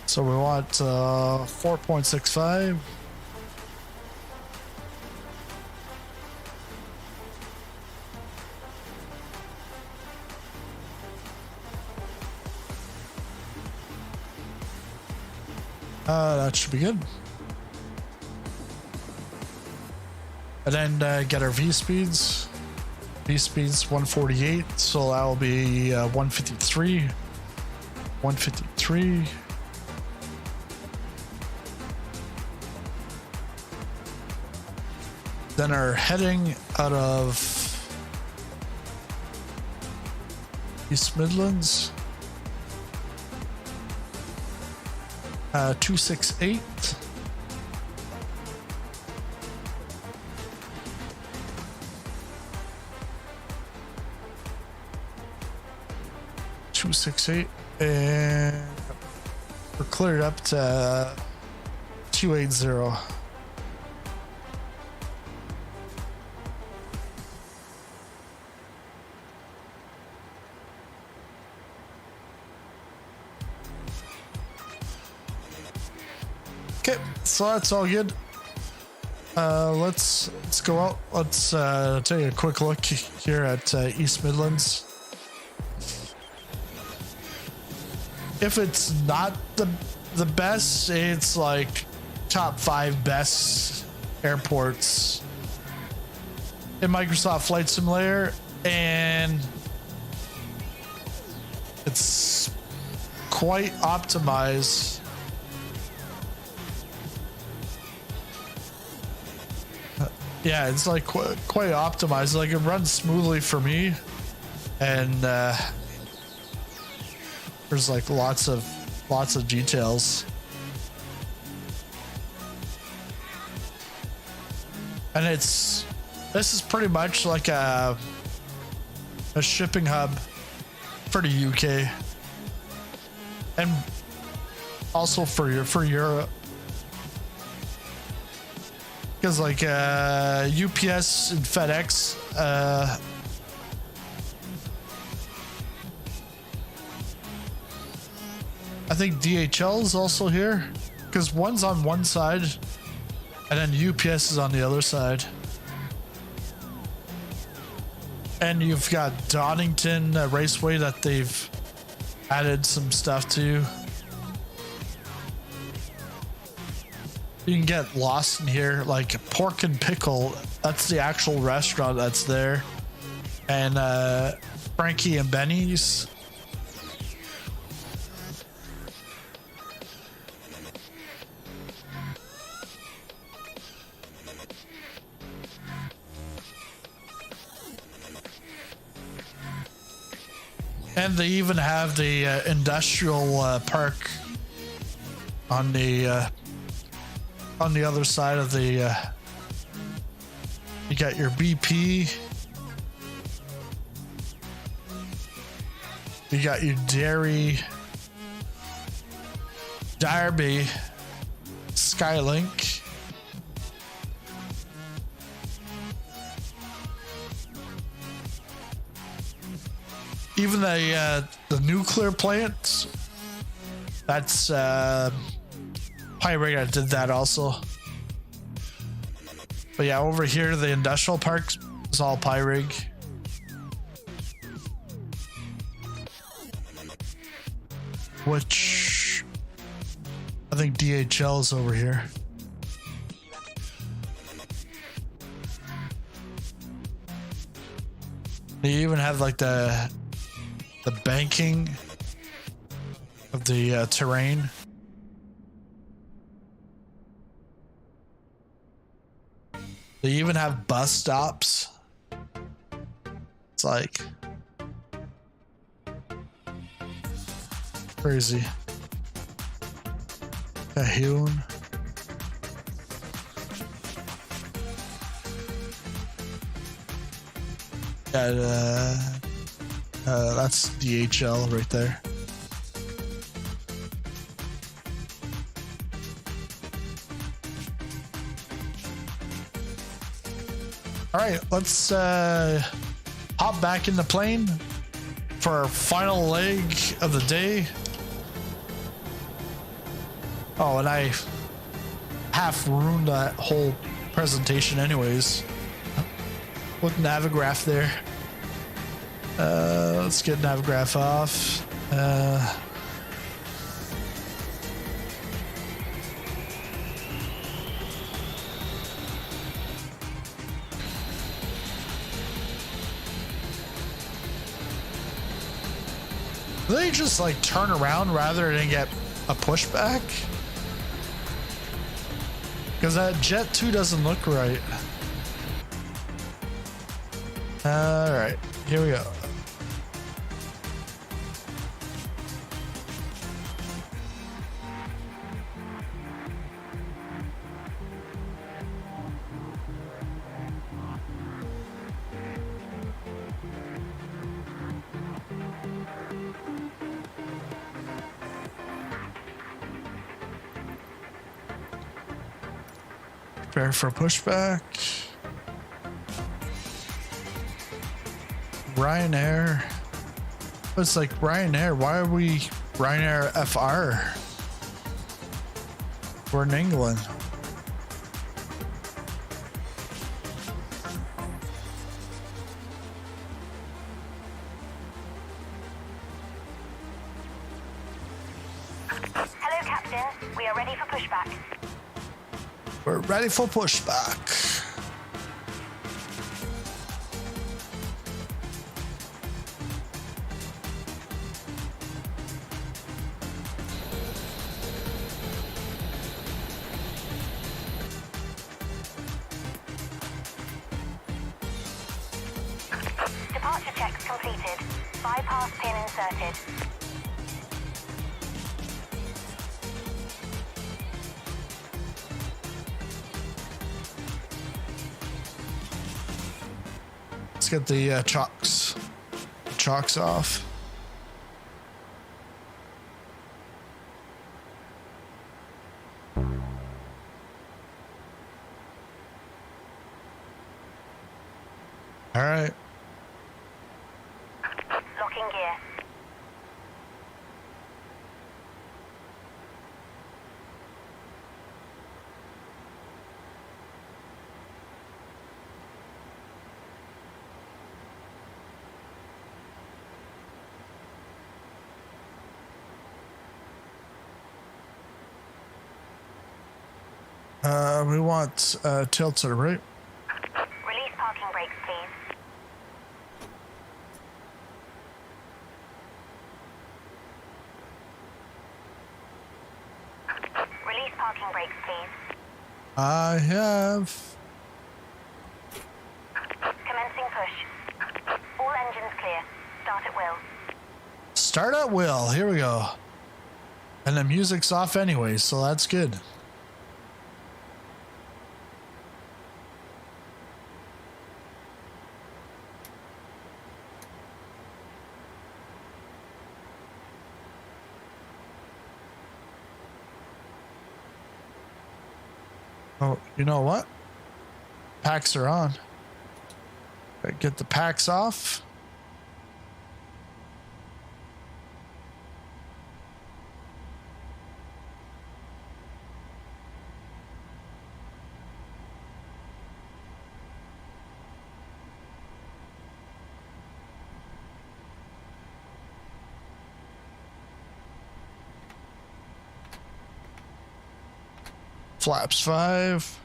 So we want 4.65. That should be good. And then get our V speeds. V speeds 148, so that will be 153. 153. Then our heading out of East Midlands. 268. And we're cleared up to 280. Okay, so that's all good. Let's go out. Let's take a quick look here at East Midlands. If it's not the best, it's like top 5 best airports in Microsoft Flight Simulator, and it's quite optimized. Yeah, it's like quite optimized. Like it runs smoothly for me, and there's like lots of details, and this is pretty much like a shipping hub for the UK, and also for Europe. Because like UPS and FedEx, I think DHL is also here, because one's on one side and then UPS is on the other side. And you've got Donington Raceway that they've added some stuff to. You can get lost in here, like Pork and Pickle. That's the actual restaurant that's there. And Frankie and Benny's. And they even have the industrial park on the other side of the. You got your BP. You got your Derby, Skylink. Even the nuclear plants. That's Pyreegue did that also. But yeah, over here the industrial park is all Pyreegue. Which I think DHL is over here. They even have like the banking of the terrain. They even have bus stops. It's like crazy. Cahoon. Yeah, that's DHL right there. All right, let's hop back in the plane for our final leg of the day. Oh, and I half ruined that whole presentation anyways. With Navigraph there. Let's get Navigraph off. Do they just like turn around rather than get a pushback? Because that Jet 2 doesn't look right. All right, here we go. Prepare for pushback. Ryanair. It's like Ryanair. Why are we Ryanair FR? We're in England. We are ready for pushback. We're ready for pushback. Departure checks completed. Bypass pin inserted. Let's get the chocks off. All right. Locking gear. We want tilt to the right. Release parking brakes, please. Release parking brakes, please. I have. Commencing push. All engines clear. Start at will. Start at will. Here we go. And the music's off anyway, so that's good. Oh, you know what? Packs are on. Get the packs off. Flaps 5.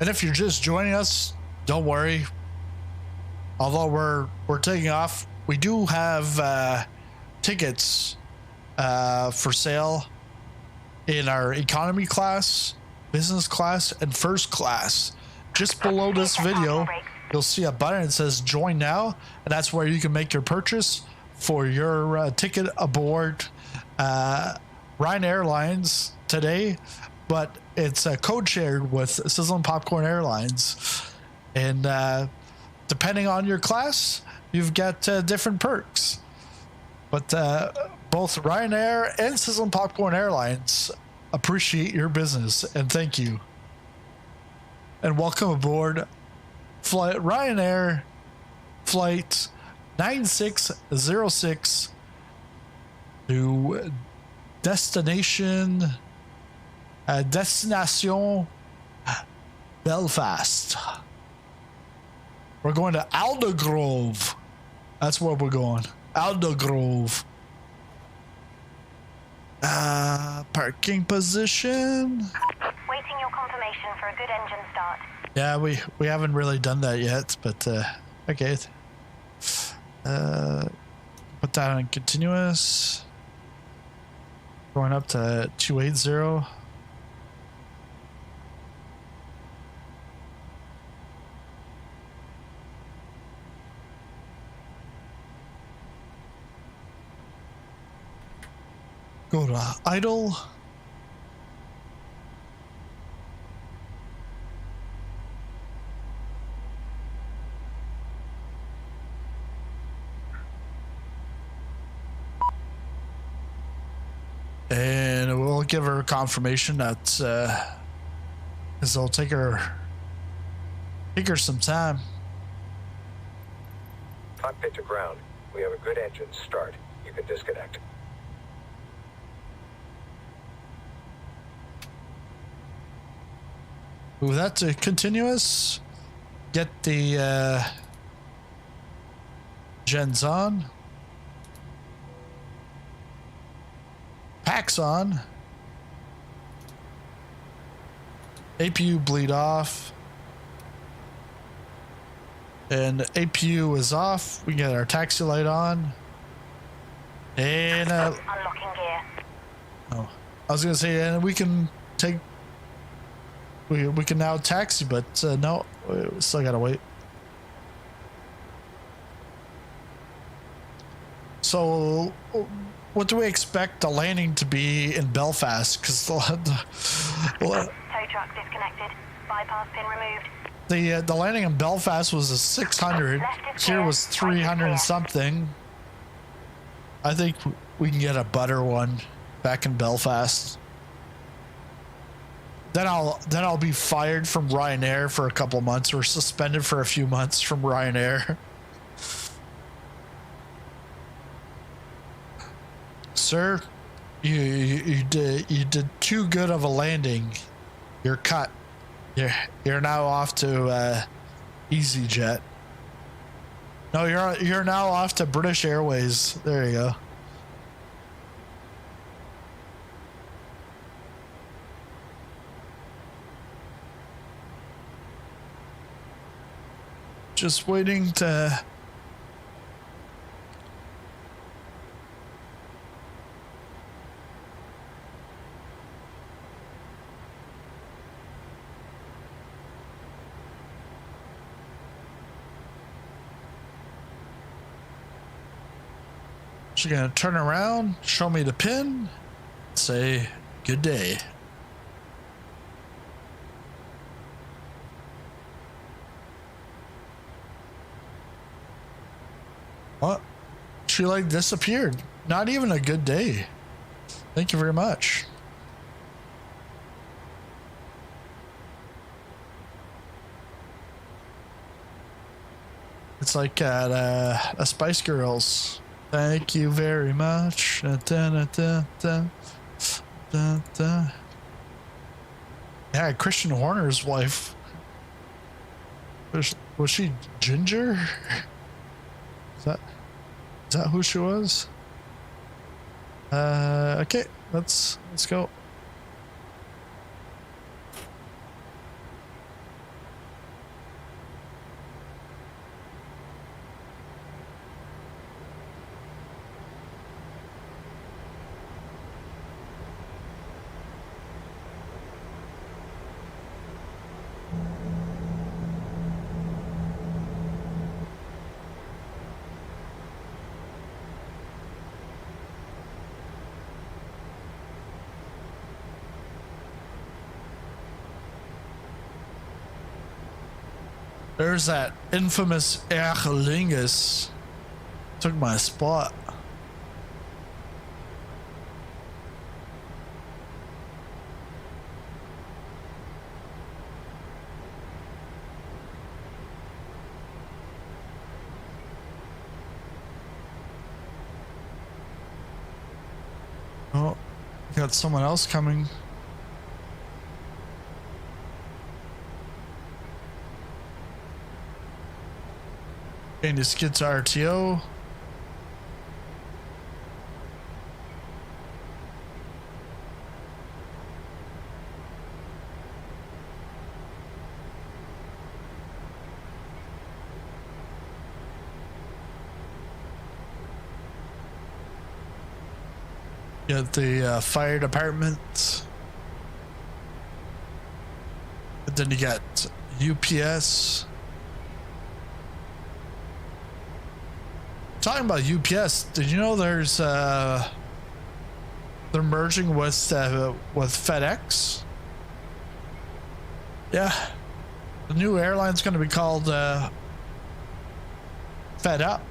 And if you're just joining us, don't worry. Although we're taking off, we do have tickets for sale in our economy class, business class, and first class. Just below this video, you'll see a button that says join now, and that's where you can make your purchase for your ticket aboard Ryanair Airlines today, but it's code shared with Sizzling Popcorn Airlines. And depending on your class, you've got different perks. But both Ryanair and Sizzling Popcorn Airlines appreciate your business, and thank you. And welcome aboard Ryanair flight 9606 to destination Belfast. We're going to Aldergrove. That's where we're going. Aldergrove. Parking position. Waiting your confirmation for a good engine start. Yeah, we haven't really done that yet, but okay. Put that on continuous. Going up to 280. Go to idle. And we'll give her confirmation that because they'll take her Take her some time. Cockpit to ground. We have a good engine start. You can disconnect. Move that to continuous. Get the gens on. Packs on. APU bleed off. And APU is off. We get our taxi light on. And Unlocking gear. oh, I was gonna say, and we can take. We can now taxi, but no, we still gotta wait. So, what do we expect the landing to be in Belfast? Because Tow truck disconnected. Bypass pin removed. the landing in Belfast was a 600. Here was 300 and something. I think we can get a butter one back in Belfast. Then I'll be fired from Ryanair for a couple months, or suspended for a few months from Ryanair. Sir, you did too good of a landing. You're cut. You're now off to EasyJet. No, you're now off to British Airways. There you go. Just waiting to. She's gonna turn around, show me the pin, say good day. What? She like disappeared. Not even a good day. Thank you very much. It's like at a Spice Girls. Thank you very much. Da, da, da, da, da, da. Yeah, Christian Horner's wife. Was she Ginger? Is that who she was? Okay, let's go. There's that infamous Erlingus. Took my spot. Oh, got someone else coming. And this gets RTO. Got the fire department. And then you got UPS. Talking about UPS, did you know there's they're merging with FedEx? Yeah, the new airline's going to be called Fed Up.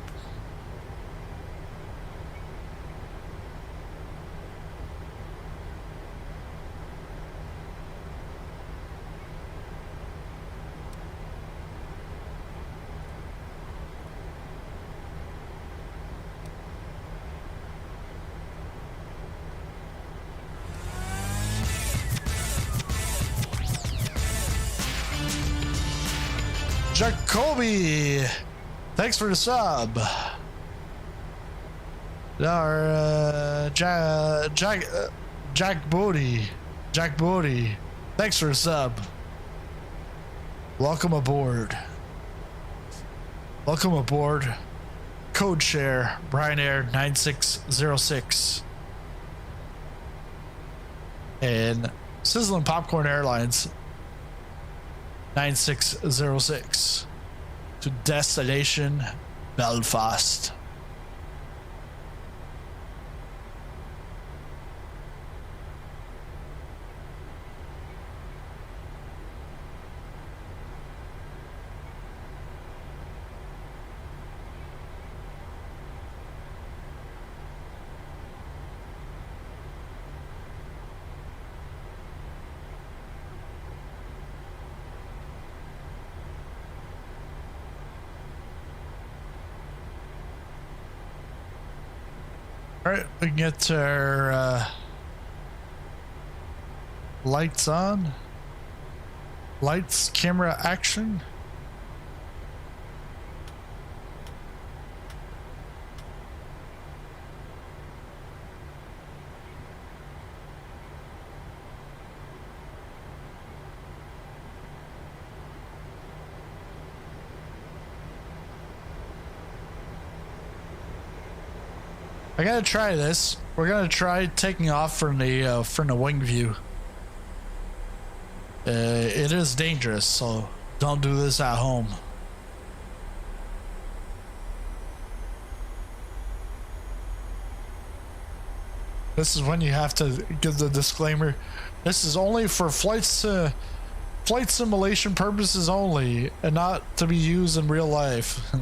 Jacoby, thanks for the sub. Our Jack Bodie, thanks for the sub. Welcome aboard. Welcome aboard. Code share Brian Air 9606 and Sizzling Popcorn Airlines 9606 to destination Belfast. All right, we can get our lights on. Lights, camera, action. I gotta try this. We're gonna try taking off from the wing view. It is dangerous, so don't do this at home. This is when you have to give the disclaimer. This is only for flight simulation purposes only, and not to be used in real life.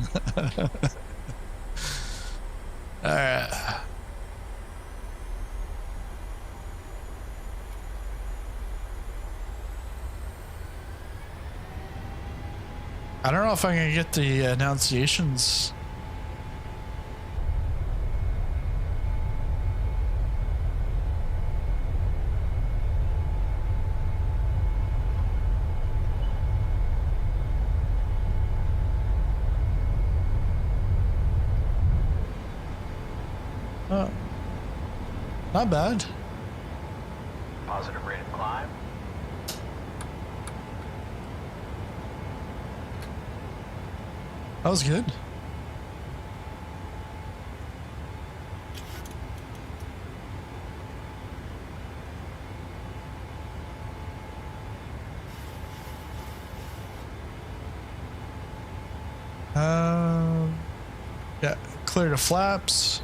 All right. I don't know if I'm gonna get the annunciations. Not bad. Positive rate of climb. That was good. Yeah, clear the flaps.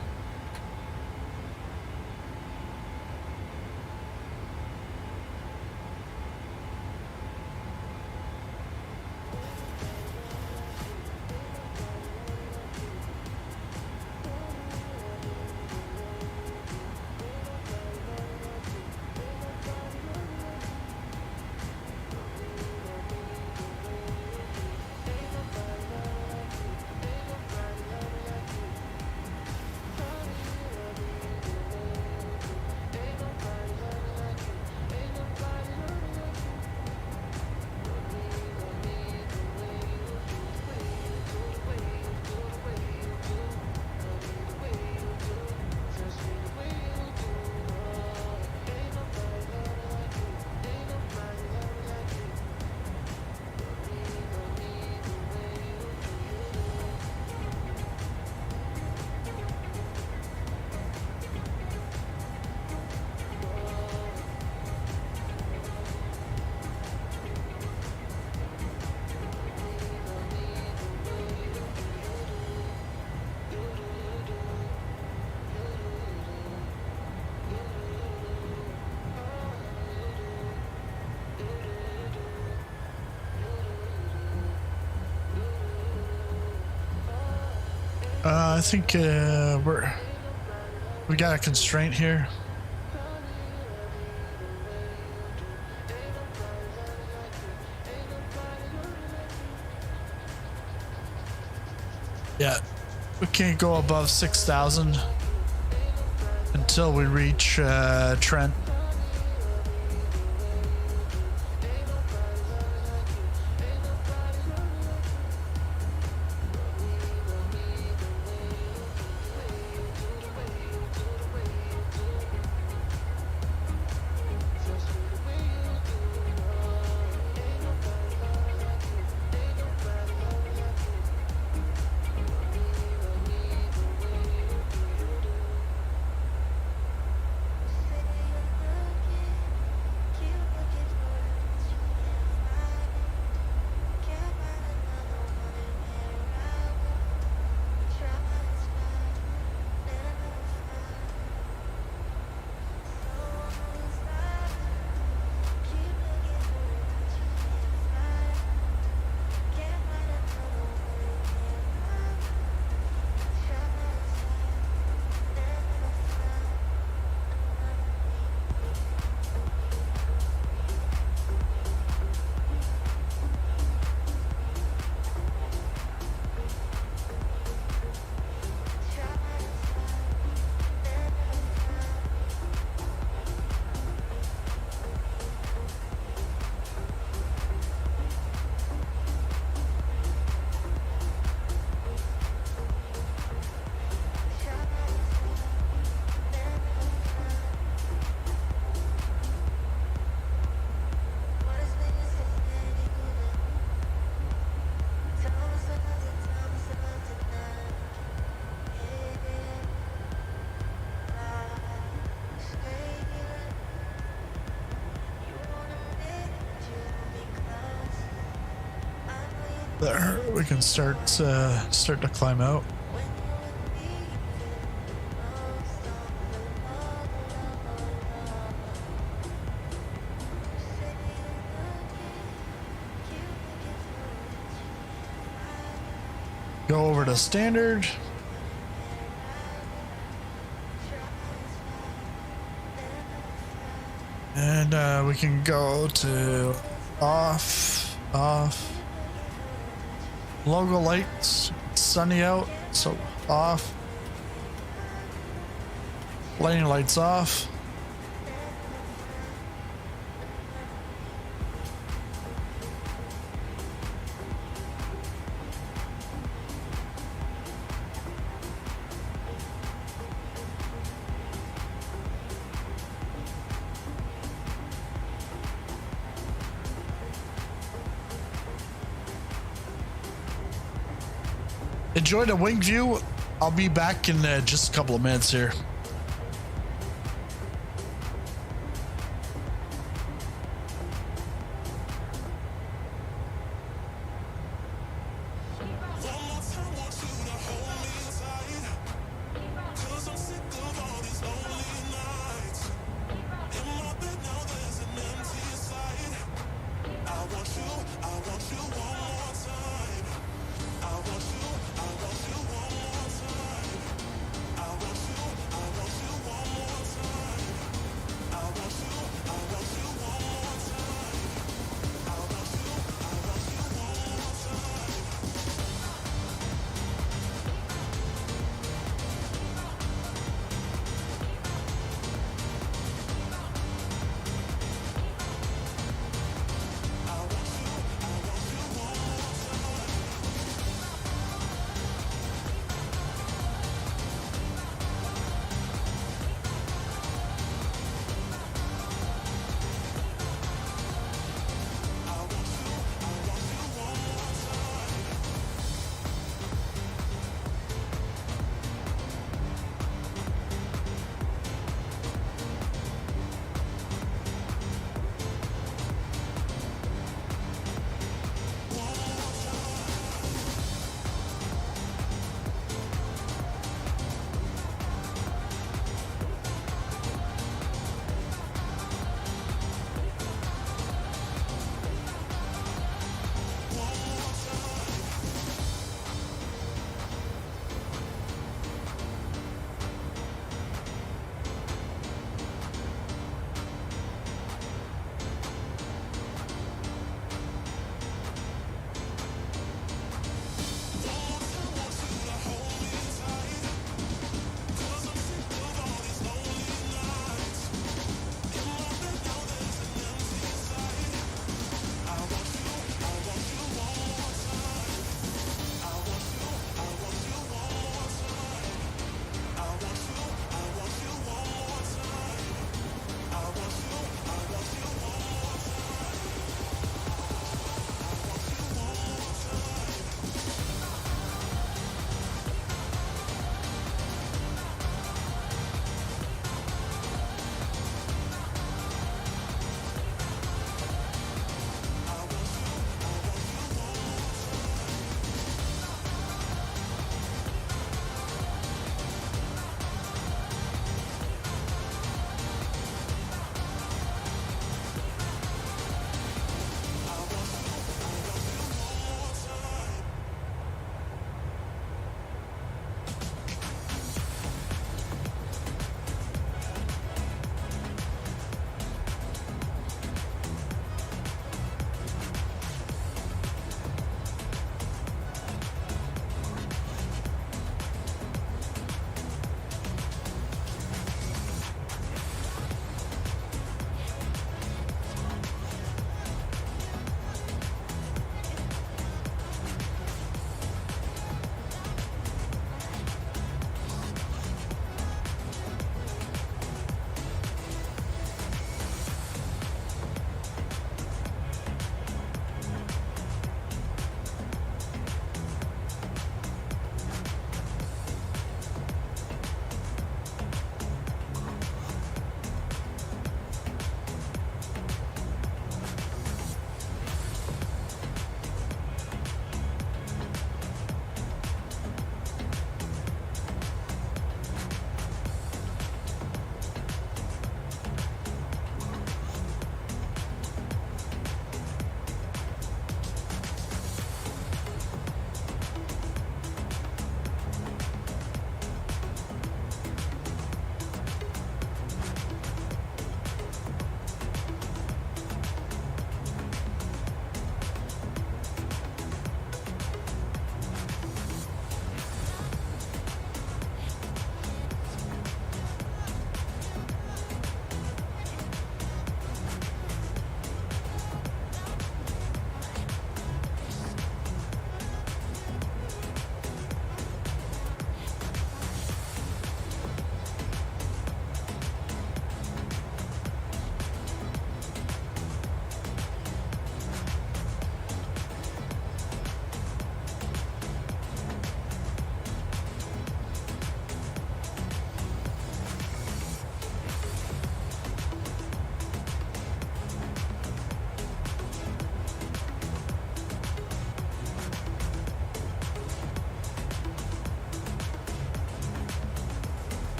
I think we got a constraint here. Yeah, we can't go above 6,000 until we reach Trent. There, we can start to climb out. Go over to standard. And we can go to off. Logo lights, it's sunny out, so off. Lighting lights off. Enjoy the wing view. I'll be back in just a couple of minutes here.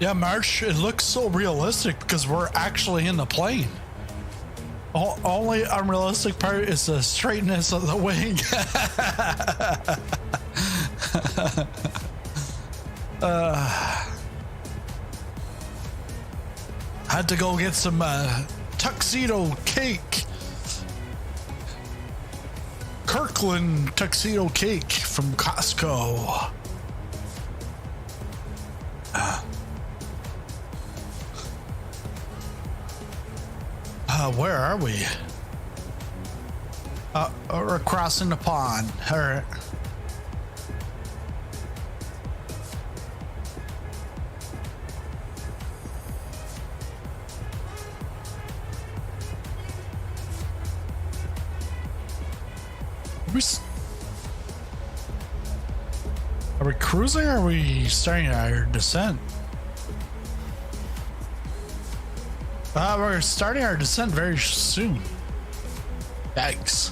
Yeah, March, it looks so realistic because we're actually in the plane. Only unrealistic part is the straightness of the wing. Had to go get some tuxedo cake. Kirkland tuxedo cake from Costco. Where are we? We're crossing the pond. All right. Are we cruising or are we starting our descent? We're starting our descent very soon. Yikes.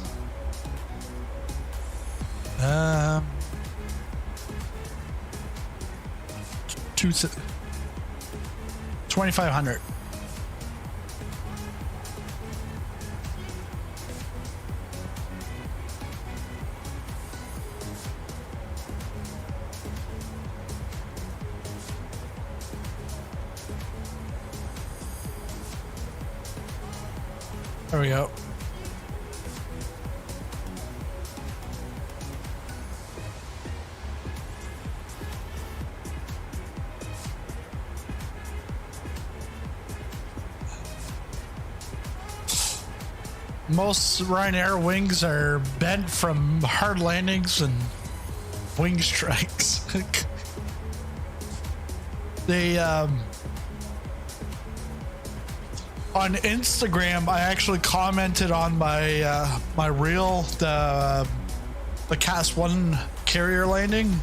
2,500. There we go. Most Ryanair wings are bent from hard landings and wing strikes. They on Instagram, I actually commented on my my reel, the Cast 1 carrier landing.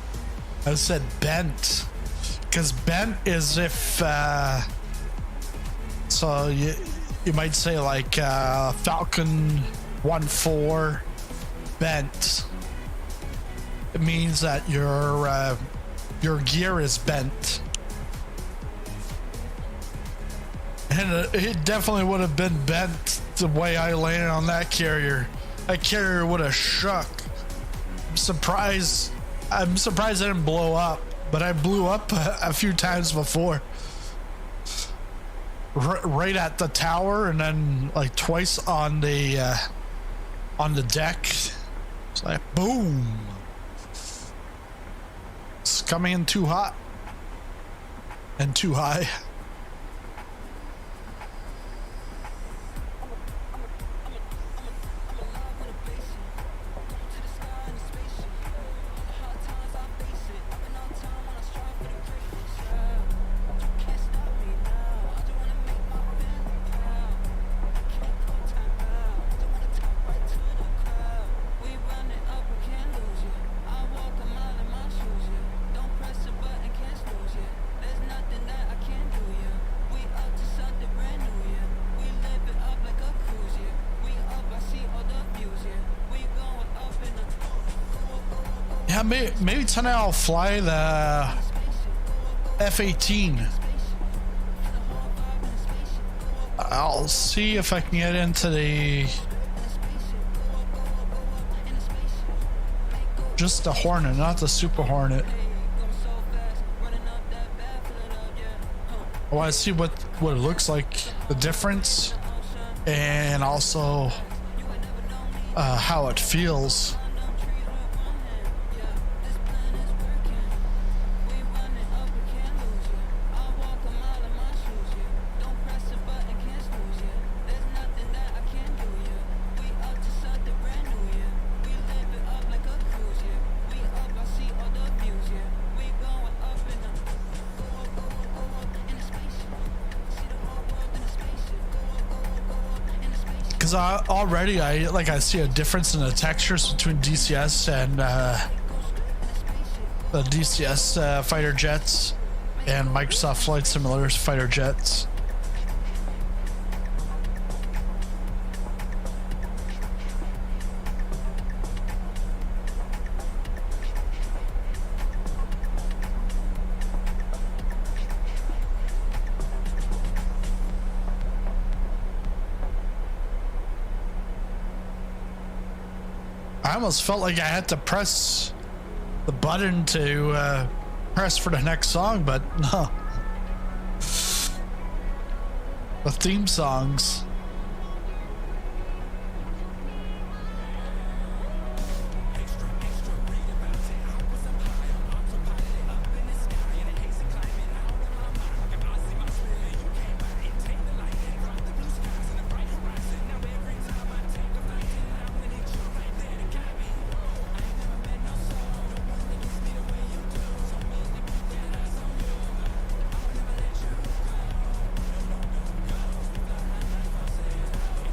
I said bent, because bent is if so you might say like Falcon 1-4 bent. It means that your gear is bent. And it definitely would have been bent the way I landed on that carrier. That carrier would have shook. I'm surprised I didn't blow up, but I blew up a few times before. Right at the tower, and then like twice on the deck. It's like boom. It's coming in too hot and too high. Maybe tonight I'll fly the F-18. I'll see if I can get into just the Hornet, not the Super Hornet. I want to see what it looks like, the difference, and also how it feels. Already I see a difference in the textures between DCS and the DCS fighter jets and Microsoft Flight Simulator's fighter jets. I almost felt like I had to press the button to press for the next song, but no. The theme songs.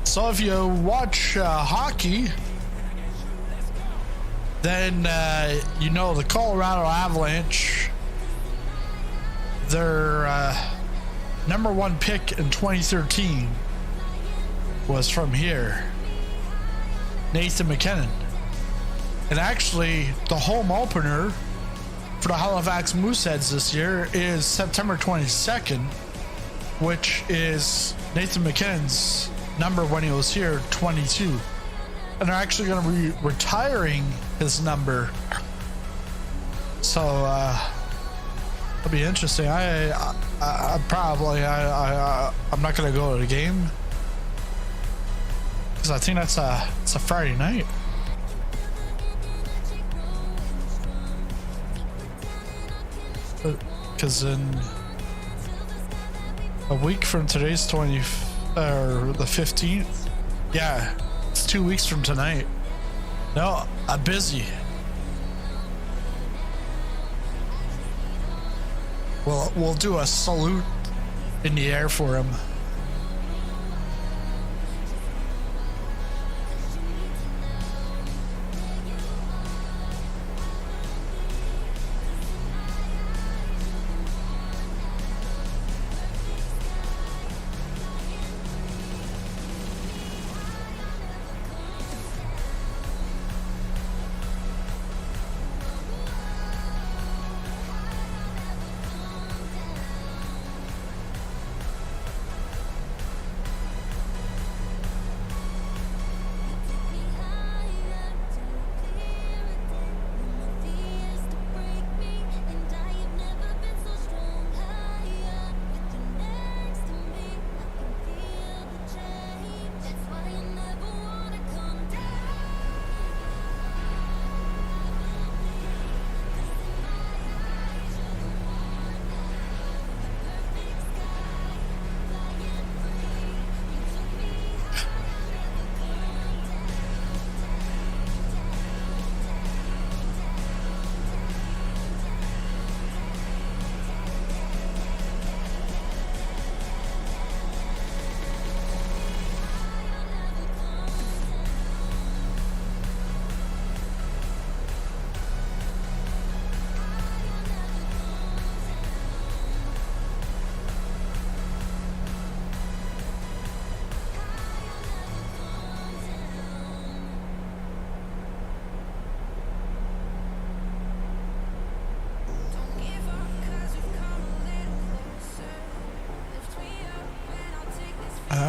So if you watch hockey, then you know the Colorado Avalanche, their number one pick in 2013 was from here, Nathan McKinnon. And actually, the home opener for the Halifax Mooseheads this year is September 22nd, which is Nathan McKinnon's number when he was here, 22. And they're actually going to be retiring his number. So it'll be interesting. I'm not going to go to the game because I think it's a Friday night. Because in a week from today's 20th or the 15th, yeah, it's 2 weeks from tonight. No, I'm busy. We'll do a salute in the air for him.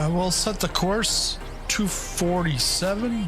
We'll set the course 247.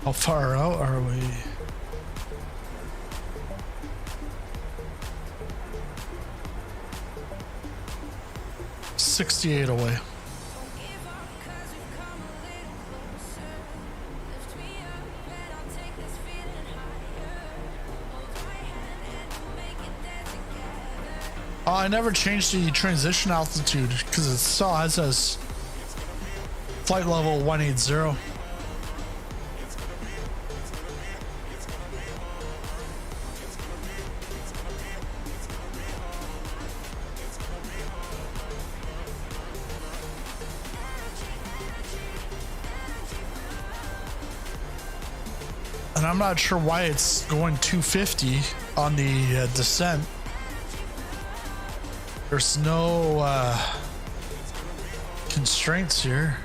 How far out are we? $68 away. Oh, I never changed the transition altitude because it still has us flight level 180. And I'm not sure why it's going 250 on the descent. There's no constraints here.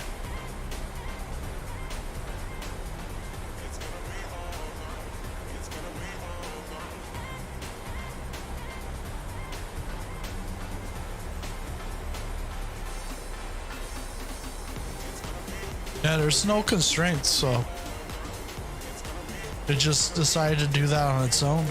Yeah, there's no constraints, so it just decided to do that on its own.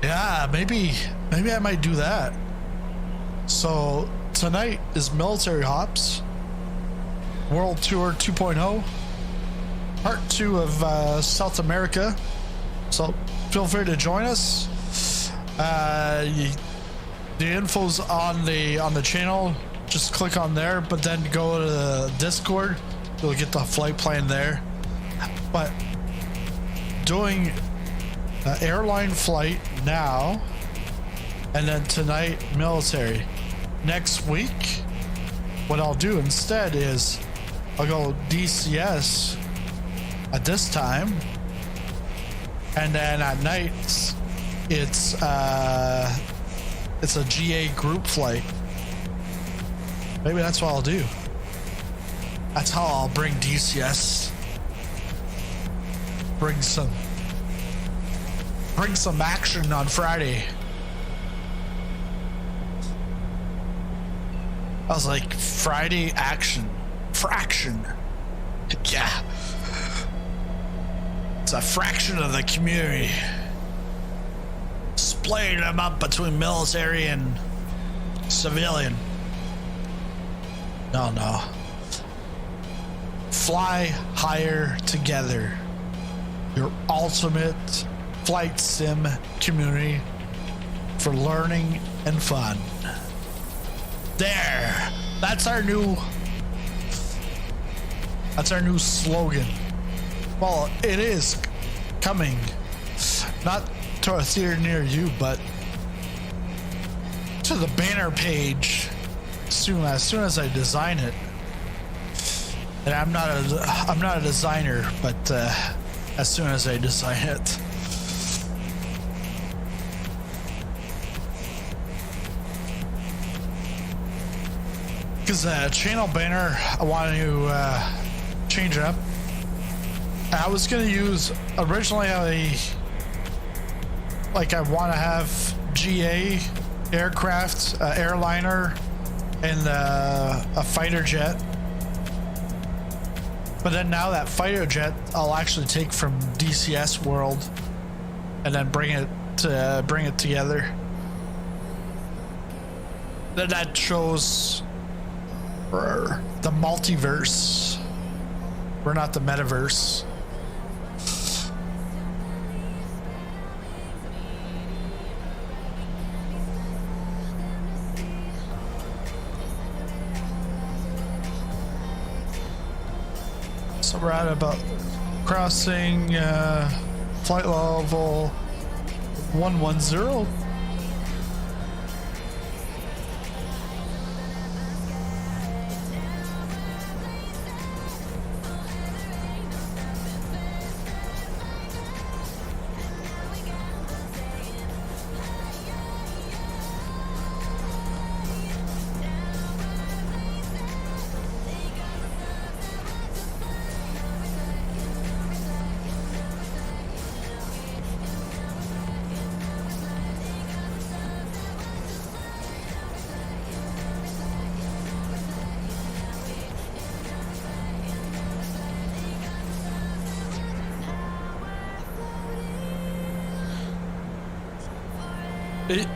Yeah, maybe I might do that. So tonight is Military Hops World Tour 2.0, part 2 of South America. So feel free to join us. The info's on the channel. Just click on there, but then go to the Discord. You'll get the flight plan there. But doing airline flight now, and then tonight military. Next week, what I'll do instead is I'll go DCS at this time, and then at night it's a GA group flight. Maybe that's what I'll do. That's how I'll bring DCS. Bring some action on Friday. I was like, Friday action. Fraction. Yeah. It's a fraction of the community. Splitting them up between military and civilian. No. Fly higher together. Your ultimate flight sim community for learning and fun. There. That's our new slogan. Well, it is coming, not to a theater near you, but to the banner page soon. As soon as I design it, and I'm not a designer, but as soon as I design it. Because the channel banner, I want to change it up. I was going to use, originally I want to have GA aircraft, airliner, and a fighter jet. But then now that fighter jet, I'll actually take from DCS World and then bring it together. Then that shows the multiverse. We're not the metaverse. So we're at about crossing flight level 110.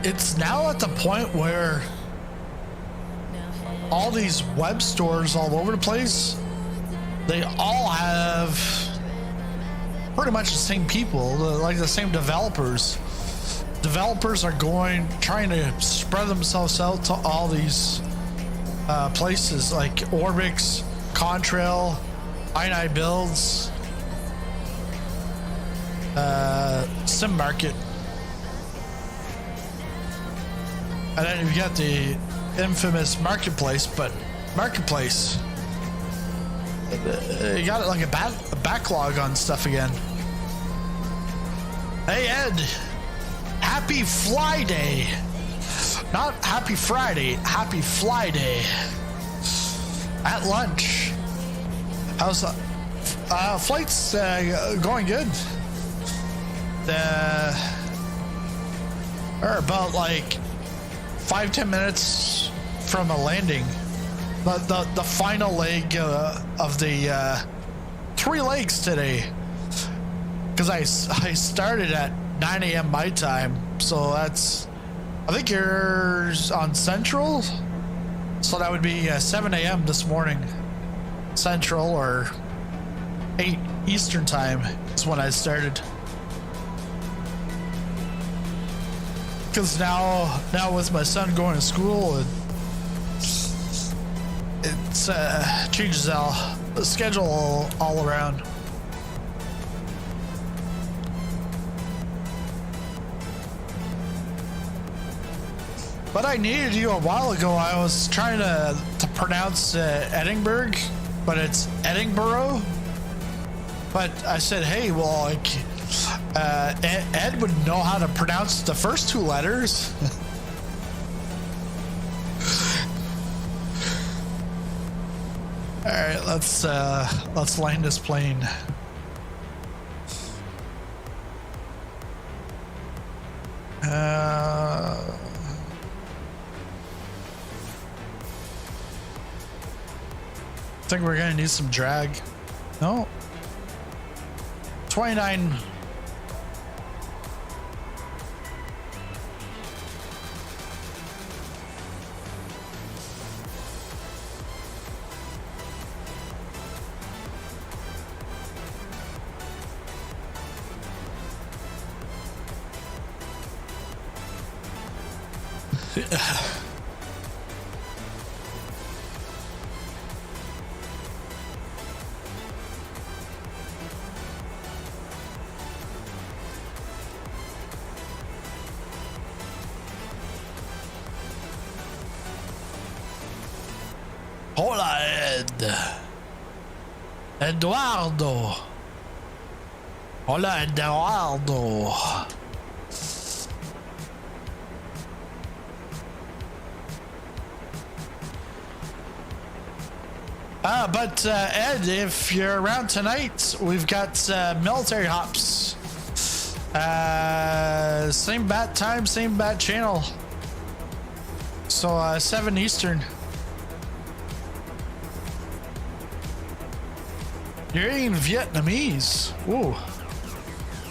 It's now at the point where all these web stores all over the place, they all have pretty much the same people, like the same developers. Developers are trying to spread themselves out to all these places like Orbix, Contrail, i9 Builds, Sim Market, and then you've got the infamous Marketplace. But Marketplace, you got like a backlog on stuff again. Hey Ed, happy Fly Day. Not happy Friday, happy Fly Day. At lunch. How's the flight's going good? We're about like 5-10 minutes from a landing. The final leg of the 3 legs today. Because I started at 9 a.m. my time, so that's, I think you're on Central, so that would be 7 a.m. this morning Central, or 8 Eastern time is when I started. Because now with my son going to school, it changes the schedule all around. But I needed you a while ago. I was trying to pronounce Edinburgh, but it's Edinburgh. But I said, hey, well, like, Ed would know how to pronounce the first 2 letters. All right, let's land this plane. I think we're gonna need some drag. No. 29. Hola, Ed. Eduardo. Hola, Eduardo. But Ed, if you're around tonight, we've got military hops. Same bat time, same bat channel. So 7 Eastern. You're eating Vietnamese. Ooh.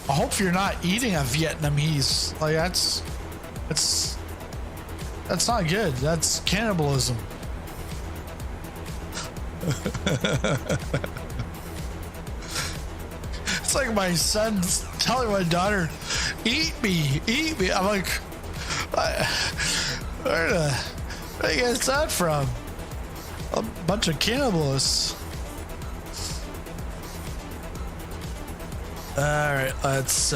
I hope you're not eating a Vietnamese. Like that's not good. That's cannibalism. It's like my son telling my daughter, eat me. I'm like, where do you get that from? A bunch of cannibalists. All right, let's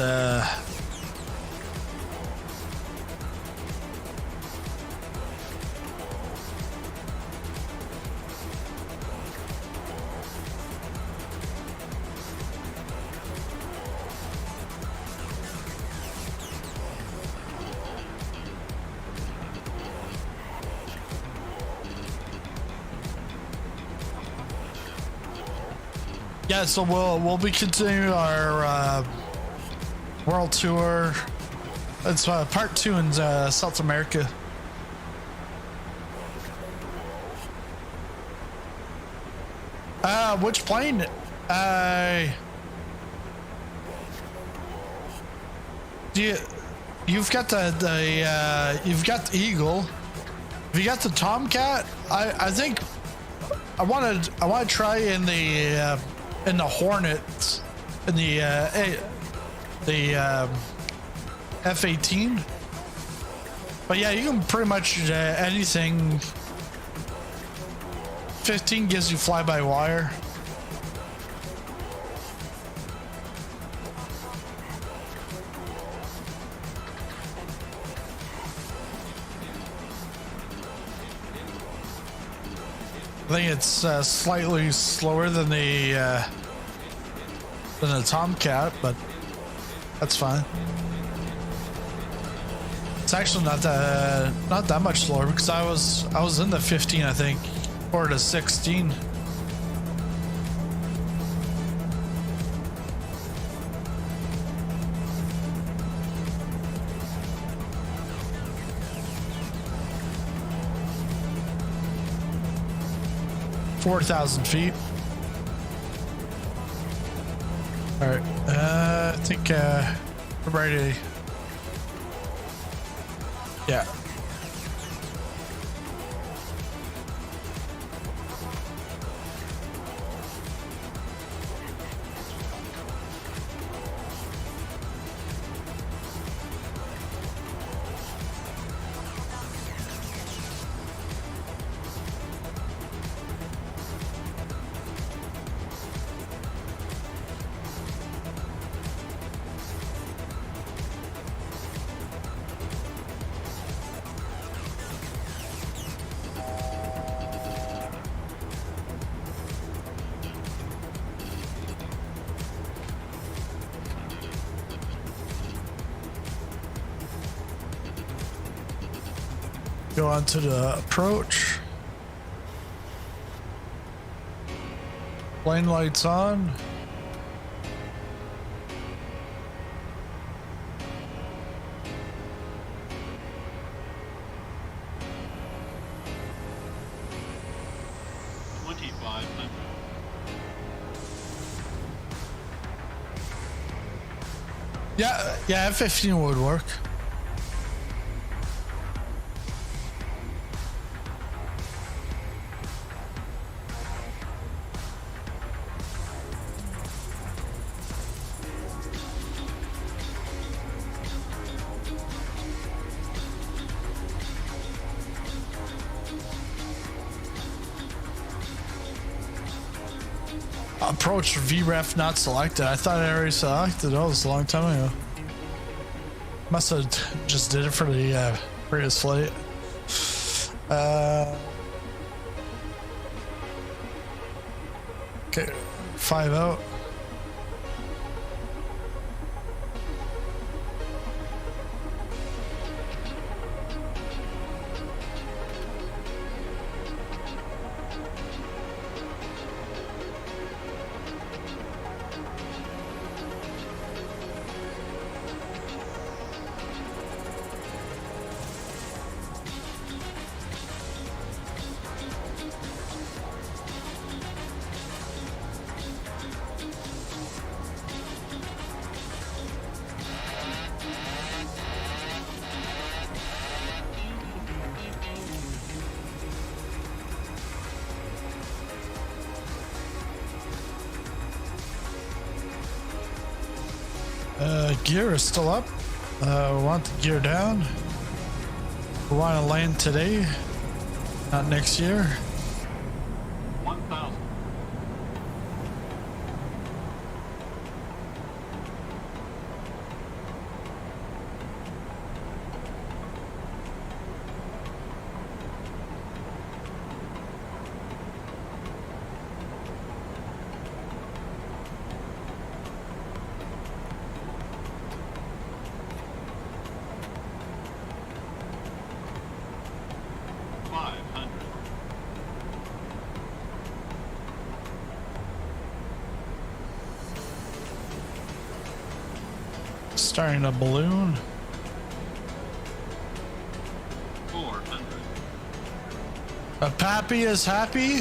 yeah, so we'll be continuing our world tour. It's part 2 in South America. Which plane? You've got you've got the Eagle. Have you got the Tomcat? I think I want to try in the Hornet. in the F-18. But yeah, you can pretty much anything. 15 gives you fly-by-wire. I think it's slightly slower than the Tomcat, but that's fine. It's actually not that much slower because I was in the 15, I think, or the 16. $4,000 feet. All right, I think we're ready. Yeah. Go on to the approach. Lane lights on. Yeah, F-15 would work. Approach VREF not selected. I thought I already selected those a long time ago. Must have just did it for the previous flight. Okay, 5 out. Gear is still up. We want the gear down. We want to land today, not next year. 1,000. Starting a balloon. 400. A pappy is happy.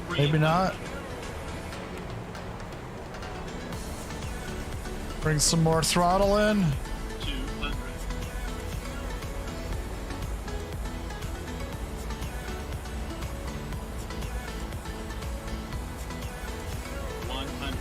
Maybe not. Bring some more throttle in. 200. 100.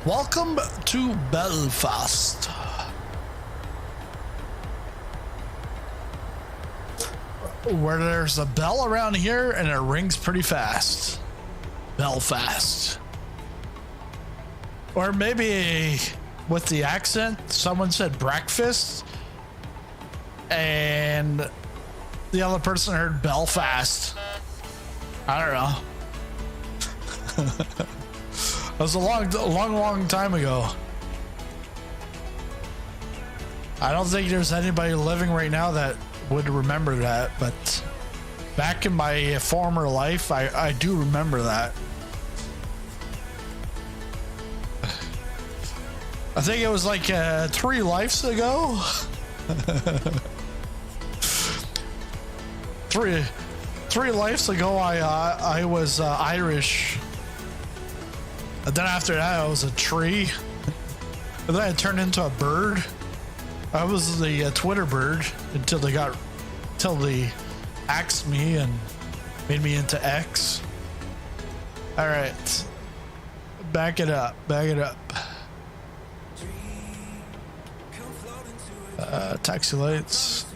Welcome to Belfast. Where there's a bell around here and it rings pretty fast. Belfast. Or maybe with the accent, someone said breakfast and the other person heard Belfast. I don't know. It was a long time ago. I don't think there's anybody living right now that would remember that, but back in my former life, I do remember that. I think it was like 3 lives ago. Three lives ago, I was Irish. And then after that, I was a tree. And then I turned into a bird. I was the Twitter bird until they axed me and made me into X. All right, back it up. Taxi lights.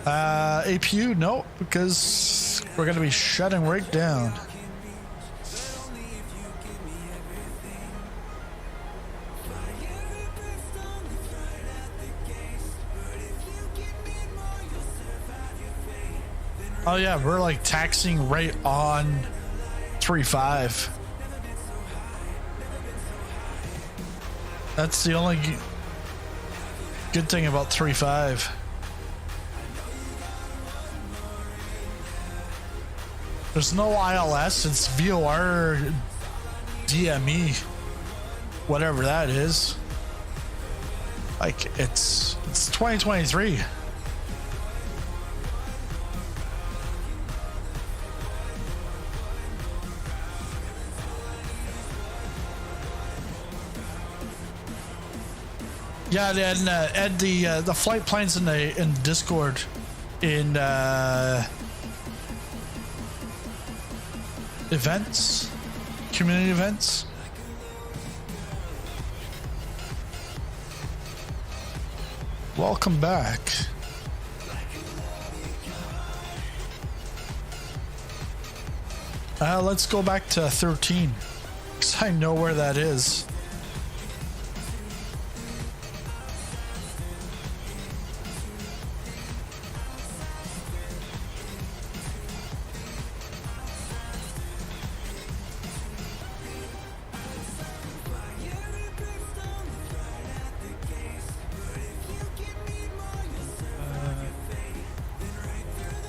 APU, no, because we're gonna be shutting right down. Oh yeah, we're like taxing right on 3.5. That's the only good thing about 3.5. There's no ILS, it's VOR DME, whatever that is. Like it's 2023. Yeah, and Ed, the flight plans in Discord in events, community events. Welcome back. Let's go back to 13, because I know where that is.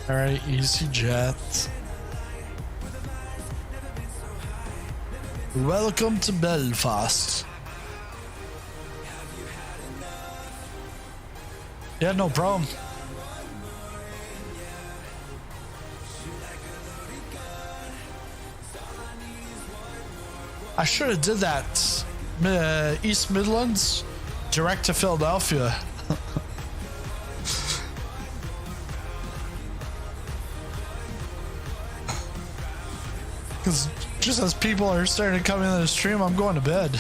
All right, EasyJet. Welcome to Belfast. Yeah, no problem. I should have did that. East Midlands, direct to Philadelphia. Because just as people are starting to come into the stream, I'm going to bed.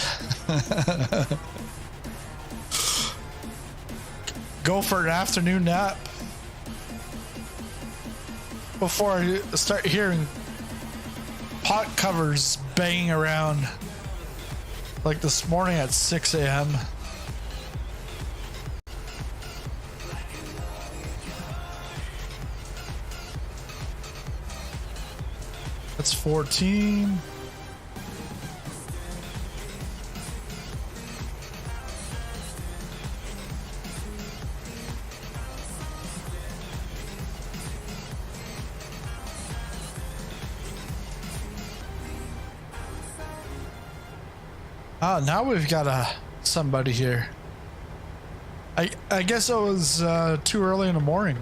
Go for an afternoon nap before I start hearing pot covers banging around like this morning at 6 a.m. That's 14. Ah, now we've got somebody here. I guess it was too early in the morning.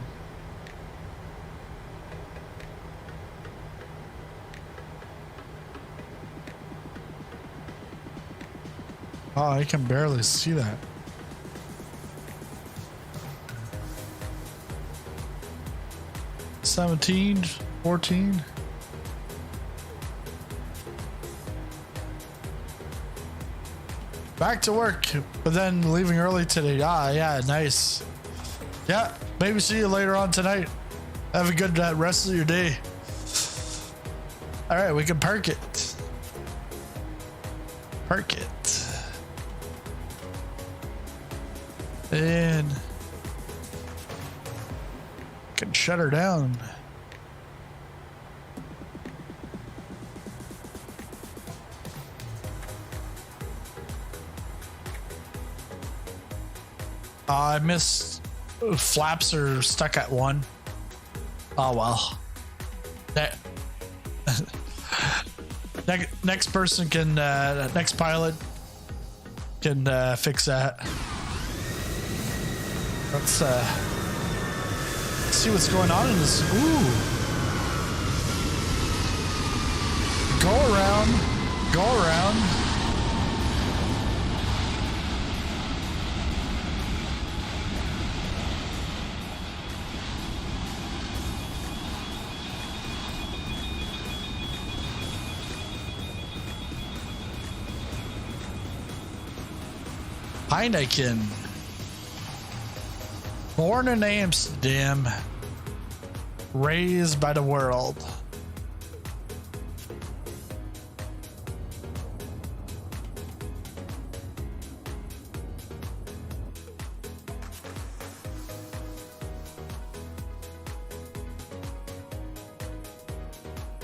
Oh, I can barely see that. $17, $14. Back to work, but then leaving early today. Ah, yeah, nice. Yeah, maybe see you later on tonight. Have a good rest of your day. All right, we can park it. Park it. And can shut her down. I missed. Flaps are stuck at 1. Oh well. That next person can next pilot can fix that. Let's see what's going on in this. Ooh. Go around. Go around. Heineken. Born in Amsterdam, raised by the world.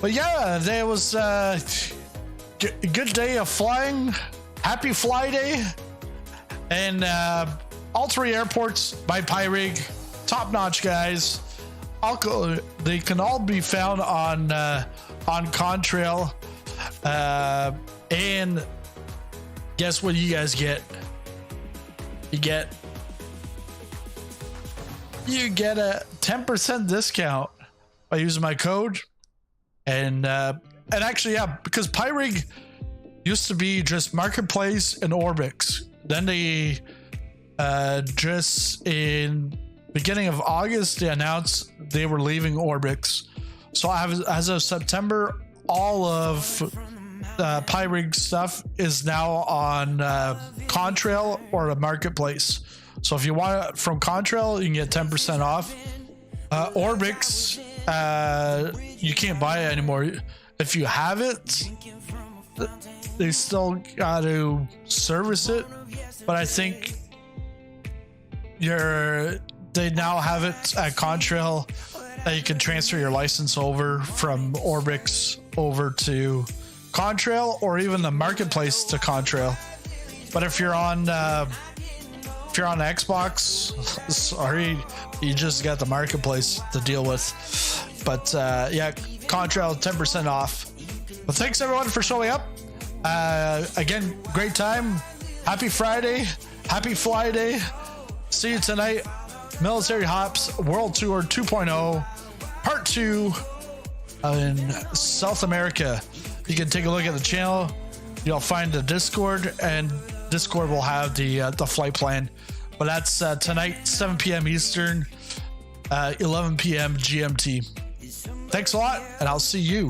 But yeah, there was a good day of flying. Happy Fly Day. And all 3 airports by Pyreegue, top-notch guys. They can all be found on Contrail. And guess what you guys get? You get a 10% discount by using my code. And actually, yeah, because Pyreegue used to be just Marketplace and Orbix. Then they just in beginning of August they announced they were leaving Orbix. So as of September, all of Pyreegue stuff is now on Contrail or a Marketplace. So if you want it from Contrail, you can get 10% off. Orbix, you can't buy it anymore. If you have it, they still got to service it, but I think they now have it at Contrail that you can transfer your license over from Orbix over to Contrail, or even the Marketplace to Contrail. But if you're on Xbox, sorry, you just got the Marketplace to deal with. But yeah, Contrail 10% off. But thanks everyone for showing up. Again, great time. Happy Friday. Happy Fly Day. See you tonight. Military Hops World Tour 2.0 Part 2 in South America. You can take a look at the channel. You'll find the Discord, and Discord will have the flight plan. But that's tonight, 7 p.m. Eastern, 11 p.m. GMT. Thanks a lot, and I'll see you